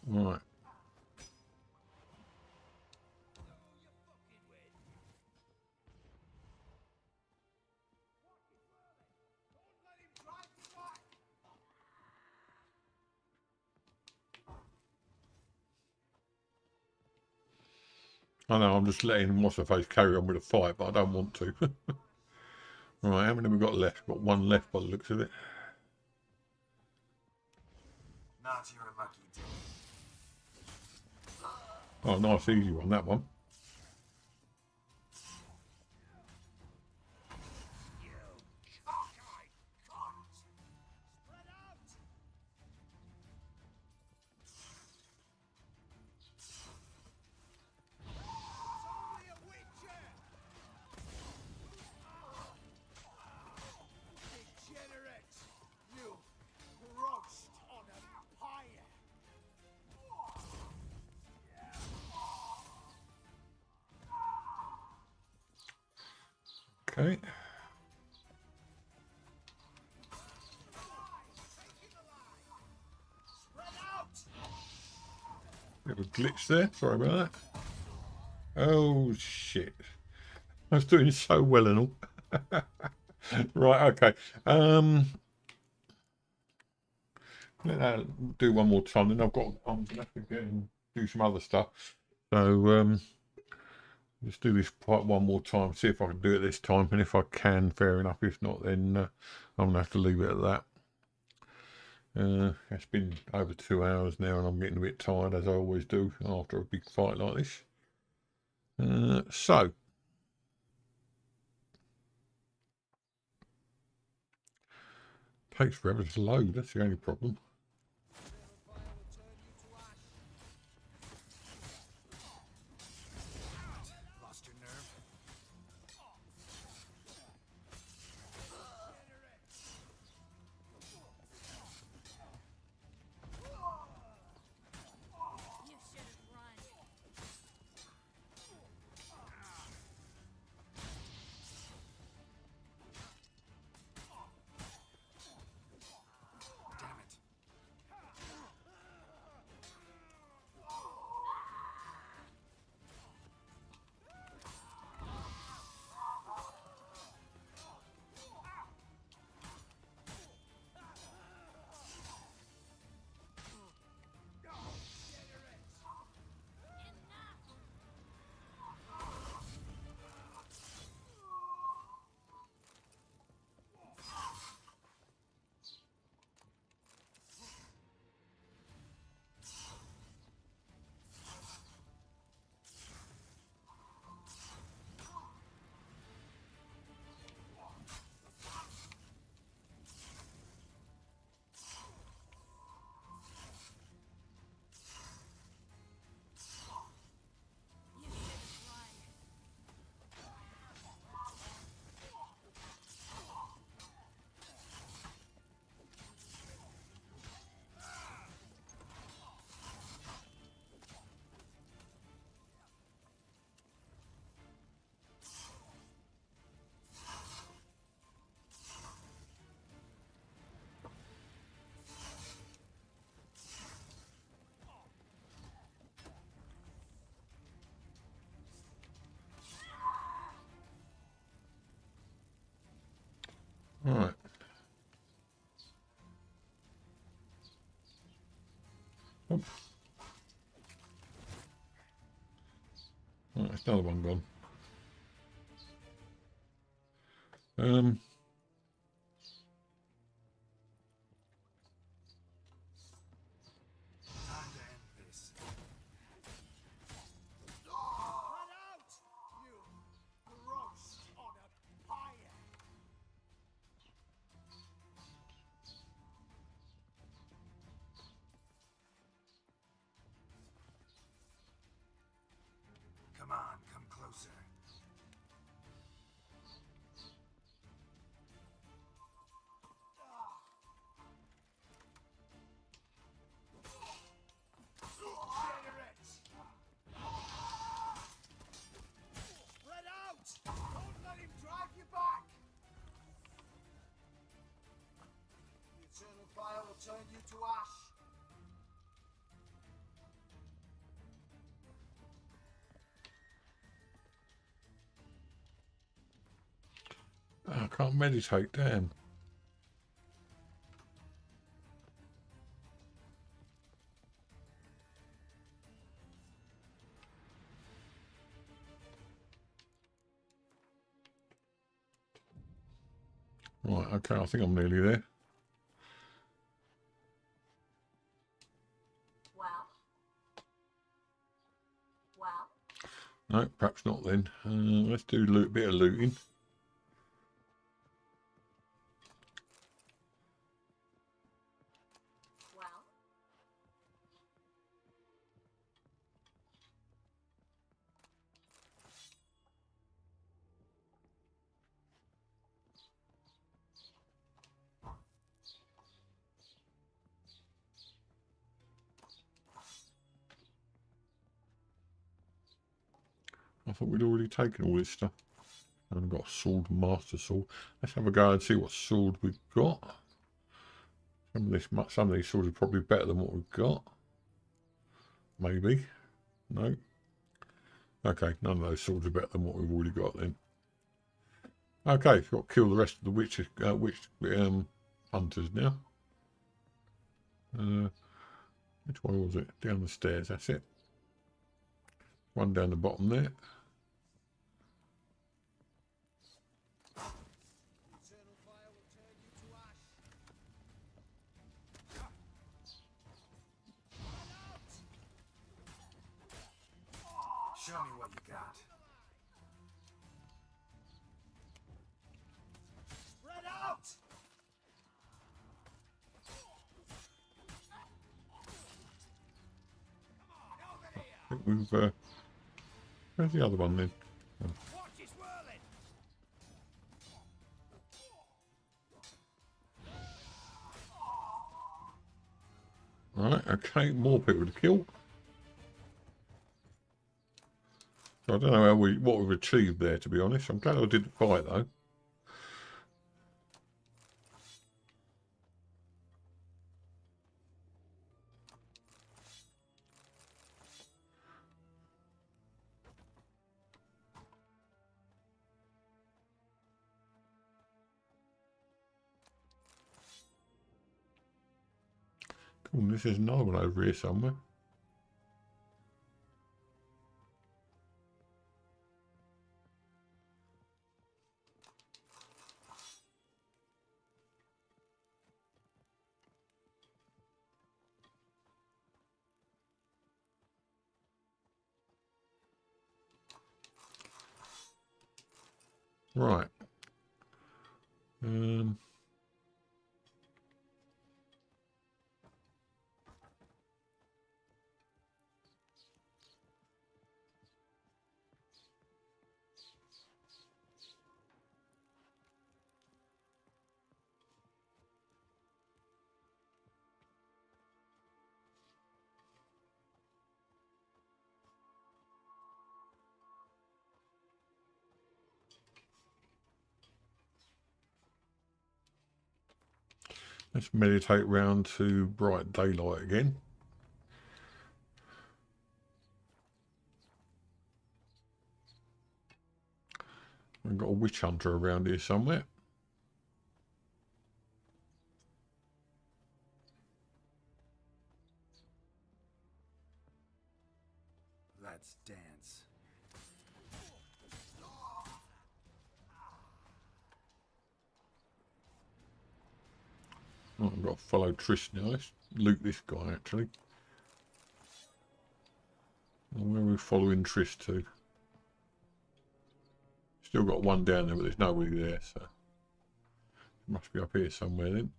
[SPEAKER 1] Right. I know, I'm just letting what's her face carry on with the fight, but I don't want to. Right, how many have we got left? Got one left by the looks of it.
[SPEAKER 8] Not your lucky day.
[SPEAKER 1] Oh, nice easy one, that one.
[SPEAKER 3] Degenerate! You roast on a pyre!
[SPEAKER 1] Okay. Bit of a glitch there, sorry about that. Oh shit. I was doing so well and all. Right, okay. Let that do one more time, then I'm gonna have to go and do some other stuff. So let's do this part one more time, see if I can do it this time, and if I can, fair enough. If not, then I'm gonna have to leave it at that. It's been over 2 hours now, and I'm getting a bit tired, as I always do after a big fight like this. So takes forever to load. That's the only problem.
[SPEAKER 8] Lost your nerve?
[SPEAKER 9] You should have run.
[SPEAKER 8] Damn it.
[SPEAKER 1] Right. Oh. Right, there's another one gone.
[SPEAKER 8] Time to end this.
[SPEAKER 12] Run out! You gross on a pyre!
[SPEAKER 8] Come on, come closer.
[SPEAKER 12] Degenerates! Spread out! Don't let him drive you back! The eternal fire will turn you to ash.
[SPEAKER 1] I can't meditate, damn. Right, okay, I think I'm nearly there.
[SPEAKER 13] Well? Well?
[SPEAKER 1] No, perhaps not then. Let's do a bit of looting.
[SPEAKER 13] Well?
[SPEAKER 1] I thought we'd already taken all this stuff. And I've got a sword, master sword. Let's have a go and see what sword we've got. Some of these swords are probably better than what we've got. Maybe. No. Okay, none of those swords are better than what we've already got then. Okay, we've got to kill the rest of the witch hunters now. Which one was it? Down the stairs, that's it. One down the bottom there.
[SPEAKER 12] Eternal fire will turn you to ash.
[SPEAKER 8] Show me what you got.
[SPEAKER 12] Spread out!
[SPEAKER 1] I think we've where's the other one then? Oh.
[SPEAKER 12] Watch it whirling!
[SPEAKER 1] Right, okay, more people to kill. So I don't know what we've achieved there, to be honest. I'm glad I didn't fight though. Cool, this is another one over here somewhere. Right. Let's meditate round to bright daylight again. We've got a witch hunter around here somewhere.
[SPEAKER 8] Let's dance.
[SPEAKER 1] Oh, I've got to follow Trish now. Let's loot this guy, actually. Where are we following Trish to? Still got one down there, but there's nobody there, so... It must be up here somewhere, then.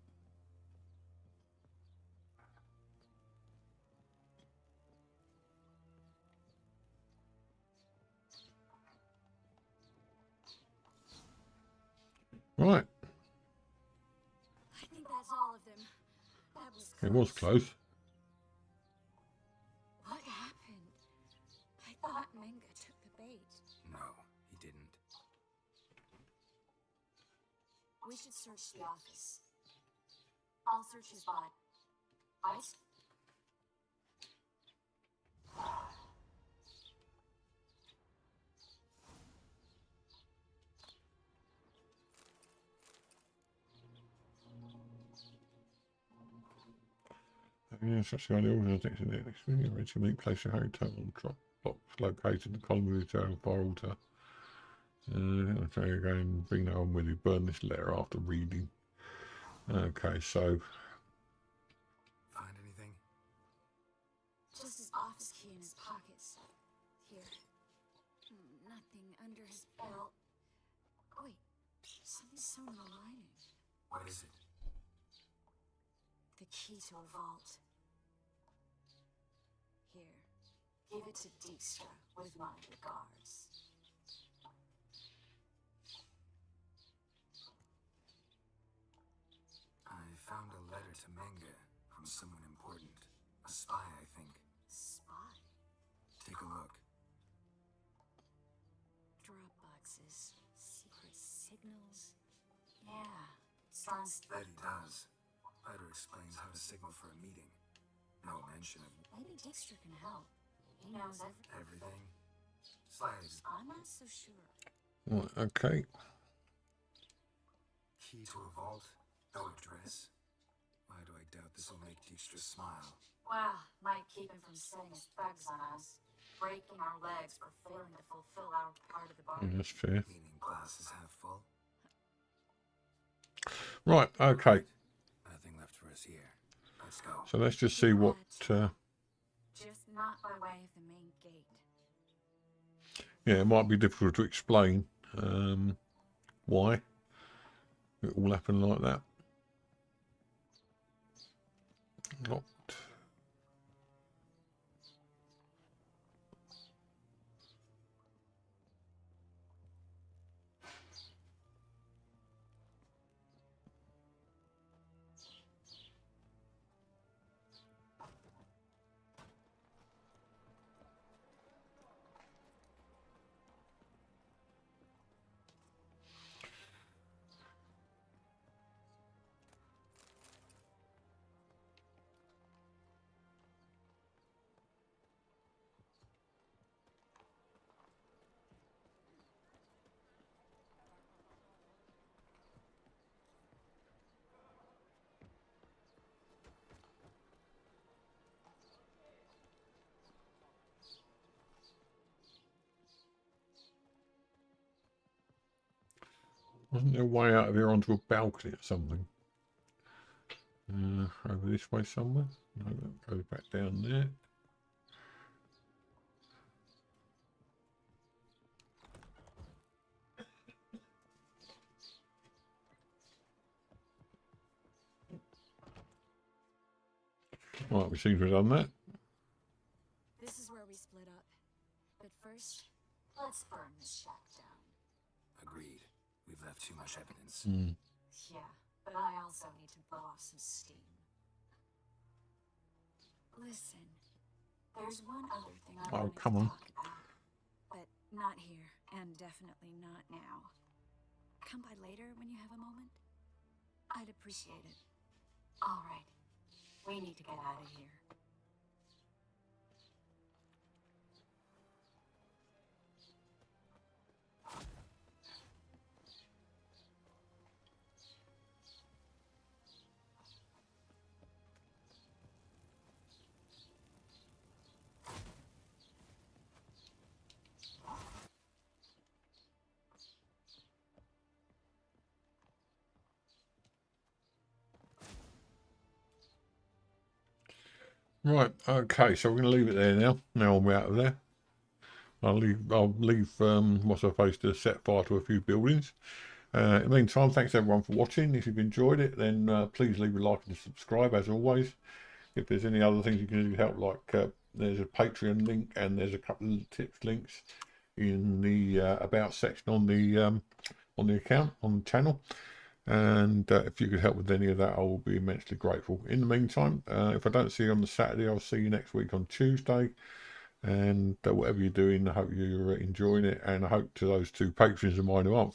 [SPEAKER 1] Right.
[SPEAKER 6] I think that's all of them. That was close.
[SPEAKER 1] It was close.
[SPEAKER 6] What happened? I thought Menga took the bait.
[SPEAKER 8] No, he didn't.
[SPEAKER 13] We should search the office. I'll search his body. Ice?
[SPEAKER 1] Yeah, such the idea was next to the next video. Ready to meet place a hotel on drop blocks located in the column of the town far altar. I'll tell you again, bring that on with you. Burn this letter after reading. Okay, so.
[SPEAKER 8] Find anything?
[SPEAKER 13] Just his office key in his pockets. Here. Nothing under his belt. Wait, something's sewn on the lining.
[SPEAKER 8] What is it?
[SPEAKER 13] The key to a vault. Here, give it to Dijkstra with my regards.
[SPEAKER 8] I found a letter to Menga from someone important. A spy, I think.
[SPEAKER 13] Spy?
[SPEAKER 8] Take a look.
[SPEAKER 13] Drop boxes, secret signals. Yeah, sounds.
[SPEAKER 8] That he does. Letter explains how to signal for a meeting. No mention of
[SPEAKER 13] Maybe Dijkstra can help. He knows
[SPEAKER 8] everything. Slaves.
[SPEAKER 13] I'm not so sure.
[SPEAKER 1] Right, okay.
[SPEAKER 8] Key to a vault. No address. Why do I doubt this will make Dijkstra smile?
[SPEAKER 13] Well, might keep him from setting his thugs on us. Breaking our legs for failing to fulfill our part of the
[SPEAKER 1] Yeah,
[SPEAKER 13] bargain.
[SPEAKER 1] that's fair.
[SPEAKER 8] Meaning glass is half full.
[SPEAKER 1] Right, okay.
[SPEAKER 8] Nothing left for us here. Let's go.
[SPEAKER 1] So let's just see what.
[SPEAKER 13] Just not by way of the main gate.
[SPEAKER 1] Yeah, it might be difficult to explain why it all happened like that. Locked. Wasn't there a way out of here onto a balcony or something? Over this way somewhere? No, that goes back down there. Right, we seem to have done that.
[SPEAKER 13] This is where we split up. But first, let's burn this shack down.
[SPEAKER 8] Agreed. We've left too much evidence.
[SPEAKER 13] Yeah, but I also need to blow off some steam. Listen, there's one other thing I wanted to talk about. But not here, and definitely not now. Come by later when you have a moment. I'd appreciate it. All right. We need to get out of here.
[SPEAKER 1] Right, okay, so we're going to leave it there now. Now we're out of there. I'll leave what's her face to set fire to a few buildings. In the meantime, thanks everyone for watching. If you've enjoyed it, then please leave a like and subscribe as always. If there's any other things you can do to help, like there's a Patreon link and there's a couple of tips links in the about section on the account, on the channel. And if you could help with any of that, I will be immensely grateful. In the meantime, if I don't see you on the Saturday, I'll see you next week on Tuesday. And whatever you're doing, I hope you're enjoying it. And I hope to those two patrons of mine who aren't